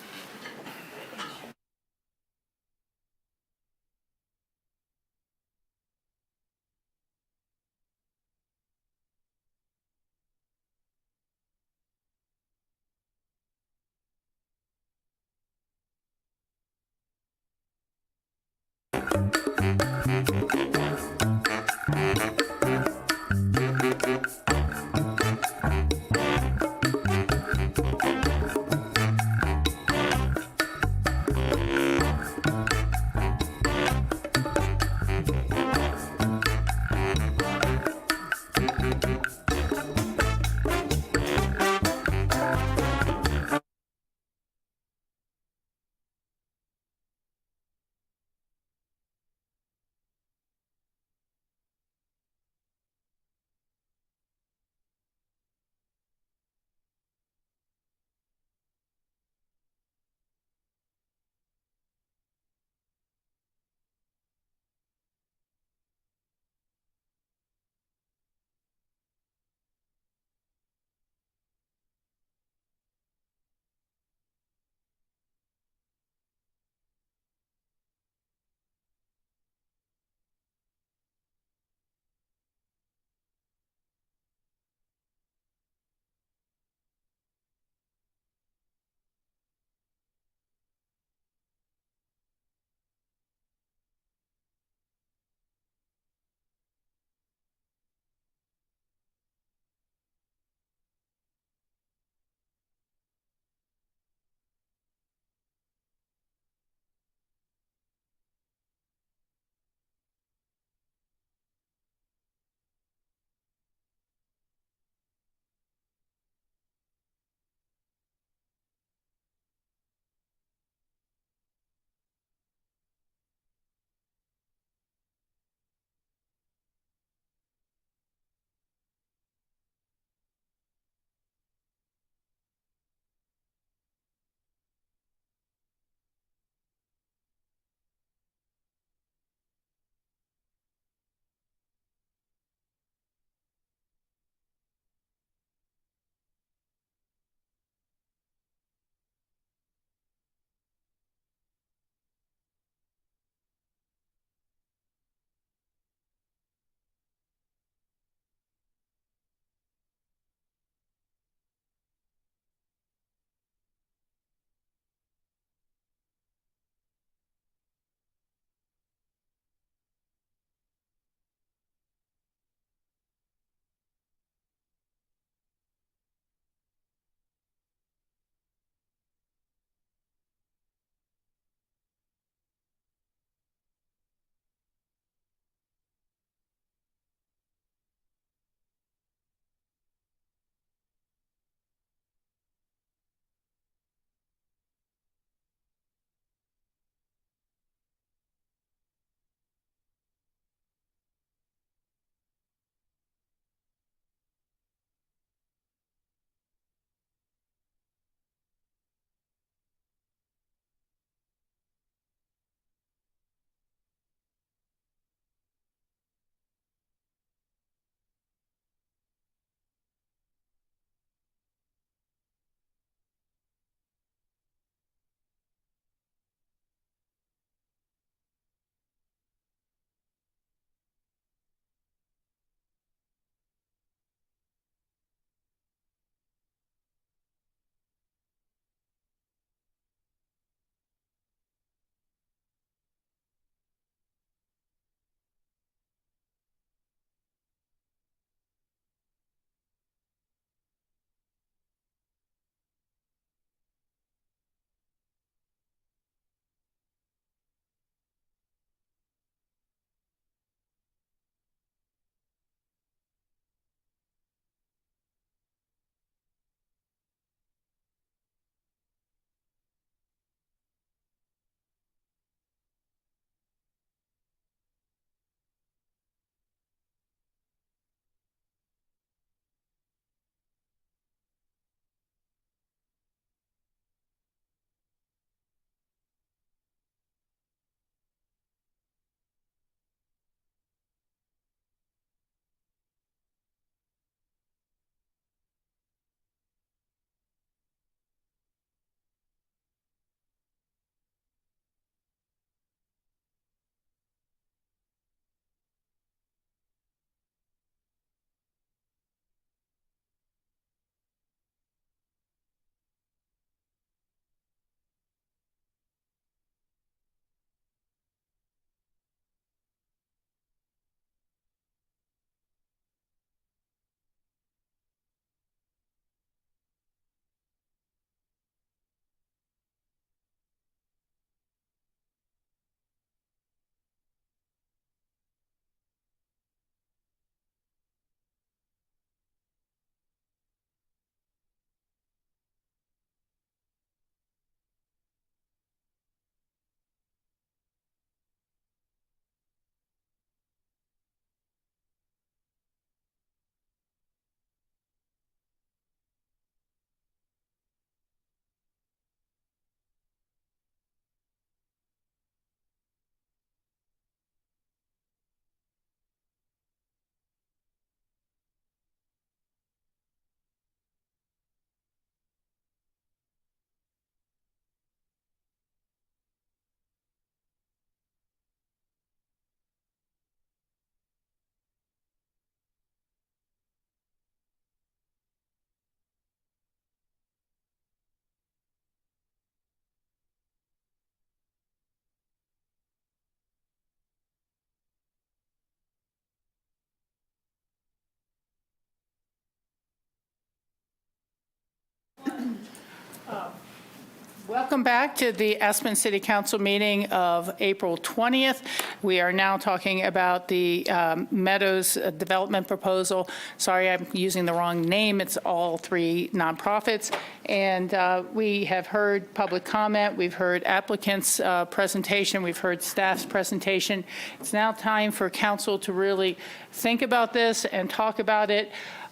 Welcome back to the Aspen City Council meeting of April 20th. We are now talking about the Meadows development proposal. Sorry, I'm using the wrong name. It's all three nonprofits. And we have heard public comment. We've heard applicants' presentation. We've heard staff's presentation. It's now time for council to really think about this and talk about it.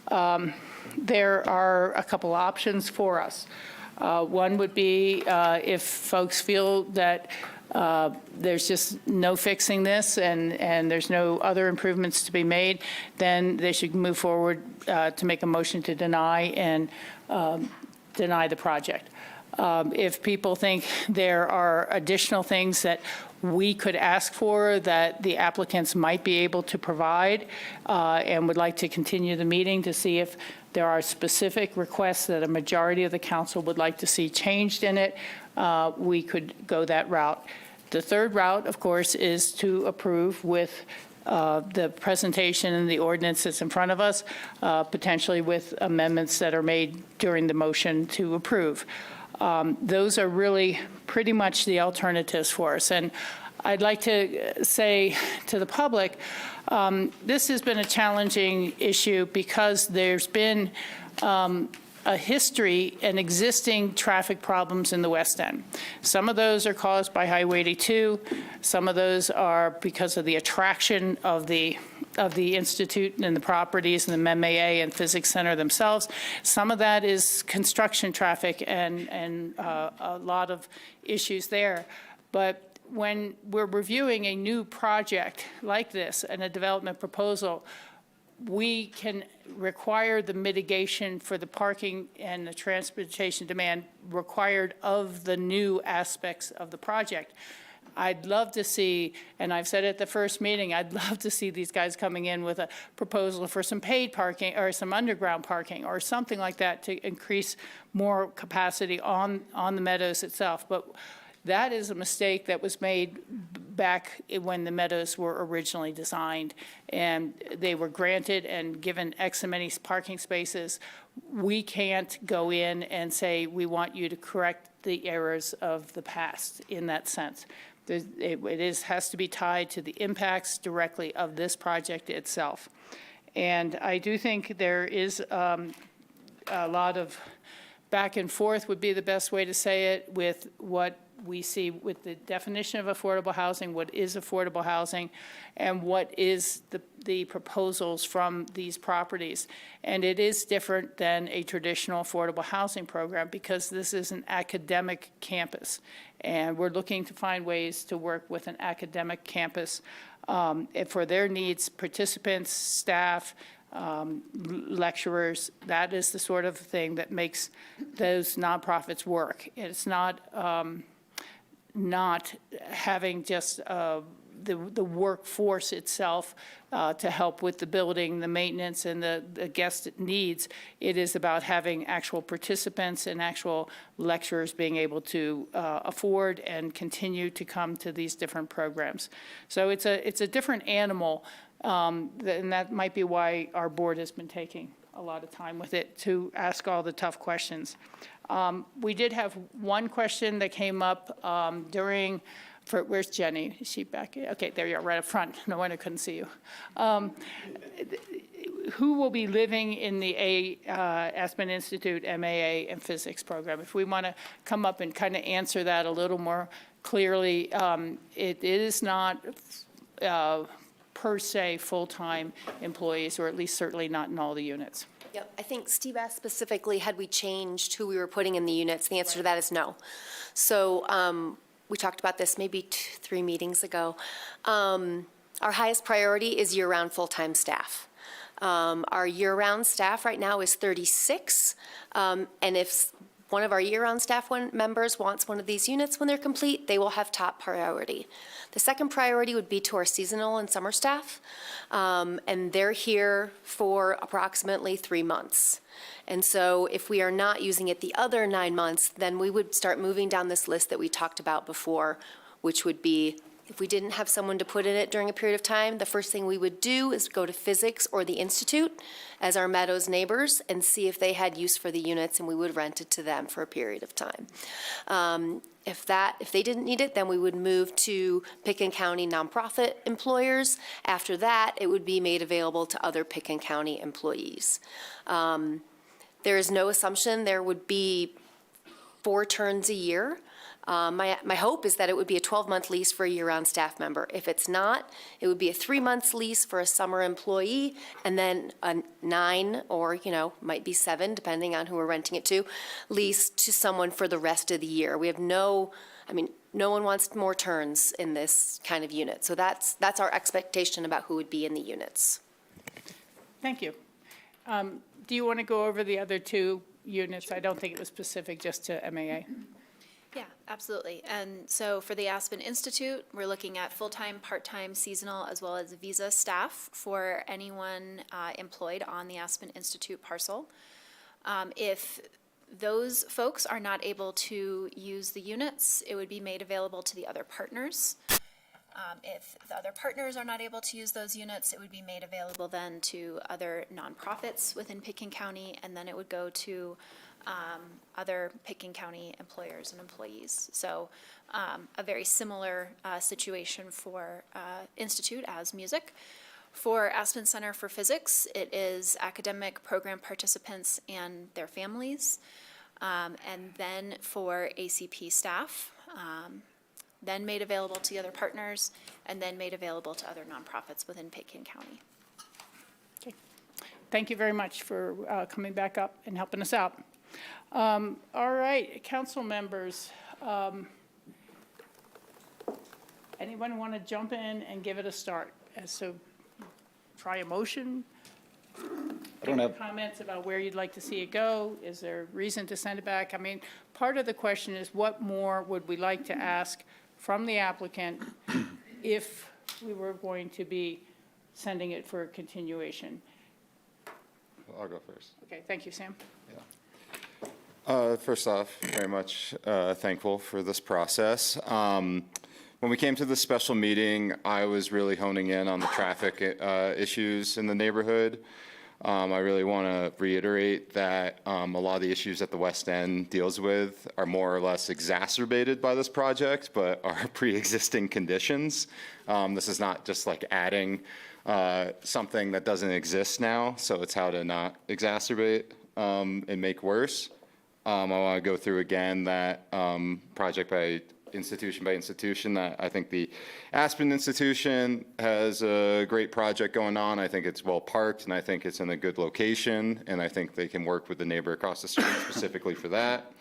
There are a couple options for us. One would be if folks feel that there's just no fixing this and there's no other improvements to be made, then they should move forward to make a motion to deny and deny the project. If people think there are additional things that we could ask for that the applicants might be able to provide and would like to continue the meeting to see if there are specific requests that a majority of the council would like to see changed in it, we could go that route. The third route, of course, is to approve with the presentation and the ordinance that's in front of us, potentially with amendments that are made during the motion to approve. Those are really pretty much the alternatives for us. And I'd like to say to the public, this has been a challenging issue because there's been a history and existing traffic problems in the West End. Some of those are caused by Highway 82. Some of those are because of the attraction of the institute and the properties and the MAA and Physics Center themselves. Some of that is construction traffic and a lot of issues there. But when we're reviewing a new project like this and a development proposal, we can require the mitigation for the parking and the transportation demand required of the new aspects of the project. I'd love to see, and I've said at the first meeting, I'd love to see these guys coming in with a proposal for some paid parking or some underground parking or something like that to increase more capacity on the Meadows itself. But that is a mistake that was made back when the Meadows were originally designed, and they were granted and given X many parking spaces. We can't go in and say, we want you to correct the errors of the past in that sense. It has to be tied to the impacts directly of this project itself. And I do think there is a lot of back and forth would be the best way to say it with what we see with the definition of affordable housing, what is affordable housing, and what is the proposals from these properties. And it is different than a traditional affordable housing program because this is an academic campus. And we're looking to find ways to work with an academic campus for their needs, participants, staff, lecturers. That is the sort of thing that makes those nonprofits work. It's not having just the workforce itself to help with the building, the maintenance, and the guest needs. It is about having actual participants and actual lecturers being able to afford and continue to come to these different programs. So it's a different animal, and that might be why our board has been taking a lot of time with it to ask all the tough questions. We did have one question that came up where's Jenny? Is she back? Okay, there you are, right up front. No wonder I couldn't see you. Who will be living in the Aspen Institute MAA and Physics program? If we want to come up and kind of answer that a little more clearly, it is not per se full-time employees, or at least certainly not in all the units. Yep, I think Steve asked specifically, had we changed who we were putting in the units? The answer to that is no. So we talked about this maybe 3 meetings ago. Our highest priority is year-round full-time staff. Our year-round staff right now is 36, and if one of our year-round staff members wants one of these units when they're complete, they will have top priority. The second priority would be to our seasonal and summer staff, and they're here for approximately 3 months. And so if we are not using it the other 9 months, then we would start moving down this list that we talked about before, which would be If we didn't have someone to put in it during a period of time, the first thing we would do is go to Physics or the Institute as our Meadows neighbors and see if they had use for the units, and we would rent it to them for a period of time. If they didn't need it, then we would move to Pickens County nonprofit employers. After that, it would be made available to other Pickens County employees. There is no assumption there would be 4 turns a year. My hope is that it would be a 12-month lease for a year-round staff member. If it's not, it would be a 3-month lease for a summer employee, and then a 9 or, might be 7, depending on who we're renting it to, lease to someone for the rest of the year. We have no one wants more turns in this kind of unit. So that's our expectation about who would be in the units. Thank you. Do you want to go over the other 2 units? I don't think it was specific just to MAA. Yeah, absolutely. And so for the Aspen Institute, we're looking at full-time, part-time, seasonal, as well as visa staff for anyone employed on the Aspen Institute parcel. If those folks are not able to use the units, it would be made available to the other partners. If the other partners are not able to use those units, it would be made available then to other nonprofits within Pickens County, and then it would go to other Pickens County employers and employees. So a very similar situation for Institute as music. For Aspen Center for Physics, it is academic program participants and their families. And then for ACP staff, then made available to the other partners, and then made available to other nonprofits within Pickens County. Okay. Thank you very much for coming back up and helping us out. All right, council members, anyone want to jump in and give it a start? So try a motion. I don't have comments about where you'd like to see it go. Is there reason to send it back? I mean, part of the question is what more would we like to ask from the applicant if we were going to be sending it for a continuation? I'll go first. Okay, thank you, Sam. First off, very much thankful for this process. When we came to the special meeting, I was really honing in on the traffic issues in the neighborhood. I really want to reiterate that a lot of the issues that the West End deals with are more or less exacerbated by this project, but are pre-existing conditions. This is not just like adding something that doesn't exist now, so it's how to not exacerbate and make worse. I want to go through again that project by institution, that I think the Aspen Institution has a great project going on. I think it's well parked, and I think it's in a good location, and I think they can work with the neighbor across the street specifically for that.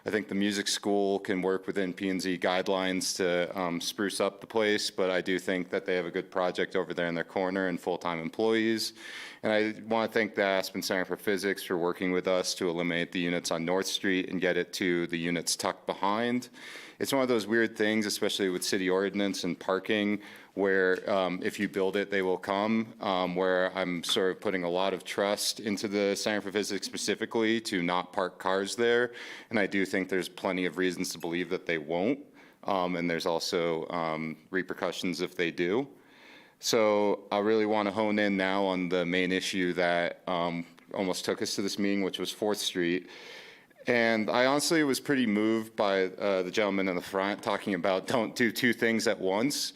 I think the music school can work within P&Z guidelines to spruce up the place, but I do think that they have a good project over there in their corner and full-time employees. And I want to thank the Aspen Center for Physics for working with us to eliminate the units on North Street and get it to the units tucked behind. It's one of those weird things, especially with city ordinance and parking, where if you build it, they will come, where I'm sort of putting a lot of trust into the Center for Physics specifically to not park cars there. And I do think there's plenty of reasons to believe that they won't. And there's also repercussions if they do. So I really want to hone in now on the main issue that almost took us to this meeting, which was 4th Street. And I honestly was pretty moved by the gentleman in the front talking about don't do 2 things at once.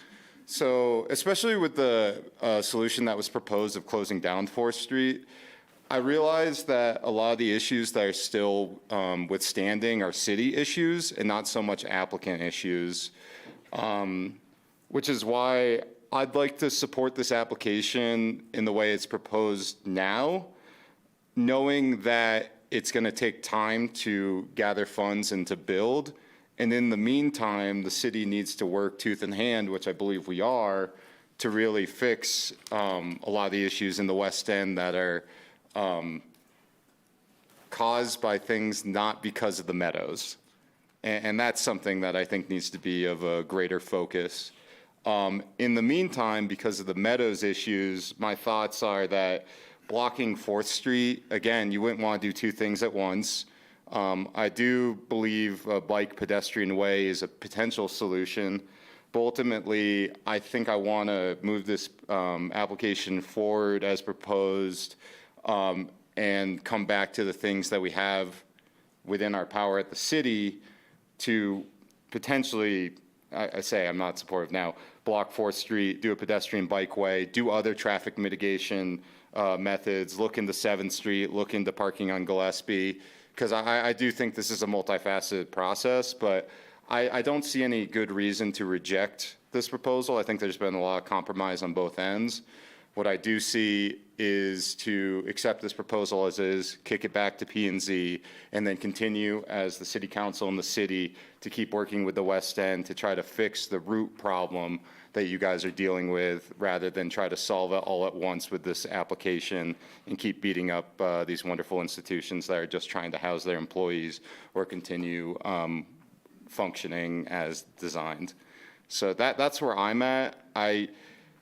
So especially with the solution that was proposed of closing down 4th Street, I realized that a lot of the issues that are still withstanding are city issues and not so much applicant issues, which is why I'd like to support this application in the way it's proposed now, knowing that it's going to take time to gather funds and to build. And in the meantime, the city needs to work tooth and hand, which I believe we are, to really fix a lot of the issues in the West End that are caused by things not because of the Meadows. And that's something that I think needs to be of a greater focus. In the meantime, because of the Meadows issues, my thoughts are that blocking 4th Street, again, you wouldn't want to do 2 things at once. I do believe a bike pedestrian way is a potential solution. But ultimately, I think I want to move this application forward as proposed and come back to the things that we have within our power at the city to potentially, I say I'm not supportive now, block 4th Street, do a pedestrian bikeway, do other traffic mitigation methods, look into 7th Street, look into parking on Gillespie, because I do think this is a multifaceted process, but I don't see any good reason to reject this proposal. I think there's been a lot of compromise on both ends. What I do see is to accept this proposal as is, kick it back to P&Z, and then continue as the city council and the city to keep working with the West End to try to fix the root problem that you guys are dealing with, rather than try to solve it all at once with this application and keep beating up these wonderful institutions that are just trying to house their employees or continue functioning as designed. So that's where I'm at. I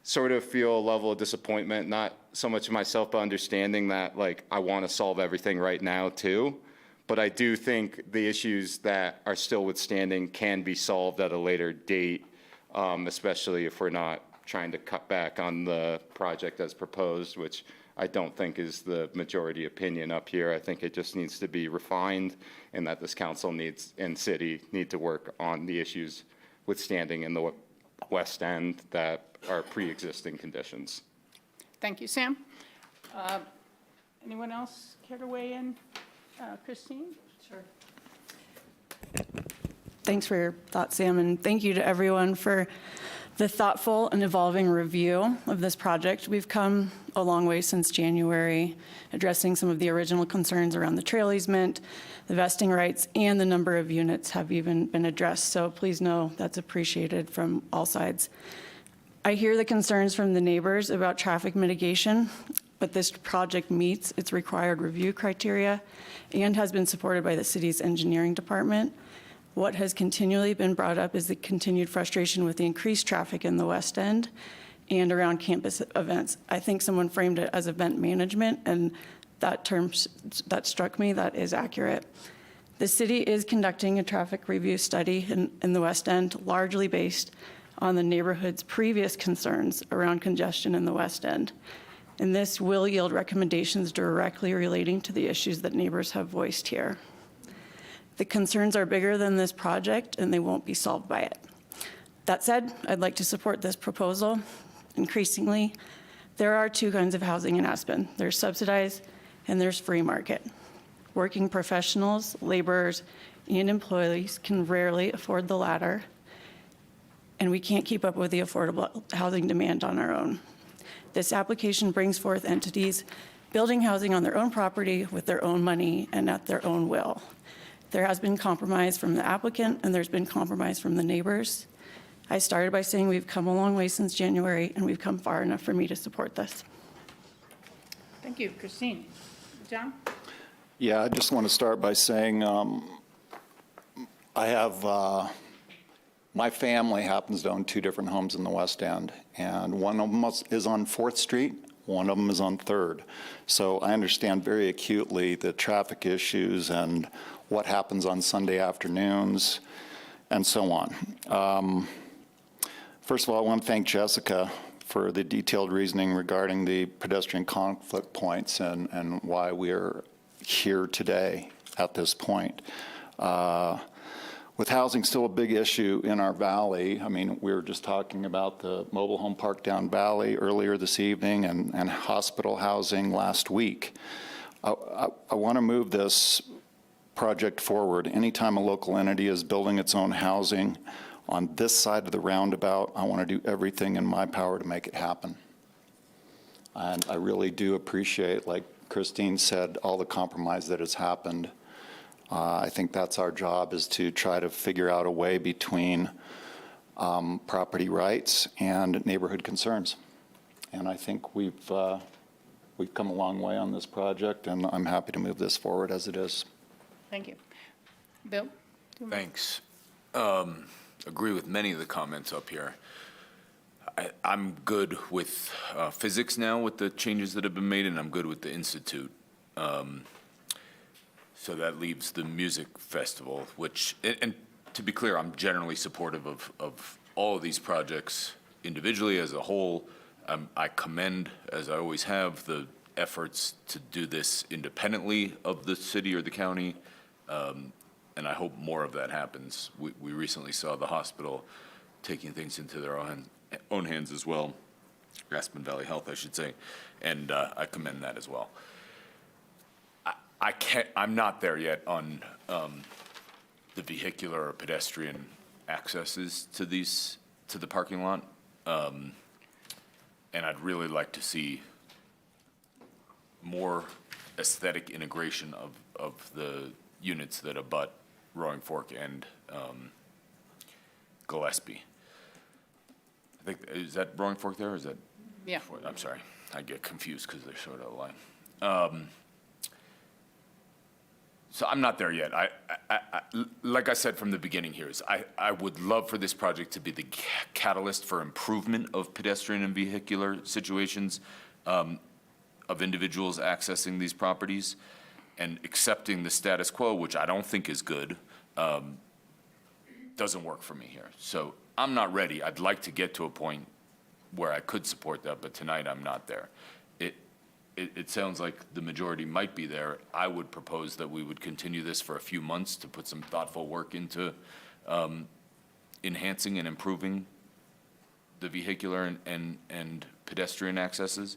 sort of feel a level of disappointment, not so much myself, but understanding that, like, I want to solve everything right now too. But I do think the issues that are still withstanding can be solved at a later date, especially if we're not trying to cut back on the project as proposed, which I don't think is the majority opinion up here. I think it just needs to be refined, and that this council needs and city need to work on the issues withstanding in the West End that are pre-existing conditions. Thank you, Sam. Anyone else care to weigh in? Christine? Sure. Thanks for your thoughts, Sam, and thank you to everyone for the thoughtful and evolving review of this project. We've come a long way since January, addressing some of the original concerns around the trail easement, the vesting rights, and the number of units have even been addressed. So please know that's appreciated from all sides. I hear the concerns from the neighbors about traffic mitigation, but this project meets its required review criteria and has been supported by the city's engineering department. What has continually been brought up is the continued frustration with the increased traffic in the West End and around campus events. I think someone framed it as event management, and that term that struck me, that is accurate. The city is conducting a traffic review study in the West End, largely based on the neighborhood's previous concerns around congestion in the West End. And this will yield recommendations directly relating to the issues that neighbors have voiced here. The concerns are bigger than this project, and they won't be solved by it. That said, I'd like to support this proposal. Increasingly, there are two kinds of housing in Aspen. There's subsidized and there's free market. Working professionals, laborers, and employees can rarely afford the latter, and we can't keep up with the affordable housing demand on our own. This application brings forth entities building housing on their own property with their own money and at their own will. There has been compromise from the applicant, and there's been compromise from the neighbors. I started by saying we've come a long way since January, and we've come far enough for me to support this. Thank you, Christine. John? Yeah, I just want to start by saying I have, my family happens to own two different homes in the West End, and one of them is on 4th Street, one of them is on 3rd. So I understand very acutely the traffic issues and what happens on Sunday afternoons and so on. First of all, I want to thank Jessica for the detailed reasoning regarding the pedestrian conflict points and why we're here today at this point. With housing still a big issue in our valley, I mean, we were just talking about the mobile home park down valley earlier this evening and hospital housing last week. I want to move this project forward. Anytime a local entity is building its own housing on this side of the roundabout, I want to do everything in my power to make it happen. And I really do appreciate, like Christine said, all the compromise that has happened. I think that's our job, is to try to figure out a way between property rights and neighborhood concerns. And I think we've come a long way on this project, and I'm happy to move this forward as it is. Thank you. Bill? Thanks. Agree with many of the comments up here. I'm good with physics now with the changes that have been made, and I'm good with the Institute. So that leaves the music festival, which, and to be clear, I'm generally supportive of all of these projects individually as a whole. I commend, as I always have, the efforts to do this independently of the city or the county, and I hope more of that happens. We recently saw the hospital taking things into their own hands as well, Aspen Valley Health, I should say, and I commend that as well. I'm not there yet on the vehicular or pedestrian accesses to the parking lot. And I'd really like to see more aesthetic integration of the units that abut Roaring Fork and Gillespie. I think, is that Roaring Fork there, or is that? Yeah. I'm sorry, I get confused because they're sort of aligned. So I'm not there yet. Like I said from the beginning here, I would love for this project to be the catalyst for improvement of pedestrian and vehicular situations of individuals accessing these properties, and accepting the status quo, which I don't think is good, doesn't work for me here. So I'm not ready. I'd like to get to a point where I could support that, but tonight I'm not there. It sounds like the majority might be there. I would propose that we would continue this for a few months to put some thoughtful work into enhancing and improving the vehicular and pedestrian accesses.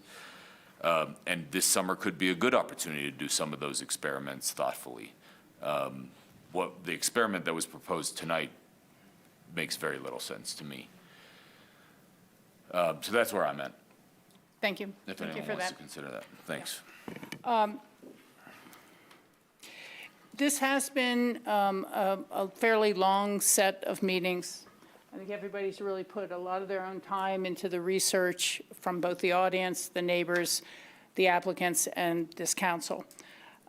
And this summer could be a good opportunity to do some of those experiments thoughtfully. The experiment that was proposed tonight makes very little sense to me. So that's where I'm at. Thank you. If Thank you anyone for wants that. to consider that. Thanks. This has been a fairly long set of meetings. I think everybody's really put a lot of their own time into the research from both the audience, the neighbors, the applicants, and this council.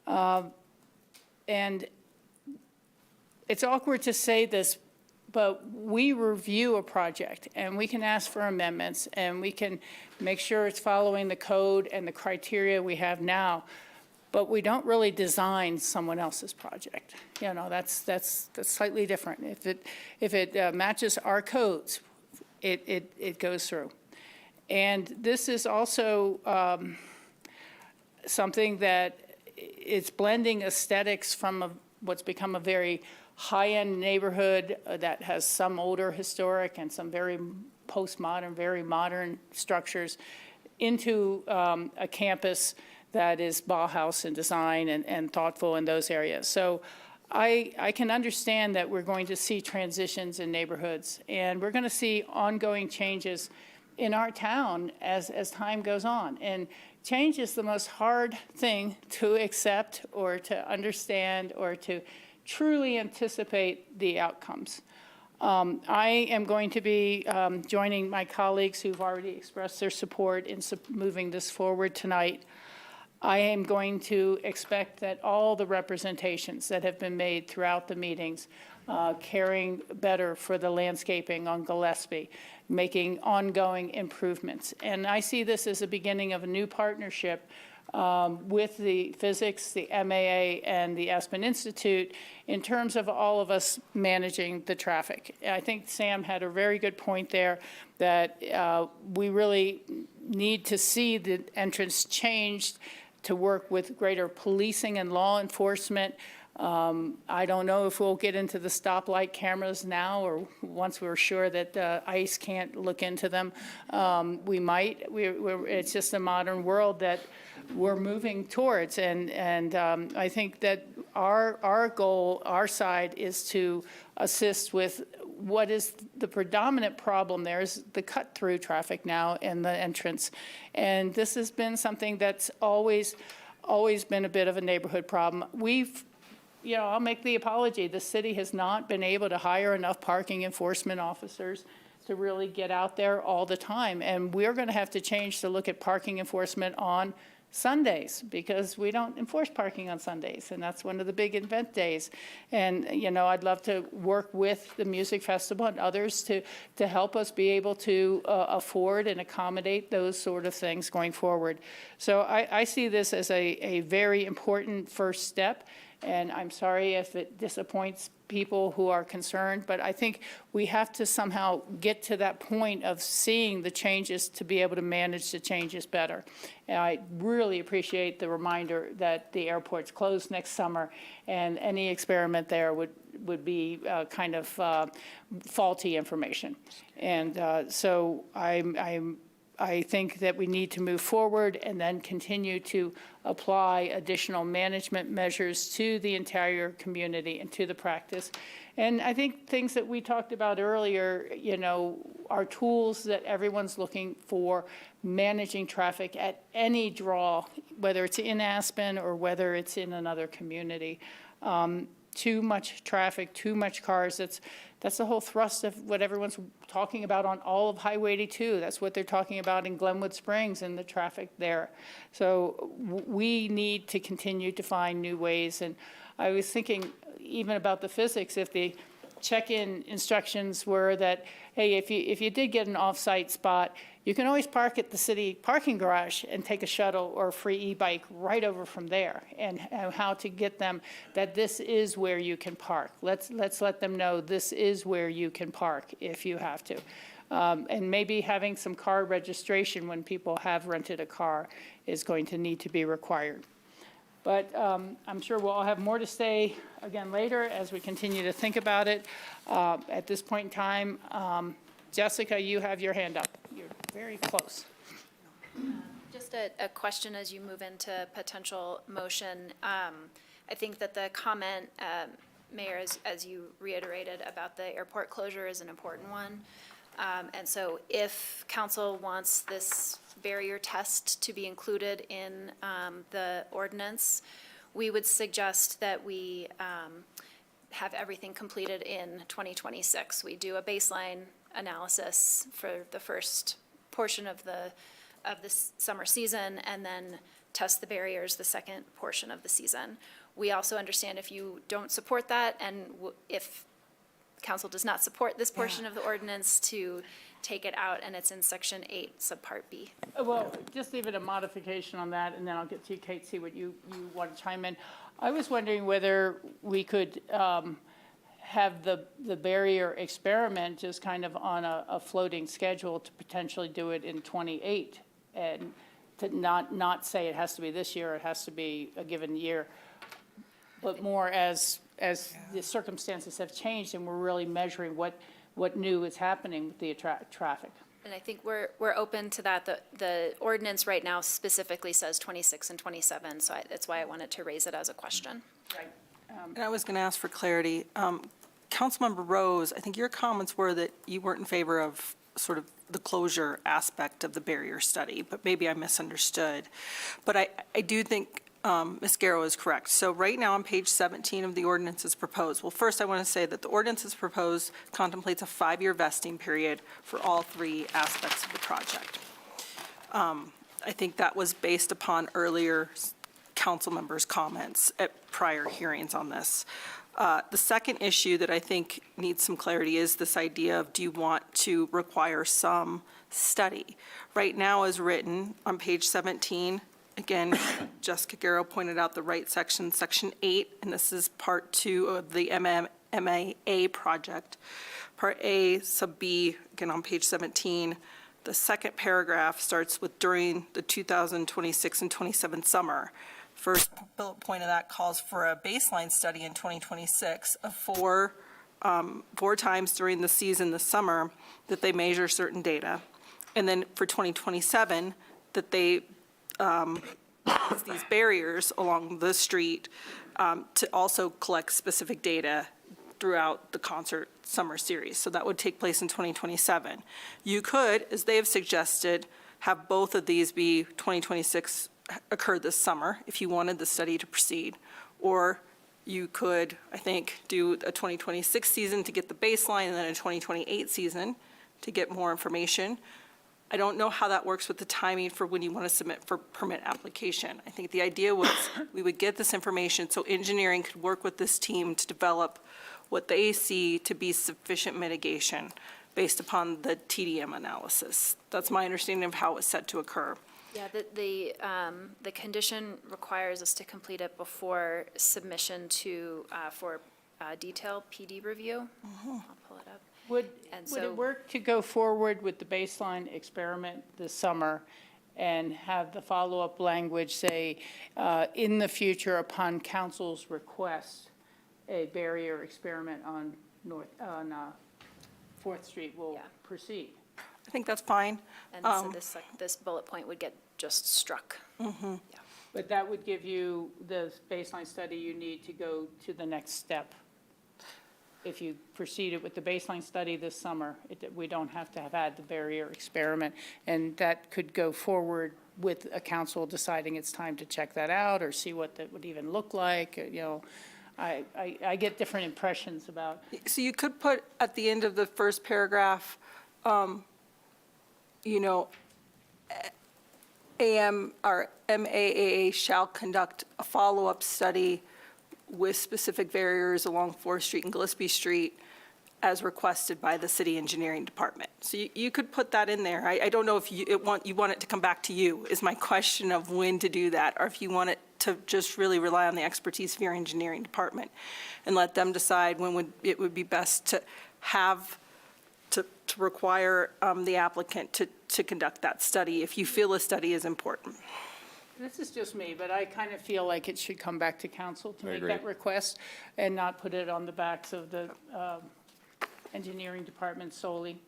And it's awkward to say this, but we review a project, and we can ask for amendments, and we can make sure it's following the code and the criteria we have now, but we don't really design someone else's project. You know, that's slightly different. If it matches our codes, it goes through. And this is also something that it's blending aesthetics from what's become a very high-end neighborhood that has some older historic and some very postmodern, very modern structures into a campus that is Bauhaus in design and thoughtful in those areas. So I can understand that we're going to see transitions in neighborhoods, and we're going to see ongoing changes in our town as time goes on. And change is the most hard thing to accept or to understand or to truly anticipate the outcomes. I am going to be joining my colleagues who've already expressed their support in moving this forward tonight. I am going to expect that all the representations that have been made throughout the meetings, caring better for the landscaping on Gillespie, making ongoing improvements. And I see this as a beginning of a new partnership with the physics, the MAA, and the Aspen Institute in terms of all of us managing the traffic. I think Sam had a very good point there that we really need to see the entrance changed to work with greater policing and law enforcement. I don't know if we'll get into the stoplight cameras now or once we're sure that ICE can't look into them. We might. It's just a modern world that we're moving towards. And I think that our goal, our side, is to assist with what is the predominant problem there is the cut-through traffic now in the entrance. And this has been something that's always been a bit of a neighborhood problem. I'll make the apology. The city has not been able to hire enough parking enforcement officers to really get out there all the time. And we're going to have to change to look at parking enforcement on Sundays because we don't enforce parking on Sundays. And that's one of the big event days. And, I'd love to work with the music festival and others to help us be able to afford and accommodate those sort of things going forward. So I see this as a very important first step And I'm sorry if it disappoints people who are concerned, but I think we have to somehow get to that point of seeing the changes to be able to manage the changes better. And I really appreciate the reminder that the airport's closed next summer, and any experiment there would be kind of faulty information. And so I think that we need to move forward and then continue to apply additional management measures to the entire community and to the practice. And I think things that we talked about earlier, you know, are tools that everyone's looking for managing traffic at any draw, whether it's in Aspen or whether it's in another community. Too much traffic, too much cars. That's the whole thrust of what everyone's talking about on all of Highway 82. That's what they're talking about in Glenwood Springs and the traffic there. So we need to continue to find new ways. And I was thinking even about the physics, if the check-in instructions were that, hey, if you did get an off-site spot, you can always park at the city parking garage and take a shuttle or a free e-bike right over from there, and how to get them that this is where you can park. Let's let them know this is where you can park if you have to. And maybe having some car registration when people have rented a car is going to need to be required. But I'm sure we'll all have more to say again later as we continue to think about it. At this point in time, Jessica, you have your hand up. You're very close. Just a question as you move into potential motion. I think that the comment, Mayor, as you reiterated about the airport closure is an important one. And so if council wants this barrier test to be included in the ordinance, we would suggest that we have everything completed in 2026. We do a baseline analysis for the first portion of the summer season, and then test the barriers the second portion of the season. We also understand if you don't support that, and if council does not support this portion of the ordinance, to take it out, and it's in section 8, subpart B. Well, just even a modification on that, and then I'll get to you, Kate, see what you want to chime in. I was wondering whether we could have the barrier experiment just kind of on a floating schedule to potentially do it in 28, and to not say it has to be this year, it has to be a given year, but more as the circumstances have changed and we're really measuring what new is happening with the traffic. And I think we're open to that. The ordinance right now specifically says 26 and 27, so that's why I wanted to raise it as a question. Right. And I was going to ask for clarity. Councilmember Rose, I think your comments were that you weren't in favor of sort of the closure aspect of the barrier study, but maybe I misunderstood. But I do think Ms. Garrow is correct. So right now on page 17 of the ordinance is proposed. Well, first I want to say that the ordinance is proposed contemplates a 5-year vesting period for all 3 aspects of the project. I think that was based upon earlier council members' comments at prior hearings on this. The second issue that I think needs some clarity is this idea of, do you want to require some study? Right now as written on page 17, again, Jessica Garrow pointed out the right section, section 8, and this is part 2 of the MAA project. Part A, sub B, again on page 17, the second paragraph starts with during the 2026 and 27 summer. First bullet point of that calls for a baseline study in 2026 of 4 times during the season this summer that they measure certain data. And then for 2027, that they these barriers along the street to also collect specific data throughout the concert summer series. So that would take place in 2027. You could, as they have suggested, have both of these be 2026 occur this summer if you wanted the study to proceed. Or you could, I think, do a 2026 season to get the baseline and then a 2028 season to get more information. I don't know how that works with the timing for when you want to submit for permit application. I think the idea was we would get this information so engineering could work with this team to develop what they see to be sufficient mitigation based upon the TDM analysis. That's my understanding of how it's set to occur. Yeah, the condition requires us to complete it before submission to, for detailed PD review. I'll pull it up. Would And would so- it work to go forward with the baseline experiment this summer and have the follow-up language say, in the future, upon council's request, a barrier experiment on 4th Street will proceed? I think that's fine. And so this bullet point would get just struck. But that would give you the baseline study you need to go to the next step. If you proceeded with the baseline study this summer, we don't have to have had the barrier experiment. And that could go forward with a council deciding it's time to check that out or see what that would even look like. You know, I get different impressions about. So you could put at the end of the first paragraph, you know, AM or MAAA shall conduct a follow-up study with specific barriers along 4th Street and Gillespie Street as requested by the city engineering department. So you could put that in there. I don't know if you want it to come back to you, is my question of when to do that, or if you want it to just really rely on the expertise of your engineering department and let them decide when it would be best to have, to require the applicant to conduct that study if you feel a study is important. This is just me, but I kind of feel like it should come back to council to I make agree. that request and not put it on the backs of the engineering department solely.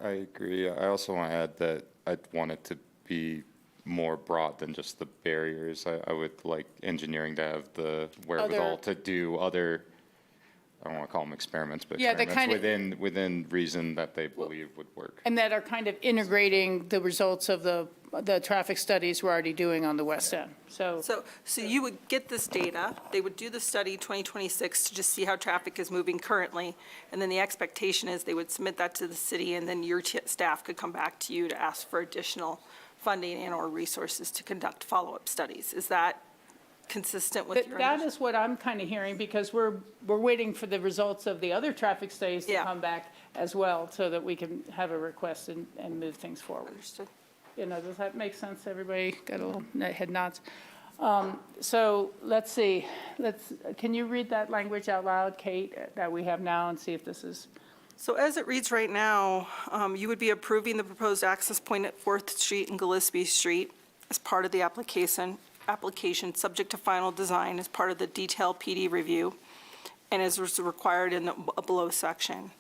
I agree. I also want to add that I'd want it to be more broad than just the barriers. I would like engineering to have the wherewithal to do other, I don't want to call them experiments, but Yeah, they experiments kind of- within reason that they believe would work. And that are kind of integrating the results of the traffic studies we're already doing on the west end. So So you would get this data, they would do the study 2026 to just see how traffic is moving currently, and then the expectation is they would submit that to the city, and then your staff could come back to you to ask for additional funding and/or resources to conduct follow-up studies. Is that consistent with your that is what I'm kind of hearing, because we're waiting for the results of the other traffic studies to come back as well, so that we can have a request and move things forward. Understood. You know, does that make sense? Everybody got a little head nods? So let's see, can you read that language out loud, Kate, that we have now, and see if this is? So as it reads right now, you would be approving the proposed access point at 4th Street and Gillespie Street as part of the application, subject to final design as part of the detailed PD review, and as was required in the below section.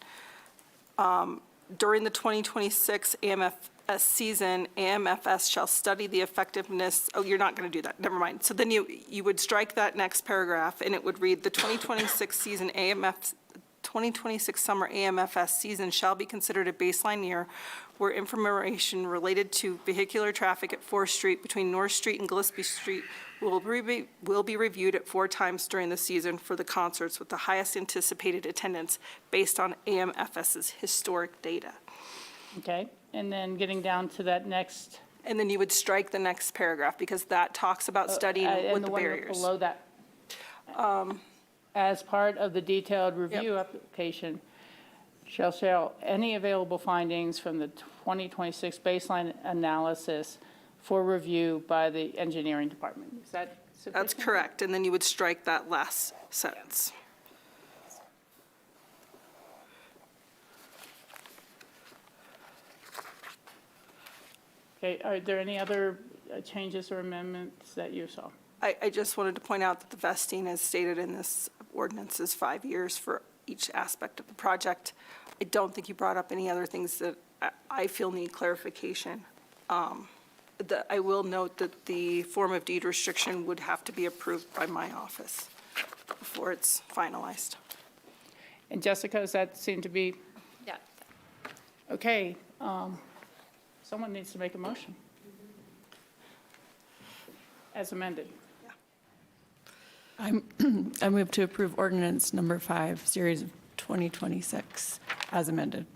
During the 2026 AMFS season, AMFS shall study the effectiveness, oh, you're not going to do that, never mind. So then you would strike that next paragraph, and it would read, the 2026 season 2026 summer AMFS season shall be considered a baseline year where information related to vehicular traffic at 4th Street between North Street and Gillespie Street will be reviewed at 4 times during the season for the concerts with the highest anticipated attendance based on AMFS's historic data. Okay, and then getting down to that next. And then you would strike the next paragraph because that talks about studying with the And barriers. the one below that. As part of the detailed review application, shall any available findings from the 2026 baseline analysis for review by the engineering department. Is that sufficient? That's correct, and then you would strike that last sentence. Okay, are there any other changes or amendments that you saw? I just wanted to point out that the vesting, as stated in this ordinance, is 5 years for each aspect of the project. I don't think you brought up any other things that I feel need clarification. I will note that the form of deed restriction would have to be approved by my office before it's finalized. And Jessica, does that seem to be? Yeah. Okay, someone needs to make a motion. As amended. I move to approve ordinance number 5, series of 2026, as amended.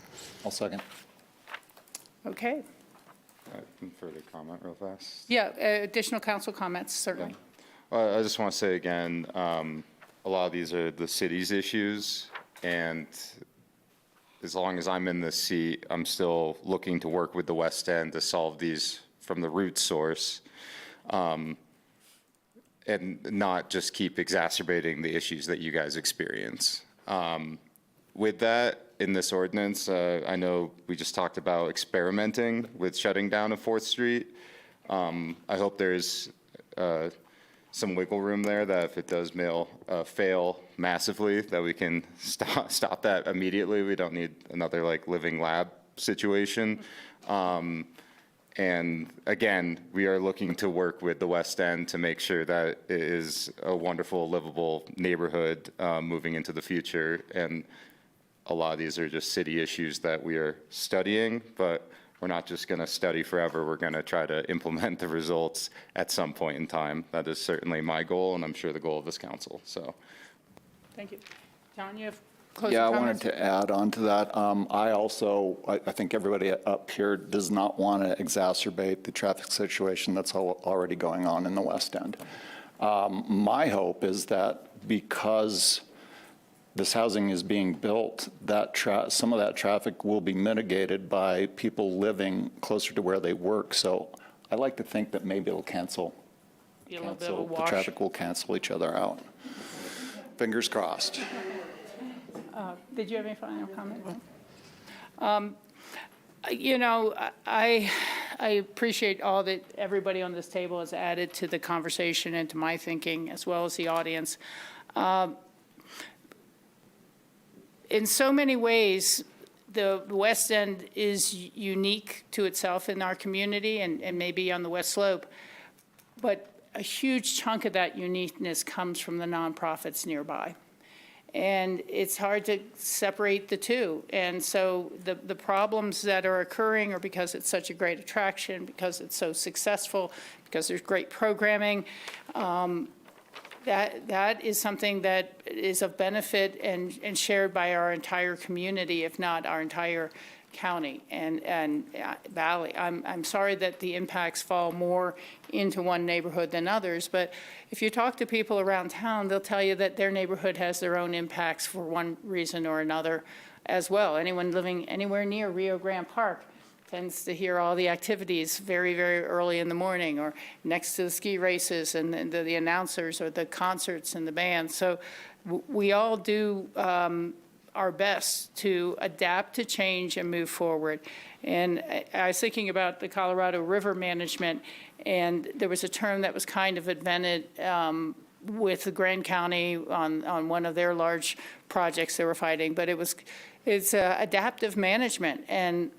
I'll second. Okay, Further comment real fast? yeah, additional council comments, certainly. I just want to say again, a lot of these are the city's issues, and as long as I'm in this seat, I'm still looking to work with the West End to solve these from the root source, and not just keep exacerbating the issues that you guys experience. With that, in this ordinance, I know we just talked about experimenting with shutting down of 4th Street. I hope there's some wiggle room there, that if it does fail massively, that we can stop that immediately. We don't need another like living lab situation. And again, we are looking to work with the West End to make sure that it is a wonderful, livable neighborhood moving into the future. And a lot of these are just city issues that we are studying, but we're not just going to study forever. We're going to try to implement the results at some point in time. That is certainly my goal, and I'm sure the goal of this council. So, Thank you. John, you have closing Yeah, I comments? wanted to add on to that. I think everybody up here does not want to exacerbate the traffic situation that's already going on in the West End. My hope is that because this housing is being built, that some of that traffic will be mitigated by people living closer to where they work. So I like to think that maybe it'll Be a little bit of a the wash. traffic will cancel each other out. Fingers crossed. Did you have any final comment? You know, I appreciate all that everybody on this table has added to the conversation and to my thinking, as well as the audience. In so many ways, the West End is unique to itself in our community and maybe on the West Slope, but a huge chunk of that uniqueness comes from the nonprofits nearby. And it's hard to separate the two. And so the problems that are occurring are because it's such a great attraction, because it's so successful, because there's great programming. That is something that is of benefit and shared by our entire community, if not our entire county and valley. I'm sorry that the impacts fall more into one neighborhood than others, but if you talk to people around town, they'll tell you that their neighborhood has their own impacts for one reason or another as well. Anyone living anywhere near Rio Grande Park tends to hear all the activities very, very early in the morning, or next to the ski races and the announcers or the concerts and the bands. So we all do our best to adapt to change and move forward. And I was thinking about the Colorado River management, and there was a term that was kind of invented with the Grand County on one of their large projects they were fighting, but it's adaptive management and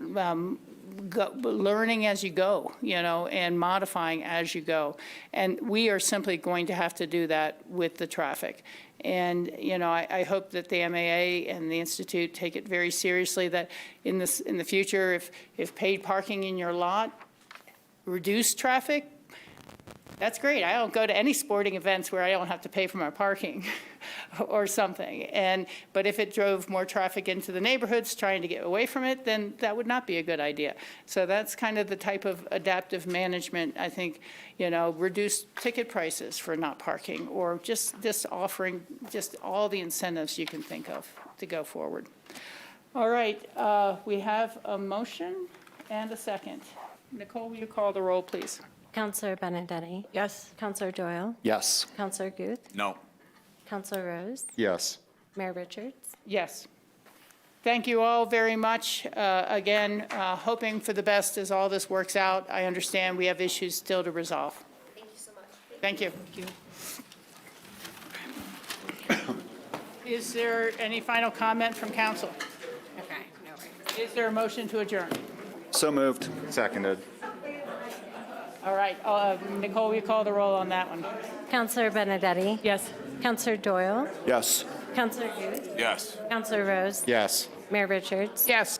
learning as you go, you know, and modifying as you go. And we are simply going to have to do that with the traffic. And, you know, I hope that the MAA and the Institute take it very seriously, that in the future, if paid parking in your lot reduce traffic, that's great. I don't go to any sporting events where I don't have to pay for my parking or something. But if it drove more traffic into the neighborhoods trying to get away from it, then that would not be a good idea. So that's kind of the type of adaptive management, I think, you know, reduce ticket prices for not parking, or just offering just all the incentives you can think of to go forward. All right, we have a motion and a second. Nicole, will you call the roll, please? Counselor Benedetti? Yes. Counselor Doyle? Yes. Counselor Guth? No. Counselor Rose? yes. Mayor Richards? Yes. Thank you all very much. Again, hoping for the best as all this works out. I understand we have issues still to resolve. Thank you so much. Thank you. Is there any final comment from council? Okay, no worries. Is there a motion to adjourn? So moved. Seconded. All right, Nicole, will you call the roll on that one? Counselor Benedetti? Yes. Counselor Doyle? Yes. Counselor Guth? Yes. Counselor Rose? Yes. Mayor Richards? Yes.